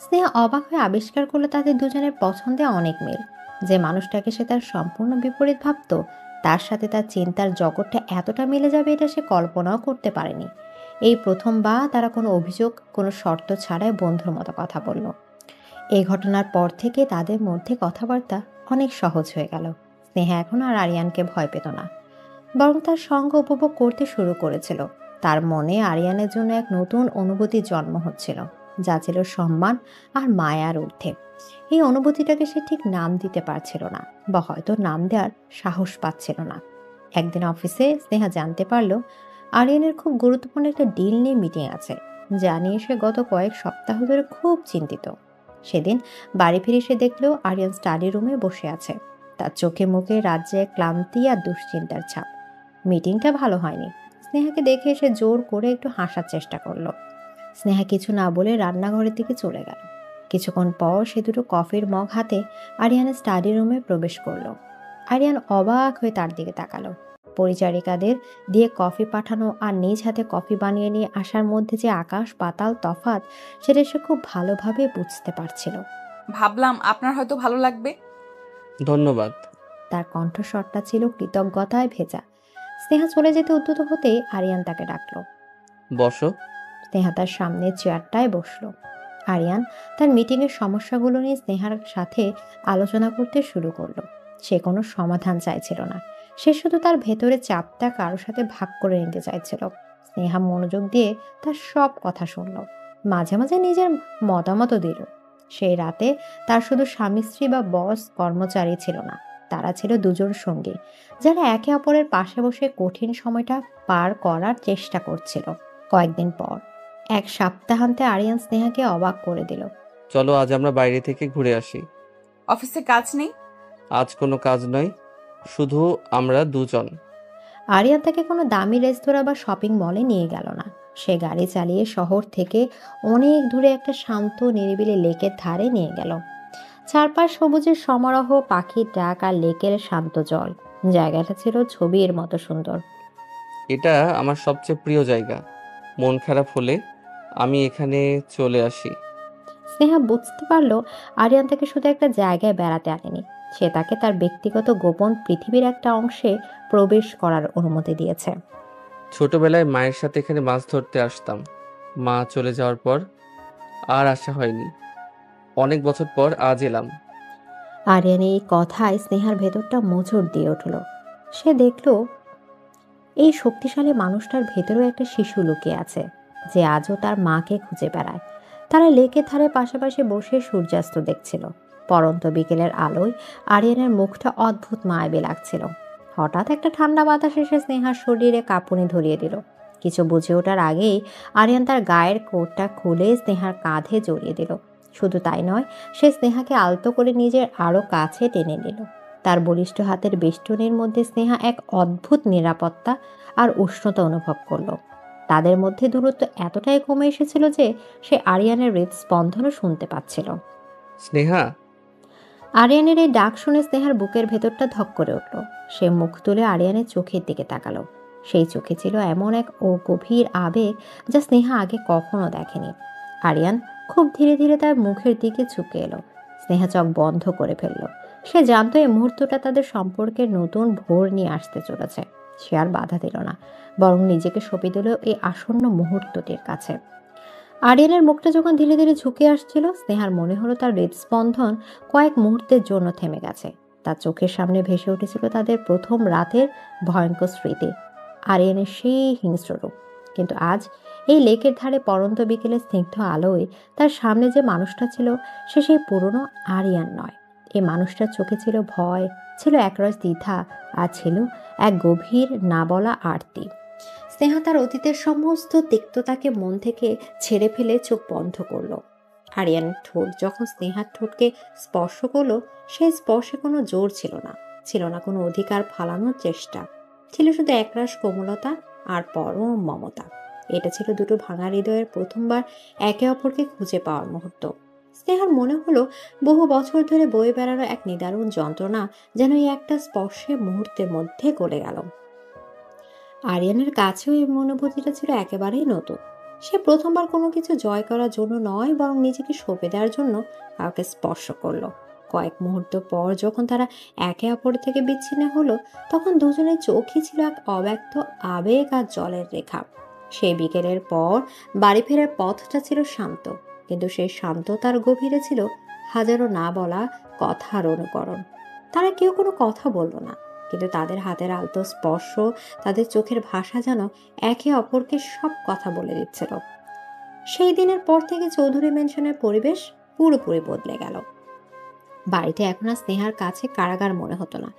স্নেহা অবাক হয়ে আবিষ্কার করলো তাদের দুজনের পছন্দে অনেক মিল। যে মানুষটাকে সে তার সম্পূর্ণ বিপরীত ভাবত, তার সাথে তার চিন্তার জগৎটা এতটা মিলে যাবে এটা সে কল্পনাও করতে পারেনি। এই প্রথমবার তারা কোনো অভিযোগ, কোনো শর্ত ছাড়াই বন্ধুর মতো কথা বলল। এই ঘটনার পর থেকে তাদের মধ্যে কথাবার্তা অনেক সহজ হয়ে গেল। স্নেহা এখন আর আরিয়ানকে ভয় পেত না, বরং তার সঙ্গ উপভোগ করতে শুরু করেছিল। তার মনে আরিয়ানের জন্য এক নতুন অনুভূতির জন্ম হচ্ছিল, যা ছিল সম্মান আর মায়ার ঊর্ধ্বে। এই অনুভূতিটাকে সে ঠিক নাম দিতে পারছিল না, বা হয়তো নাম দেওয়ার সাহস পাচ্ছিল না। একদিন অফিসে স্নেহা জানতে পারল আরিয়ানের খুব গুরুত্বপূর্ণ একটা ডিল নিয়ে মিটিং আছে, যা নিয়ে সে গত কয়েক সপ্তাহ ধরে খুব চিন্তিত। সেদিন বাড়ি ফিরে সে দেখলো আরিয়ান স্টাডি রুমে বসে আছে। তার চোখে মুখে রাজ্যে ক্লান্তি আর দুশ্চিন্তার ছাপ। মিটিংটা ভালো হয়নি। স্নেহাকে দেখে সে জোর করে একটু হাসার চেষ্টা করলো। স্নেহা কিছু না বলে রান্নাঘরের দিকে চলে গেল। কিছুক্ষণ পর সে দুটো কফির মগ হাতে আরিয়ানের স্টাডি রুমে প্রবেশ করলো। আরিয়ান অবাক হয়ে তার দিকে তাকালো। পরিচারিকাদের দিয়ে কফি পাঠানো আর নিজ হাতে কফি বানিয়ে নিয়ে আসার মধ্যে যে আকাশ পাতাল তফাৎ, সেটা সে খুব ভালোভাবে বুঝতে পারছিল। ভাবলাম আপনার হয়তো ভালো লাগবে। ধন্যবাদ। তার কণ্ঠস্বরটা ছিল কৃতজ্ঞতায় ভেজা। স্নেহা চলে যেতে উদ্যত হতেই আরিয়ান তাকে ডাকলো। বসো। স্নেহা তার সামনে চেয়ারটায় বসলো। আরিয়ান তার মিটিংয়ের সমস্যাগুলো নিয়ে স্নেহার সাথে আলোচনা করতে শুরু করলো। সে কোনো সমাধান চাইছিল না, সে শুধু তার ভেতরে চাপটা কারোর সাথে ভাগ করে নিতে চাইছিল। স্নেহা মনোযোগ দিয়ে তার সব কথা শুনল, মাঝে মাঝে নিজের মতামতও দিল। সেই রাতে তার শুধু স্বামী স্ত্রী বা বস কর্মচারী ছিল না, তারা ছিল দুজন সঙ্গী, যারা একে অপরের পাশে বসে কঠিন সময়টা পার করার চেষ্টা করছিল। কয়েকদিন পর এক সপ্তাহান্তে আরিয়ান স্নেহাকে অবাক করে দিল। চলো আজ আমরা বাইরে থেকে ঘুরে আসি। অফিসে কাজ নেই? আজ কোনো কাজ নয়, শুধু আমরা দুজন। আরিয়ান তাকে কোনো দামি রেস্তোরাঁ বা শপিং মলে নিয়ে গেল না। সে গাড়ি চালিয়ে শহর থেকে অনেক দূরে একটা শান্ত নিরিবিলি লেকের ধারে নিয়ে গেল। চারপাশ সবুজের সমারোহ, পাখির ডাক আর লেকের শান্ত জল। জায়গাটা ছিল ছবির মতো সুন্দর। এটা আমার সবচেয়ে প্রিয় জায়গা। মন খারাপ হলে আমি এখানে চলে আসি। স্নেহা বুঝতে পারল আরিয়ান তাকে শুধু একটা জায়গায় বেড়াতে আনেনি, সে তাকে তার ব্যক্তিগত গোপন পৃথিবীর একটা অংশে প্রবেশ করার অনুমতি দিয়েছে। ছোটবেলায় মায়ের সাথে এখানে মাছ ধরতে আসতাম। মা চলে যাওয়ার পর আর আসা হয়নি। অনেক বছর পর আজ এলাম। আরিয়ান এই কথায় স্নেহার ভেতরটা মোচড় দিয়ে উঠল। সে দেখল এই শক্তিশালী মানুষটার ভেতরেও একটা শিশু লুকিয়ে আছে, যে আজও তার মাকে খুঁজে বেড়ায়। তারা লেকের ধারে পাশাপাশি বসে সূর্যাস্ত দেখছিল। পরন্ত বিকেলের আলোয় আরিয়ানের মুখটা অদ্ভুত মায়াবী লাগছিল। হঠাৎ একটা ঠান্ডা বাতাস এসে স্নেহার শরীরে কাঁপুনি ধরিয়ে দিল। কিছু বুঝে ওঠার আগেই আরিয়ান তার গায়ের কোটটা খুলে স্নেহার কাঁধে জড়িয়ে দিল। শুধু তাই নয়, সে স্নেহাকে আলতো করে নিজের আরো কাছে টেনে নিল। তার বলিষ্ঠ হাতের বেষ্টনীর মধ্যে স্নেহা এক অদ্ভুত নিরাপত্তা আর উষ্ণতা অনুভব করল। তাদের মধ্যে দূরত্ব এতটাই কমে এসেছিল যে সে আরিয়ানের হৃদস্পন্দনও শুনতে পাচ্ছিল। স্নেহা। আরিয়ানের এই ডাক শুনে স্নেহার বুকের ভেতরটা ধক করে উঠল। সে মুখ তুলে আরিয়ানের চোখের দিকে তাকালো। সেই চোখে ছিল এমন এক গভীর আবেগ যা স্নেহা আগে কখনো দেখেনি। আরিয়ান খুব ধীরে ধীরে তার মুখের দিকে ঝুঁকে এলো। স্নেহা চোখ বন্ধ করে ফেলল। সে জানতো এই মুহূর্তটা তাদের সম্পর্কের নতুন ভোর নিয়ে আসতে চলেছে। সে আর বাধা দিল না, বরং নিজেকে সঁপে দিল এই আসন্ন মুহূর্তটির কাছে। আরিয়ানের মুখটা যখন ধীরে ধীরে ঝুঁকে আসছিল, স্নেহার মনে হলো তার হৃদস্পন্দন কয়েক মুহূর্তের জন্য থেমে গেছে। তার চোখের সামনে ভেসে উঠেছিল তাদের প্রথম রাতের ভয়ঙ্কর স্মৃতি, আরিয়ানের সেই হিংস্র রূপ। কিন্তু আজ এই লেকের ধারে পড়ন্ত বিকেলের স্নিগ্ধ আলোয় তার সামনে যে মানুষটা ছিল, সে সেই পুরনো আরিয়ান নয়। এই মানুষটার চোখে ছিল ভয়, ছিল একরাশ দ্বিধা, আর ছিল এক গভীর না বলা আরতি। স্নেহা তার অতীতের সমস্ত তিক্ততাকে মন থেকে ছেড়ে ফেলে চোখ বন্ধ করল। আরিয়ানের ঠোঁট যখন স্নেহার ঠোঁটকে স্পর্শ করলো, সেই স্পর্শে কোনো জোর ছিল না, ছিল না কোনো অধিকার ফালানোর চেষ্টা, ছিল শুধু একরাশ কোমলতা আর পরম মমতা। এটা ছিল দুটো ভাঙা হৃদয়ের প্রথমবার একে অপরকে খুঁজে পাওয়ার মুহূর্ত। স্নেহার মনে হলো বহু বছর ধরে বয়ে বেড়ানো এক নিদারুণ যন্ত্রণা যেন এই একটা স্পর্শে মুহূর্তের মধ্যে গলে গেল। আরিয়ানের কাছেও এই অনুভূতিটা ছিল একেবারেই নতুন। সে প্রথমবার কোনো কিছু জয় করার জন্য নয়, বরং নিজেকে সঁপে দেওয়ার জন্য কাউকে স্পর্শ করলো। কয়েক মুহূর্ত পর যখন তারা একে অপর থেকে বিচ্ছিন্ন হলো, তখন দুজনের চোখই ছিল এক অব্যক্ত আবেগ আর জলের রেখা। সেই বিকেলের পর বাড়ি ফেরার পথটা ছিল শান্ত, কিন্তু সেই শান্ততার গভীরে ছিল হাজারো না বলা কথার অনুকরণ। তারা কেউ কোনো কথা বলল না, কিন্তু তাদের হাতের আলতো স্পর্শ, তাদের চোখের ভাষা যেন একে অপরকে সব কথা বলে দিচ্ছিল। সেই দিনের পর থেকে চৌধুরী ম্যানশনের পরিবেশ পুরোপুরি বদলে গেল। বাড়িতে এখন আর স্নেহার কাছে কারাগার মনে হতো না।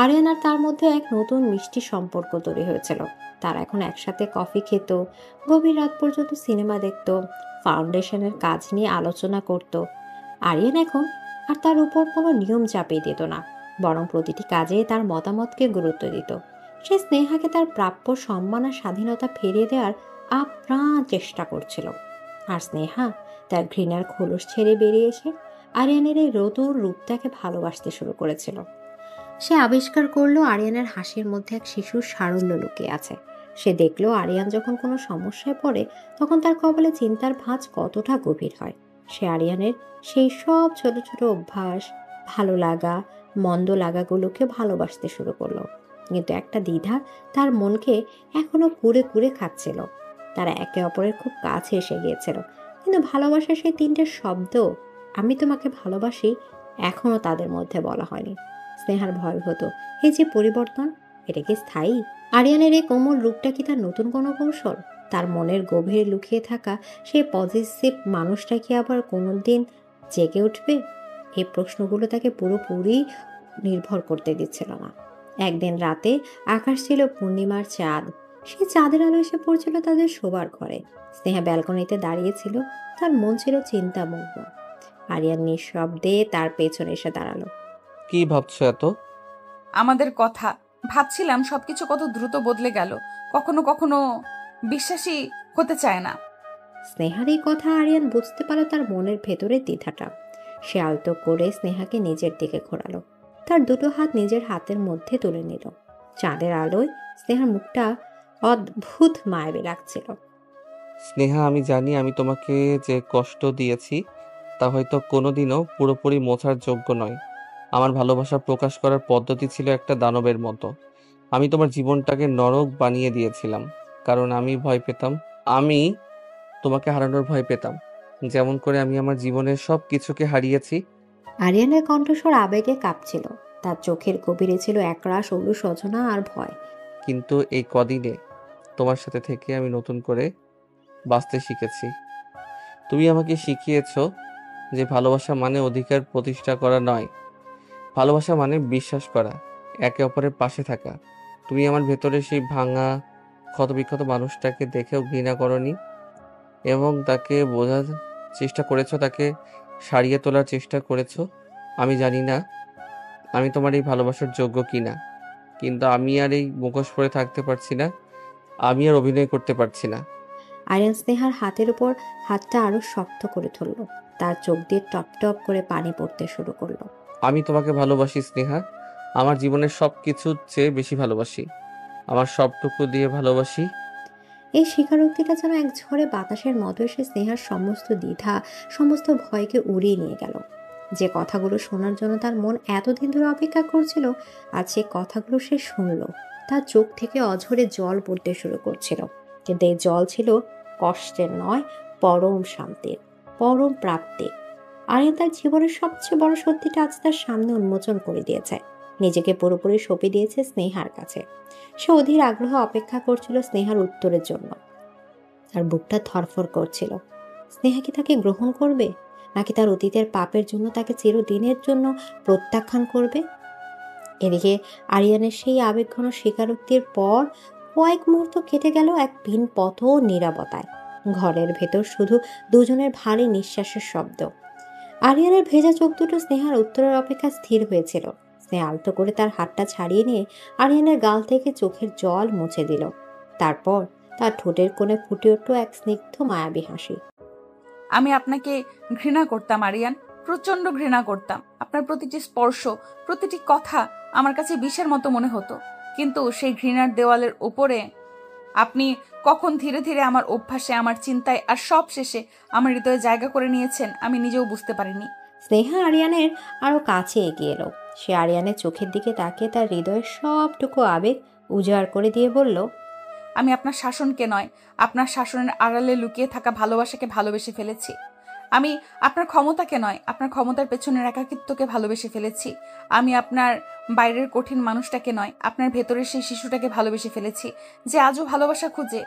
আরিয়ান আর তার মধ্যে এক নতুন মিষ্টি সম্পর্ক তৈরি হয়েছিল। তারা এখন একসাথে কফি খেত, গভীর রাত পর্যন্ত সিনেমা দেখত, ফাউন্ডেশনের কাজ নিয়ে আলোচনা করত। আরিয়ান এখন আর তার উপর কোনো নিয়ম চাপিয়ে দিত না, বরং প্রতিটি কাজে তার মতামতকে গুরুত্ব দিত। সে স্নেহাকে তার প্রাপ্য সম্মান আর স্বাধীনতা ফিরিয়ে দেওয়ার আপ্রাণ চেষ্টা করছিল। আর স্নেহা তার ঘৃণার খোলস ছেড়ে বেরিয়ে এসে আরিয়ানের এই রতুর রূপটাকে ভালোবাসতে শুরু করেছিল। সে আবিষ্কার করলো আরিয়ানের হাসির মধ্যে এক শিশুর সারল্য লুকিয়ে আছে। সে দেখলো আরিয়ান যখন কোনো সমস্যায় পড়ে, তখন তার কপালে চিন্তার ভাঁজ কতটা গভীর হয়। সে আরিয়ানের সেই সব ছোট ছোট অভ্যাস, ভালো লাগা মন্দ লাগাগুলোকে ভালোবাসতে শুরু করলো। কিন্তু একটা দ্বিধা তার মনকে এখনো কুড়ে কুড়ে খাচ্ছিল। তারা একে অপরের খুব কাছে এসে গিয়েছিল, কিন্তু ভালোবাসার সেই তিনটে শব্দ, আমি তোমাকে ভালোবাসি, এখনো তাদের মধ্যে বলা হয়নি। স্নেহার ভয় হতো, এই যে পরিবর্তন, এটা কি স্থায়ী? আরিয়ানের এই কোমল রূপটা কি তার নতুন কোনো কৌশল? তার মনের গভীরে লুকিয়ে থাকা সেই পজিটিভ মানুষটা কি আবার কোনোদিন জেগে উঠবে? এই প্রশ্নগুলো তাকে পুরোপুরি নির্ভর করতে দিচ্ছিল না। একদিন রাতে আকাশ ছিল পূর্ণিমার চাঁদ। সেই চাঁদের আলো এসে পড়ছিল তাদের শোবার ঘরে। স্নেহা ব্যালকনিতে দাঁড়িয়েছিল, তার মন ছিল চিন্তামগ্ন। আরিয়ান নিঃশব্দে তার পেছনে এসে দাঁড়ালো। কি ভাবছো এত? আমাদের কথা ভাবছিলাম, সবকিছু কত দ্রুত বদলে গেল, কখনো কখনো বিশ্বাসই হতে চায় না। স্নেহার এই কথা আরিয়ান বুঝতে পারল তার মনের ভেতরে দ্বিধাটা। সে আলতো করে স্নেহাকে নিজের দিকে ঘোরালো, তার দুটো হাত নিজের হাতের মধ্যে তুলে নিল। চাঁদের আলোয় স্নেহার মুখটা অদ্ভুত মায়াবী লাগছিল। স্নেহা, আমি জানি আমি তোমাকে যে কষ্ট দিয়েছি তা হয়তো কোনোদিনও পুরোপুরি মোছার যোগ্য নয়। আমার ভালোবাসা প্রকাশ করার পদ্ধতি ছিল একটা দানবের মতো। আমি তোমার জীবনটাকে নরক বানিয়ে দিয়েছিলাম, কারণ আমি ভয় পেতাম, আমি তোমাকে হারানোর ভয় পেতাম, যেমন করে আমি আমার জীবনের সব কিছুকে হারিয়েছি। আরিয়ানের কণ্ঠস্বর আবেগে কাঁপছিল, তার চোখের গভীরে ছিল একরাশ অনুশোচনা আর ভয়। কিন্তু এই কদিনে তোমার সাথে থেকে আমি নতুন করে বাঁচতে শিখেছি। তুমি আমাকে শিখিয়েছো যে ভালোবাসা মানে অধিকার প্রতিষ্ঠা করা নয়, ভালোবাসা মানে বিশ্বাস করা, একে অপরের পাশে থাকা। তুমি আমার ভেতরে সেই ভাঙা ক্ষতবিক্ষত মানুষটাকে দেখেও ঘৃণা করনি, এবং তাকে বোঝার চেষ্টা করেছো, তাকে সারিয়ে তোলার চেষ্টা করেছো। আমি জানি না আমি তোমার এই ভালোবাসার যোগ্য কিনা, কিন্তু আমি আর এই মুখোশ পরে থাকতে পারছি না, আমি আর অভিনয় করতে পারছি না। আরিয়ান স্নেহার হাতের উপর হাতটা আরো শক্ত করে ধরল, তার চোখ দিয়ে টপ টপ করে পানি পড়তে শুরু করলো। আমি তোমাকে ভালোবাসি স্নেহা, আমার জীবনের সব কিছুর চেয়ে বেশি ভালোবাসি, আমার সবটুকু দিয়ে ভালোবাসি। এই স্বীকারোক্তিটা যেন এক ঝড়ে বাতাসের মতো এসে স্নেহার সমস্ত দ্বিধা, সমস্ত ভয়কে উড়িয়ে নিয়ে গেল। যে কথাগুলো শোনার জন্য তার মন এতদিন ধরে অপেক্ষা করছিল, আজ সে কথাগুলো সে শুনল। তার চোখ থেকে অঝরে জল পড়তে শুরু করছিল, কিন্তু এই জল ছিল কষ্টের নয়, পরম শান্তির, পরম প্রাপ্তির। আরিয়ান তার জীবনের সবচেয়ে বড় সত্যিটা আজ তার সামনে উন্মোচন করে দিয়েছে। নিজেকে পুরোপুরি সঁপে দিয়েছে স্নেহার কাছে। সে অধীর আগ্রহ অপেক্ষা করছিল স্নেহার উত্তরের জন্য। তার বুকটা ধরফর করছিল। স্নেহা কি তাকে গ্রহণ করবে, নাকি তার অতীতের পাপের জন্য তাকে চিরদিনের জন্য প্রত্যাখ্যান করবে? এদিকে আরিয়ানের সেই আবেগঘন স্বীকারোক্তির পর কয়েক মুহূর্ত কেটে গেল এক ভিন পথ ও নীরবতায়। ঘরের ভেতর শুধু দুজনের ভারী নিঃশ্বাসের শব্দ। আরিয়ানের ভেজা চোখ দুটো স্নেহার উত্তরের অপেক্ষা স্থির হয়েছিল। স্নেহা আলতো করে তার হাতটা ছাড়িয়ে নিয়ে আরিয়ানের গাল থেকে চোখের জল মুছে দিল। তারপর তার ঠোঁটের কোণে ফুটে উঠল এক স্নিগ্ধ মায়াবী হাসি। আমি আপনাকে ঘৃণা করতাম আরিয়ান, প্রচন্ড ঘৃণা করতাম। আপনার প্রতিটি স্পর্শ, প্রতিটি কথা আমার কাছে বিষের মতো মনে হতো। কিন্তু সেই ঘৃণার দেওয়ালের উপরে আপনি কখন ধীরে ধীরে আমার অভ্যাসে, আমার চিন্তায় আর সব শেষে আমার হৃদয়ে জায়গা করে নিয়েছেন আমি নিজেও বুঝতে পারিনি। স্নেহা আরিয়ানের আরো কাছে এগিয়ে এলো। সে আরিয়ানের চোখের দিকে তাকিয়ে তার হৃদয়ের সবটুকু আবেগ উজাড় করে দিয়ে বলল, আমি আপনার শাসনকে নয়, আপনার শাসনের আড়ালে লুকিয়ে থাকা ভালোবাসাকে ভালোবেসে ফেলেছি। আমি আপনার ক্ষমতাকে নয়, আপনার ক্ষমতার পেছনের একাকিত্বকে ভালোবেসে ফেলেছি। আমি আপনার বাইরের কঠিন মানুষটাকে নয়, আপনার ভেতরের সেই শিশুটাকে ভালোবেসে ফেলেছি, যে আজও ভালোবাসা খুঁজে।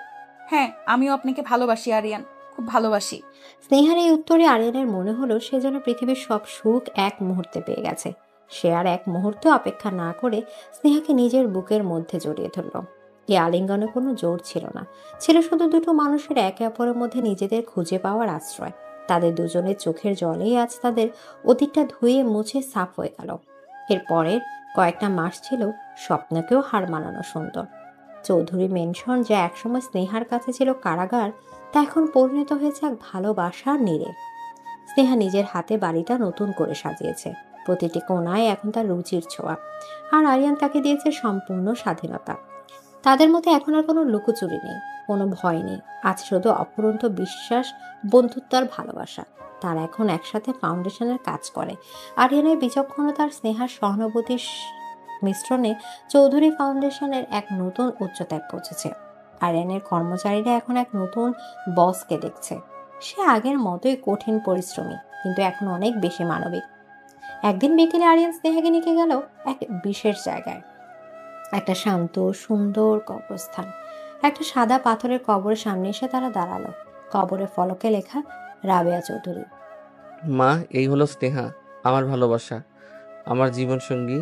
হ্যাঁ, আমিও আপনাকে ভালোবাসি আরিয়ান, খুব ভালোবাসি। স্নেহার এই উত্তরে আরিয়ানের মনে হলো সে যেন পৃথিবীর সব সুখ এক মুহূর্তে পেয়ে গেছে। সে আর এক মুহূর্ত অপেক্ষা না করে স্নেহাকে নিজের বুকের মধ্যে জড়িয়ে ধরল। এই আলিঙ্গনে কোনো জোর ছিল না, ছিল শুধু দুটো মানুষের একে অপরের মধ্যে নিজেদের খুঁজে পাওয়ার আশ্রয়। তাদের দুজনের চোখের জলেই আজ তাদের অতীতটা ধুয়ে মুছে সাফ হয়ে গেল। এর পরের কয়েকটা মাস ছিল স্বপ্নকেও হার মানানো সুন্দর। চৌধুরী মেনশন, যা একসময় স্নেহার কাছে ছিল কারাগার, তা এখন পরিণত হয়েছে এক ভালোবাসার নীড়ে। স্নেহা নিজের হাতে বাড়িটা নতুন করে সাজিয়েছে। প্রতিটি কোণায় এখন তার রুচির ছোঁয়া। আর আরিয়ান তাকে দিয়েছে সম্পূর্ণ স্বাধীনতা। তাদের মধ্যে এখন আর কোনো লুকোচুরি নেই, কোনো ভয় নেই। আজ শুধু অফুরন্ত বিশ্বাস, বন্ধুত্ব আর ভালোবাসা। তারা এখন একসাথে ফাউন্ডেশনের কাজ করে। আরিয়ানের বিচক্ষণতার, স্নেহার সহানুভূতির মিশ্রণে চৌধুরী ফাউন্ডেশনের এক নতুন উচ্চতায় পৌঁছেছে। আরিয়ানের কর্মচারীরা এখন এক নতুন বসকে দেখছে। সে আগের মতোই কঠিন পরিশ্রমী, কিন্তু এখন অনেক বেশি মানবিক। একদিন বিকেলে আরিয়ান স্নেহাকে নিয়ে গেল এক বিশেষ জায়গায়। একটা শান্ত সুন্দর কবরস্থান। একটা সাদা পাথরের কবরের সামনে এসে তারা দাঁড়ালো। কবরের ফলকে লেখা রাবেয়া চৌধুরী। মা, এই হলো স্নেহা, আমার ভালোবাসা, আমার জীবন সঙ্গী।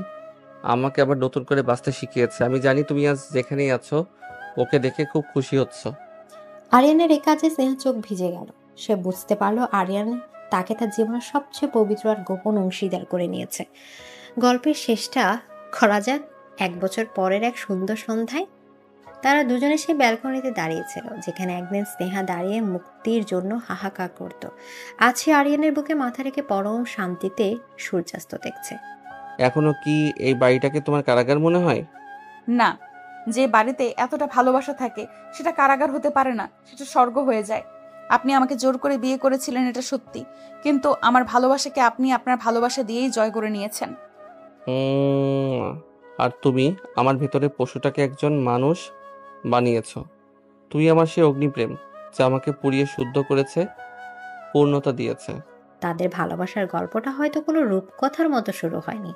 আমাকে আবার নতুন করে বাঁচতে শিখিয়েছে। আমি জানি তুমি আজ যেখানেই আছো ওকে দেখে খুব খুশি হচ্ছ। আরিয়ানের এ কাজে স্নেহা চোখ ভিজে গেল। সে বুঝতে পারলো আরিয়ান তাকে তার জীবনের সবচেয়ে পবিত্র আর গোপন অংশীদার করে নিয়েছে। গল্পের শেষটা করা যাক 1 বছর পরের এক সুন্দর সন্ধ্যায়। তারা দুজনে সেই ব্যালকনিতে দাঁড়িয়েছিল, যেখানে একদিন স্নেহা দাঁড়িয়ে মুক্তির জন্য হাহাকার করত। আজ সে আরিয়ানের বুকে মাথা রেখে পরম শান্তিতে সূর্যাস্ত দেখছে। এখনো কি এই বাড়িটাকে তোমার কারাগার মনে হয়? না, যে বাড়িতে এতটা ভালোবাসা থাকে সেটা কারাগার হতে পারে না, সেটা স্বর্গ হয়ে যায়। আপনি আমাকে জোর করে বিয়ে করেছিলেন, এটা সত্যি, কিন্তু আমার ভালোবাসাকে আপনি আপনার ভালোবাসা দিয়েই জয় করে নিয়েছেন। আর তুমি আমার ভেতরে পশুটাকে একজন মানুষ বানিয়েছ। তুমি আমার সেই অগ্নিপ্রেম, যা আমাকে পুড়িয়ে শুদ্ধ করেছে, পূর্ণতা দিয়েছে। তাদের ভালোবাসার গল্পটা হয়তো কোনো রূপকথার মতো শুরু হয়নি।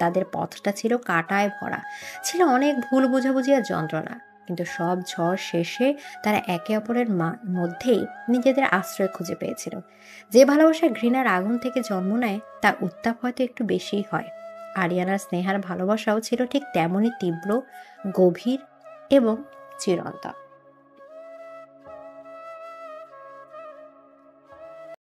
তাদের পথটা ছিল কাঁটায় ভরা, ছিল অনেক ভুল বোঝাবুঝি আর যন্ত্রণা। কিন্তু সব ঝড় শেষে তারা একে অপরের মধ্যেই নিজেদের আশ্রয় খুঁজে পেয়েছিল। যে ভালোবাসা ঘৃণার আগুন থেকে জন্ম নেয়, তার উত্তাপ হয়তো একটু বেশিই হয়। আরিয়ান আর স্নেহার ভালোবাসাও ছিল ঠিক তেমনই তীব্র, গভীর এবং চিরন্তন।